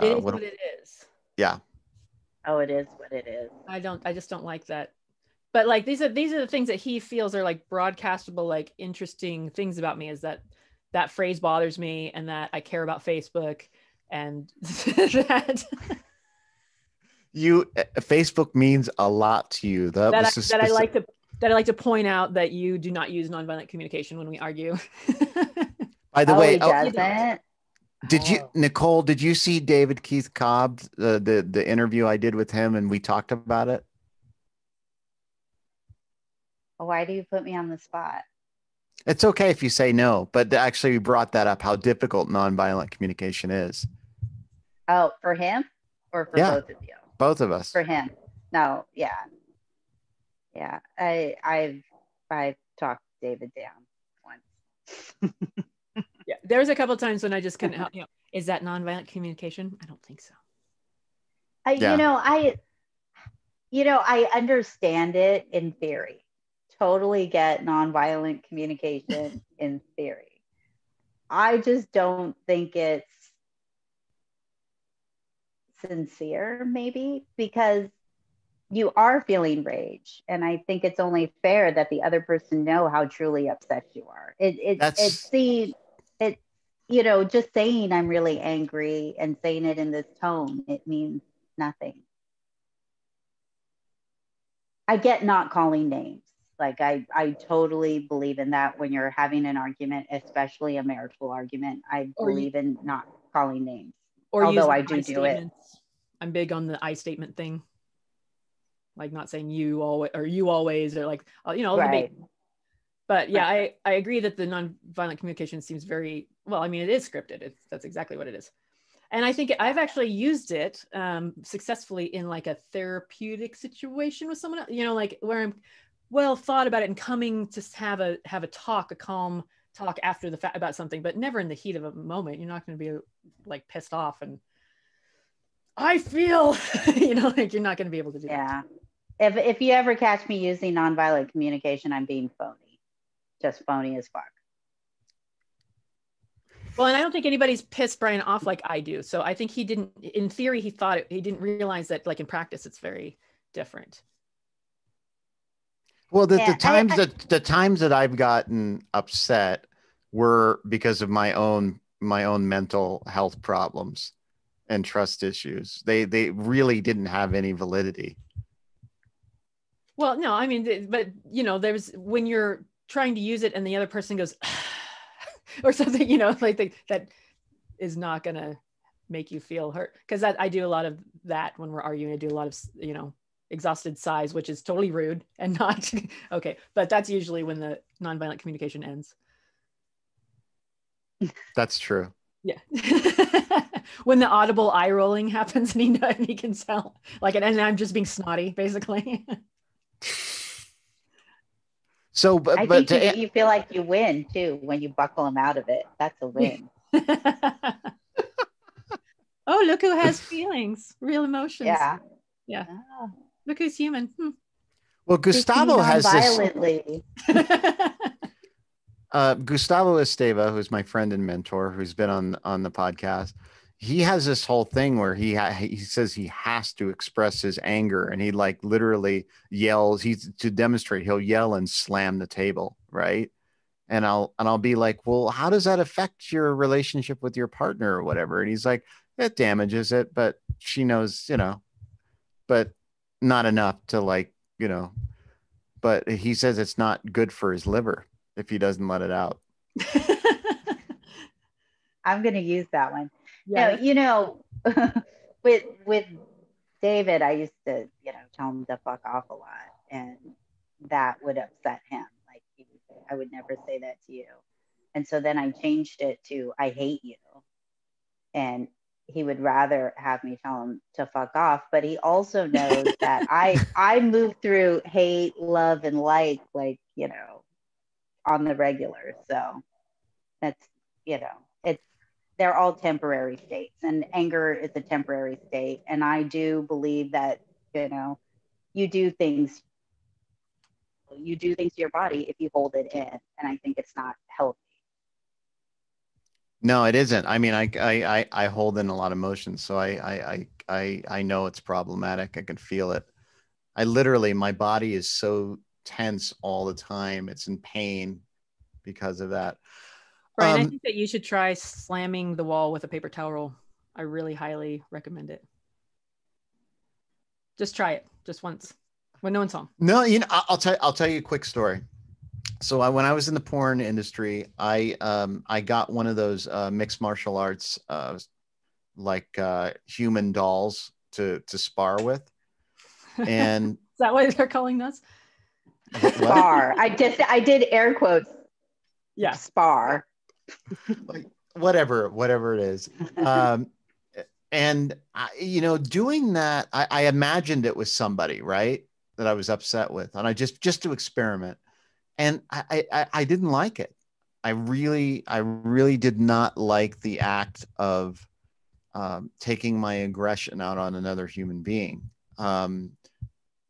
is what it is. Yeah. Oh, it is what it is. I just don't like that. But like these are the things that he feels are like broadcastable, like interesting things about me, is that phrase bothers me, and that I care about Facebook, and that Facebook means a lot to you. That I like to point out that you do not use nonviolent communication when we argue. By the way, Nicole, did you see David Keith Cobb, the interview I did with him, and we talked about it? Why do you put me on the spot? It's okay if you say no, but actually we brought that up, how difficult nonviolent communication is. Oh, for him or for both of you? Both of us. For him. No, yeah. Yeah. I've talked David down once. Yeah. There's a couple of times when I just couldn't help, is that nonviolent communication? I don't think so. I understand it in theory. Totally get nonviolent communication in theory. I just don't think it's sincere, maybe, because you are feeling rage, and I think it's only fair that the other person know how truly upset you are. Just saying I'm really angry and saying it in this tone, it means nothing. I get not calling names. Like I totally believe in that when you're having an argument, especially a marital argument. I believe in not calling names. Although I do it. I'm big on the I statement thing. Like not saying you always or you always, or like, right. But yeah, I agree that the nonviolent communication seems very, well, I mean, it is scripted. That's exactly what it is. And I think I've actually used it successfully in like a therapeutic situation with someone, like where I'm well thought about it and coming to have a talk, a calm talk after the fact about something, but never in the heat of a moment. You're not going to be like pissed off and I feel, like you're not going to be able to do that. Yeah. If you ever catch me using nonviolent communication, I'm being phony. Just phony as fuck. Well, and I don't think anybody's pissed Brian off like I do. So I think he didn't, in theory, he didn't realize that like in practice, it's very different. Well, the times that I've gotten upset were because of my own mental health problems and trust issues. They really didn't have any validity. Well, no, I mean, but there's when you're trying to use it and the other person goes or something, like that is not gonna make you feel hurt. Because I do a lot of that when we're arguing. I do a lot of exhausted sighs, which is totally rude and not okay. But that's usually when the nonviolent communication ends. That's true. Yeah. When the audible eye rolling happens and he can tell, like, and I'm just being snotty, basically. So, I think you feel like you win too when you buckle them out of it. That's a win. Oh, look who has feelings, real emotions. Yeah. Yeah. Oh. Look who's human. Well, Gustavo has violently. Gustavo Esteva, who's my friend and mentor, who's been on the podcast. He has this whole thing where he says he has to express his anger, and he like literally yells. To demonstrate, he'll yell and slam the table, right? And I'll be like, well, how does that affect your relationship with your partner or whatever? And he's like, it damages it, but she knows, but not enough to like, but he says it's not good for his liver if he doesn't let it out. I'm going to use that one. Yeah. No, with David, I used to, tell him to fuck off a lot, and that would upset him. Like, I would never say that to you. And so then I changed it to, I hate you. And he would rather have me tell him to fuck off. But he also knows that I move through hate, love, and like, on the regular. So that's, they're all temporary states, and anger is a temporary state. And I do believe that, you do things to your body if you hold it in. And I think it's not healthy. No, it isn't. I mean, I hold in a lot of emotions, so I know it's problematic. I can feel it. My body is so tense all the time. It's in pain because of that. Brian, I think that you should try slamming the wall with a paper towel roll. I really highly recommend it. Just try it, just once, when no one's home. No, I'll tell you a quick story. So when I was in the porn industry, I got one of those mixed martial arts human dolls to spar with, and is that what they're calling us? Spar. I did air quotes. Yeah, spar. Like whatever it is. And doing that, I imagined it was somebody, right, that I was upset with, and I just to experiment. And I didn't like it. I really did not like the act of taking my aggression out on another human being. Can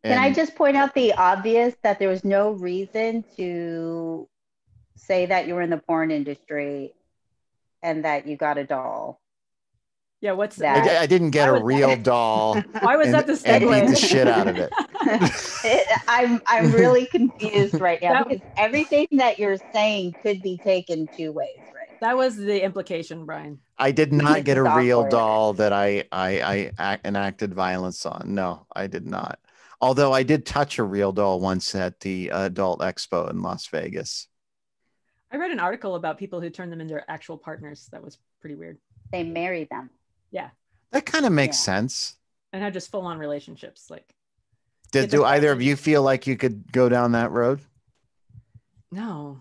I just point out the obvious, that there was no reason to say that you were in the porn industry and that you got a doll? Yeah, what's that? I didn't get a real doll. Why was that the segue? And beat the shit out of it. I'm really confused right now, because everything that you're saying could be taken two ways, right? That was the implication, Brian. I did not get a real doll that I enacted violence on. No, I did not. Although I did touch a real doll once at the Adult Expo in Las Vegas. I read an article about people who turned them into actual partners. That was pretty weird. They married them. Yeah. That kind of makes sense. And had just full-on relationships. Like, do either of you feel like you could go down that road? No.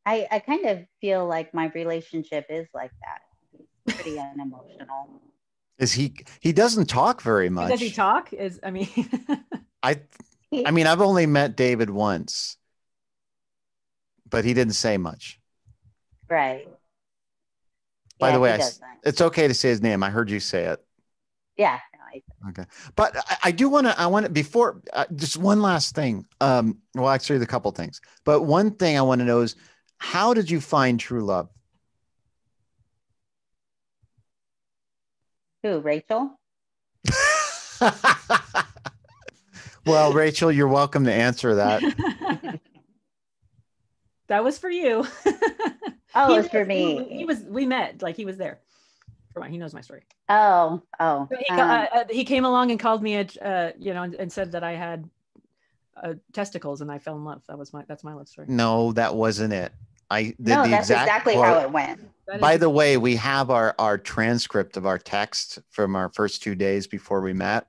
I kind of feel like my relationship is like that. It's pretty unemotional. Is he doesn't talk very much. Does he talk? I mean, I've only met David once, but he didn't say much. Right. By the way, it's okay to say his name. I heard you say it. Yeah. Okay. But I want to, before, just one last thing. Well, actually, a couple things. But one thing I want to know is, how did you find true love? Who, Rachel? Well, Rachel, you're welcome to answer that. That was for you. Oh, it was for me. We met, like, he was there. He knows my story. Oh. So he came along and called me, and said that I had testicles, and I fell in love. That's my love story. No, that wasn't it. That's exactly how it went. By the way, we have our transcript of our text from our first 2 days before we met.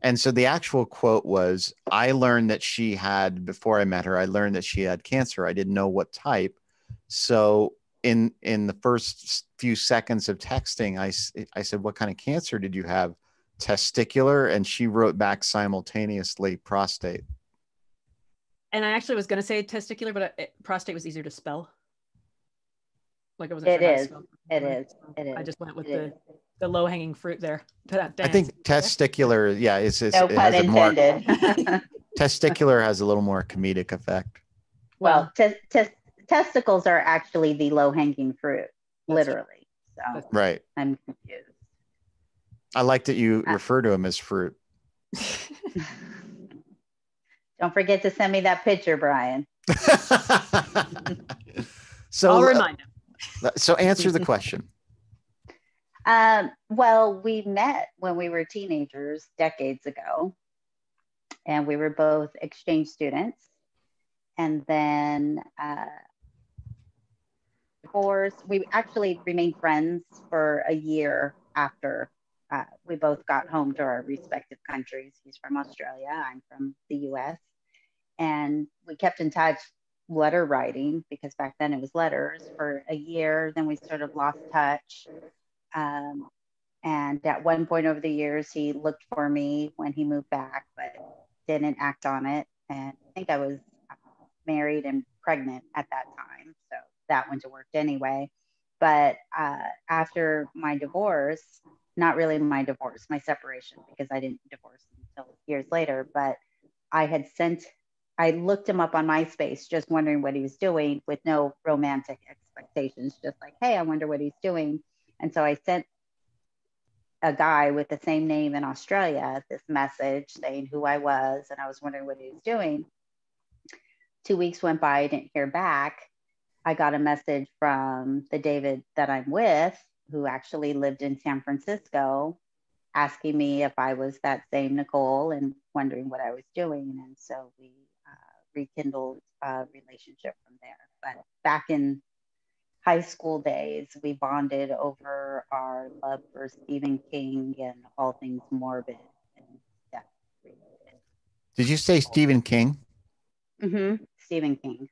And so the actual quote was, before I met her, I learned that she had cancer. I didn't know what type. So in the first few seconds of texting, I said, what kind of cancer did you have? Testicular. And she wrote back simultaneously, prostate. And I actually was going to say testicular, but prostate was easier to spell. Like, I wasn't sure. It is. I just went with the low hanging fruit there. I think testicular, yeah, no pun intended. Testicular has a little more comedic effect. Well, testicles are actually the low hanging fruit, literally. So right. I'm confused. I like that you refer to them as fruit. Don't forget to send me that picture, Brian. So I'll remind him. So answer the question. Well, we met when we were teenagers decades ago, and we were both exchange students. And then divorced. We actually remained friends for a year after we both got home to our respective countries. He's from Australia, I'm from the US. And we kept in touch, letter writing, because back then it was letters, for a year. Then we sort of lost touch. And at one point over the years, he looked for me when he moved back, but didn't act on it. And I think I was married and pregnant at that time. So that went to work anyway. But after my divorce, not really my divorce, my separation, because I didn't divorce until years later, but I looked him up on MySpace, just wondering what he was doing with no romantic expectations, just like, hey, I wonder what he's doing. And so I sent a guy with the same name in Australia this message saying who I was, and I was wondering what he was doing. 2 weeks went by, I didn't hear back. I got a message from the David that I'm with, who actually lived in San Francisco, asking me if I was that same Nicole and wondering what I was doing. And so we rekindled a relationship from there. But back in high school days, we bonded over our love for Stephen King and all things morbid and death. Did you say Stephen King? Mm-hmm. Stephen King.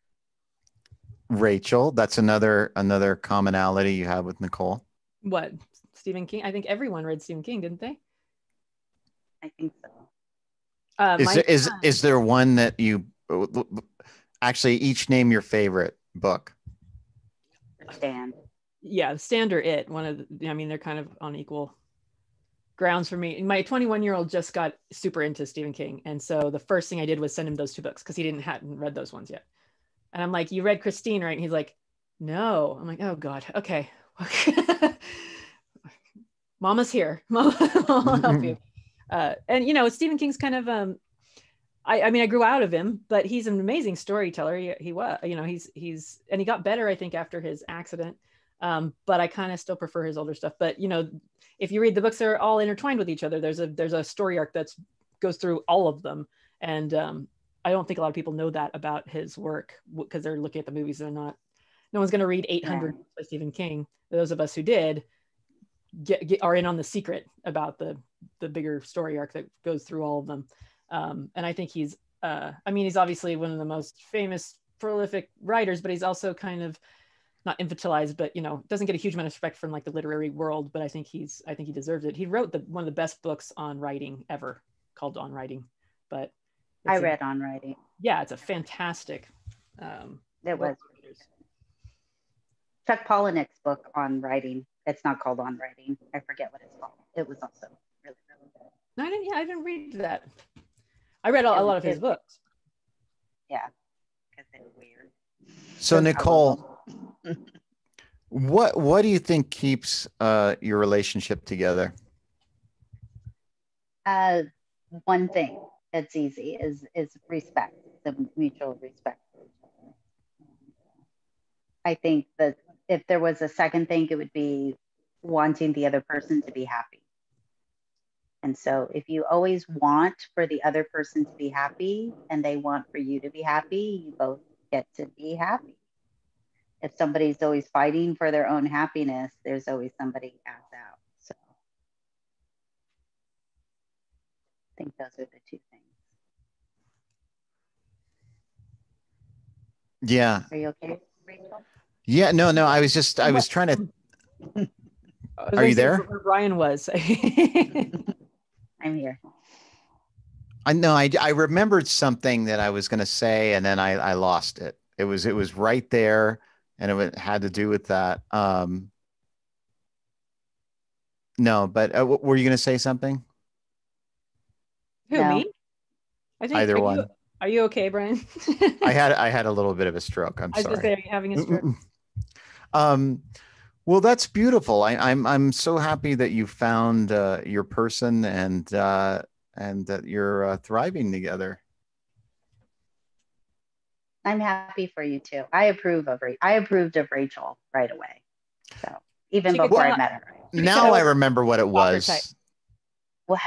Rachel, that's another commonality you have with Nicole. What? Stephen King? I think everyone read Stephen King, didn't they? I think so. Is there one that you actually each name your favorite book? Stand. Yeah, Stand or It. One of the, I mean, they're kind of on equal grounds for me. My 21-year-old just got super into Stephen King, and so the first thing I did was send him those two books because he hadn't read those ones yet. And I'm like, "You read Christine, right?" And he's like, "No." I'm like, "Oh God, okay." Mama's here. Mama, I'll help you. And you know, Stephen King's kind of I mean, I grew out of him, but he's an amazing storyteller. He was, you know, he's and he got better, I think, after his accident. But I kind of still prefer his older stuff. But you know, if you read the books, they're all intertwined with each other. There's a story arc that goes through all of them, and I don't think a lot of people know that about his work because they're looking at the movies. They're not. No one's going to read 800 by Stephen King. Those of us who did are in on the secret about the bigger story arc that goes through all of them. And I think he's obviously one of the most famous, prolific writers, but he's also kind of not infantilized, but you know, doesn't get a huge amount of respect from like the literary world. But I think he deserves it. He wrote one of the best books on writing ever, called On Writing. But I read On Writing. Yeah, it's a fantastic. It was Chuck Palahniuk's book on writing. It's not called On Writing. I forget what it's called. It was also really, really good. No, I didn't read that. I read a lot of his books. Yeah, because they're weird. So Nicole, what do you think keeps your relationship together? One thing that's easy is respect, the mutual respect. I think that if there was a second thing, it would be wanting the other person to be happy. And so if you always want for the other person to be happy and they want for you to be happy, you both get to be happy. If somebody's always fighting for their own happiness, there's always somebody ass out. So I think those are the two things. Yeah. Are you okay, Rachel? Yeah, no, I was trying to. Are you there? Where Brian was. I'm here. I know. I remembered something that I was going to say, and then I lost it. It was right there, and it had to do with that. No, but were you going to say something? Who, No. me? I think Either one. Are you okay, Brian? I had a little bit of a stroke. I'm sorry. I was going to say, are you having a stroke? Well, that's beautiful. I'm so happy that you found your person and that you're thriving together. I'm happy for you too. I approved of Rachel right away. So even before I met her. Now I remember what it was. What?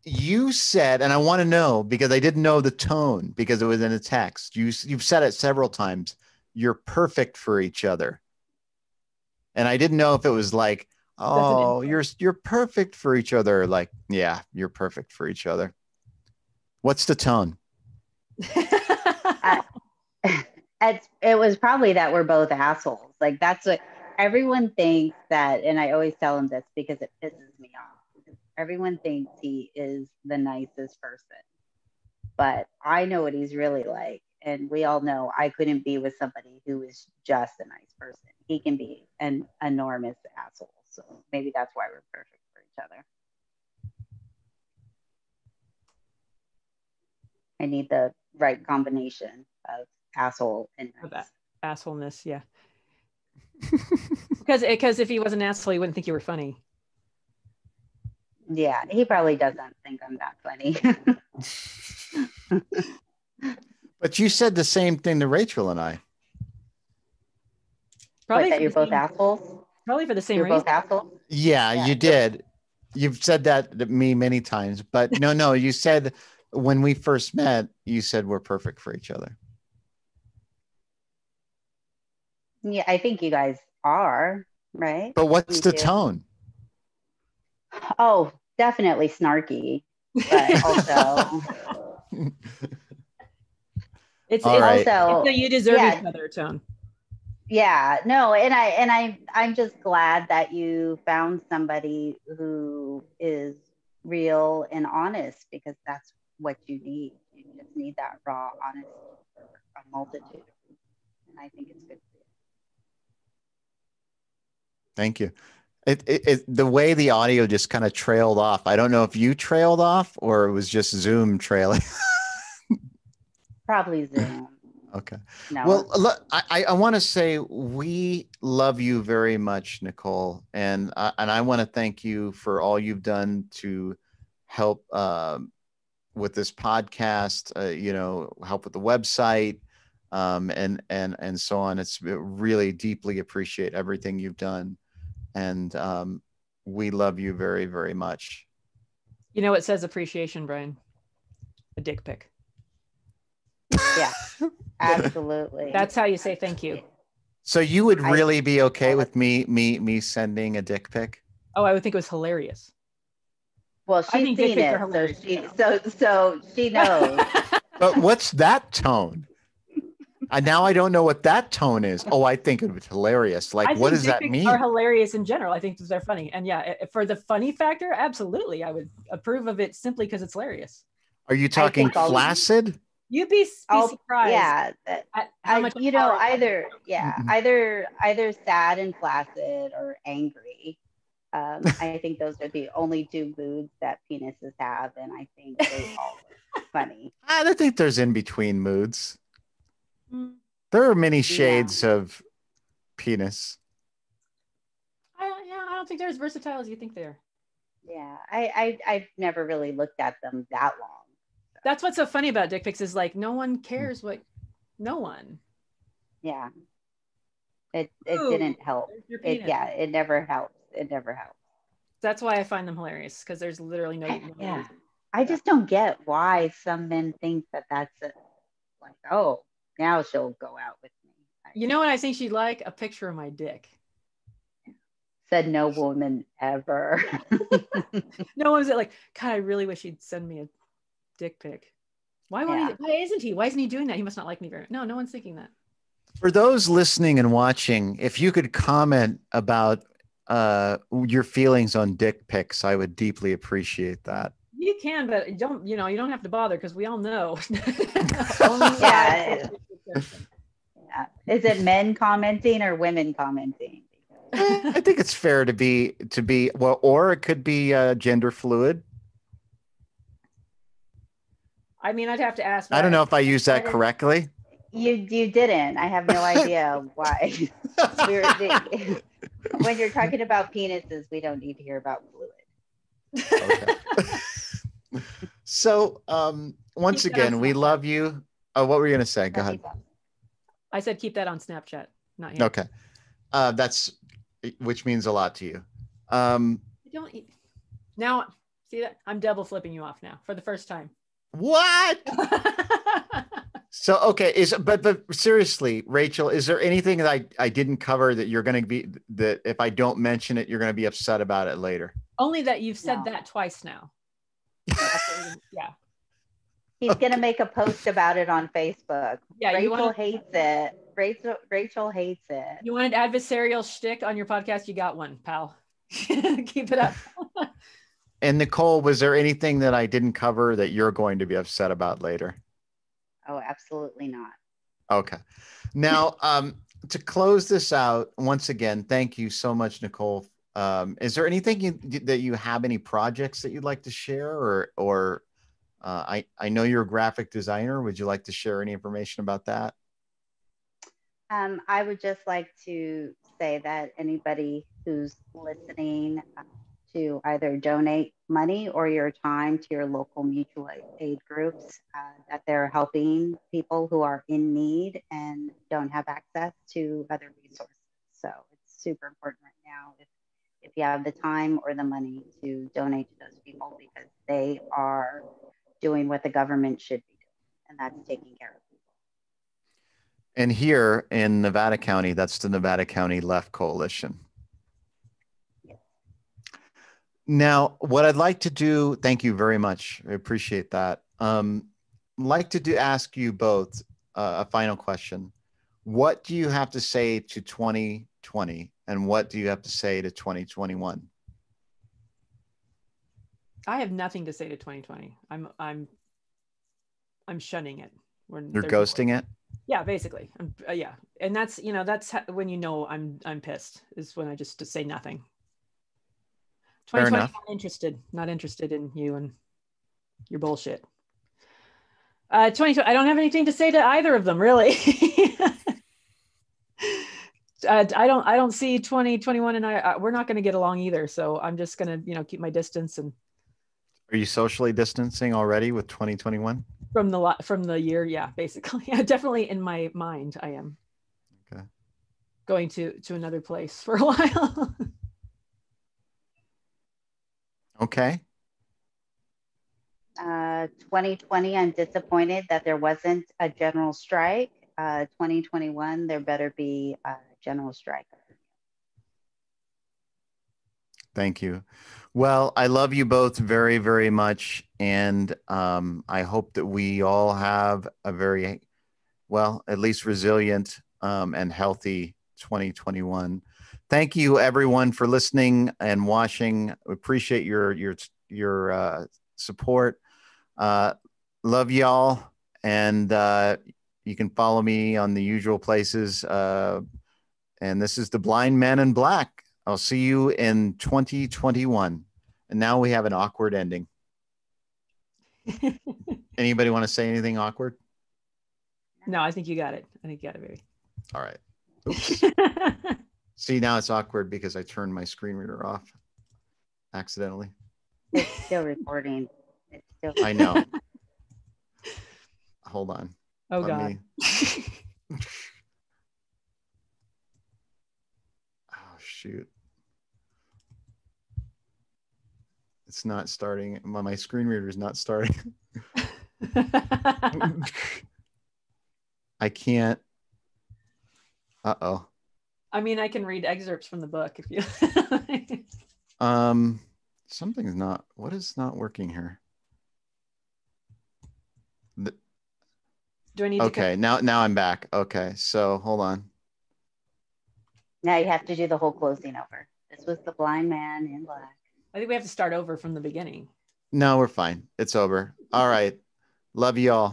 You said, and I want to know because I didn't know the tone because it was in a text. You've said it several times. You're perfect for each other. And I didn't know if it was like, oh, you're perfect for each other. Like, yeah, you're perfect for each other. What's the tone? It was probably that we're both assholes. Like that's what everyone thinks that, and I always tell them this because it pisses me off. Everyone thinks he is the nicest person, but I know what he's really like. And we all know I couldn't be with somebody who is just a nice person. He can be an enormous asshole. So maybe that's why we're perfect for each other. I need the right combination of asshole and nice. Assholeness, yeah. Because if he was an asshole, he wouldn't think you were funny. Yeah, he probably doesn't think I'm that funny. But you said the same thing to Rachel and I. Probably that you're both assholes? Probably for the same reason. You're both assholes? Yeah, you did. You've said that to me many times, but no, you said when we first met, you said we're perfect for each other. Yeah, I think you guys are, right? But what's the tone? Oh, definitely snarky, but also it's also you deserve each other tone. Yeah, no, and I'm just glad that you found somebody who is real and honest, because that's what you need. You just need that raw honesty for a multitude, and I think it's good for you. Thank you. The way the audio just kind of trailed off. I don't know if you trailed off or it was just Zoom trailing. Probably Zoom. Okay. No. Well, look, I want to say we love you very much, Nicole, and I want to thank you for all you've done to help with this podcast. Help with the website, and so on. It's really deeply appreciate everything you've done, and we love you very, very much. You know what says appreciation, Brian? A dick pic. Yeah, absolutely. That's how you say thank you. So you would really be okay with me sending a dick pic? Oh, I would think it was hilarious. Well, she's seen it, so she knows. But what's that tone? Now I don't know what that tone is. Oh, I think it was hilarious. Like, what does that mean? Are hilarious in general. I think they're funny, and yeah, for the funny factor, absolutely, I would approve of it simply because it's hilarious. Are you talking flaccid? You'd be surprised. Yeah, how much either sad and flaccid or angry. I think those are the only two moods that penises have, and I think they all are funny. I don't think there's in between moods. There are many shades of penis. I don't think they're as versatile as you think they are. Yeah, I've never really looked at them that long. That's what's so funny about dick pics is like no one cares no one. Yeah. It didn't help. It never helps. It never helps. That's why I find them hilarious, because there's literally no reason. I just don't get why some men think that that's it. Like, oh, now she'll go out with me. You know what I think she'd like? A picture of my dick. Said no woman ever. No one's like, God, I really wish he'd send me a dick pic. Why isn't he? Why isn't he doing that? He must not like me very much. No one's thinking that. For those listening and watching, if you could comment about your feelings on dick pics, I would deeply appreciate that. You can, but you don't have to bother, because we all know. Yeah. Is it men commenting or women commenting? I think it's fair to be well, or it could be gender fluid. I mean, I'd have to ask. I don't know if I used that correctly. You didn't. I have no idea why. When you're talking about penises, we don't need to hear about fluid. Okay. So once Keep that on again, we Snapchat. love you. Oh, what were you gonna say? Go ahead. I said keep that on Snapchat, not here. Okay. Which means a lot to you. Don't now see that I'm double flipping you off now for the first time. What? So okay, but seriously, Rachel, is there anything that I didn't cover that you're going to be, that if I don't mention it, you're going to be upset about it later? Only that you've said that twice now. Yeah. He's going to make a post about it on Facebook. Yeah, Rachel hates it. Rachel hates it. You wanted adversarial shtick on your podcast? You got one, pal. Keep it up. And Nicole, was there anything that I didn't cover that you're going to be upset about later? Oh, absolutely not. Okay. Now, to close this out, once again, thank you so much, Nicole. Is there anything that you have, any projects that you'd like to share, or I know you're a graphic designer. Would you like to share any information about that? I would just like to say that anybody who's listening to either donate money or your time to your local mutual aid groups, that they're helping people who are in need and don't have access to other resources. So it's super important right now if you have the time or the money to donate to those people, because they are doing what the government should be doing, and that's taking care of people. And here in Nevada County, that's the Nevada County Left Coalition. Now, what I'd like to do, thank you very much. I appreciate that. Like to ask you both a final question. What do you have to say to 2020, and what do you have to say to 2021? I have nothing to say to 2020. I'm shunning it. You're ghosting it? Yeah, basically. Yeah, and that's when I'm pissed, is when I just say nothing. 2020, not interested in you and your bullshit. 2020, I don't have anything to say to either of them, really. I don't see 2021 and we're not going to get along either. So I'm just going to, keep my distance. And are you socially distancing already with 2021? From the year, yeah, basically. Yeah, definitely in my mind, I am. Okay. Going to another place for a while. Okay. 2020, I'm disappointed that there wasn't a general strike. 2021, there better be a general strike. Thank you. Well, I love you both very, very much. And I hope that we all have a very, well, at least resilient and healthy 2021. Thank you, everyone, for listening and watching. We appreciate your support. Love y'all. And you can follow me on the usual places. And this is the Blind Man in Black. I'll see you in 2021. And now we have an awkward ending. Anybody want to say anything awkward? No, I think you got it. Baby. All right. Oops. See, now it's awkward because I turned my screen reader off accidentally. It's still recording. I know. Hold on. Oh, God. Oh, shoot. It's not starting. My screen reader is not starting. I can't. Uh-oh. I mean, I can read excerpts from the book if you. Something's not. What is not working here? Do I need okay, now I'm back. Okay, so hold on. Now you have to do the whole closing over. This was the Blind Man in Black. I think we have to start over from the beginning. No, we're fine. It's over. All right. Love you all.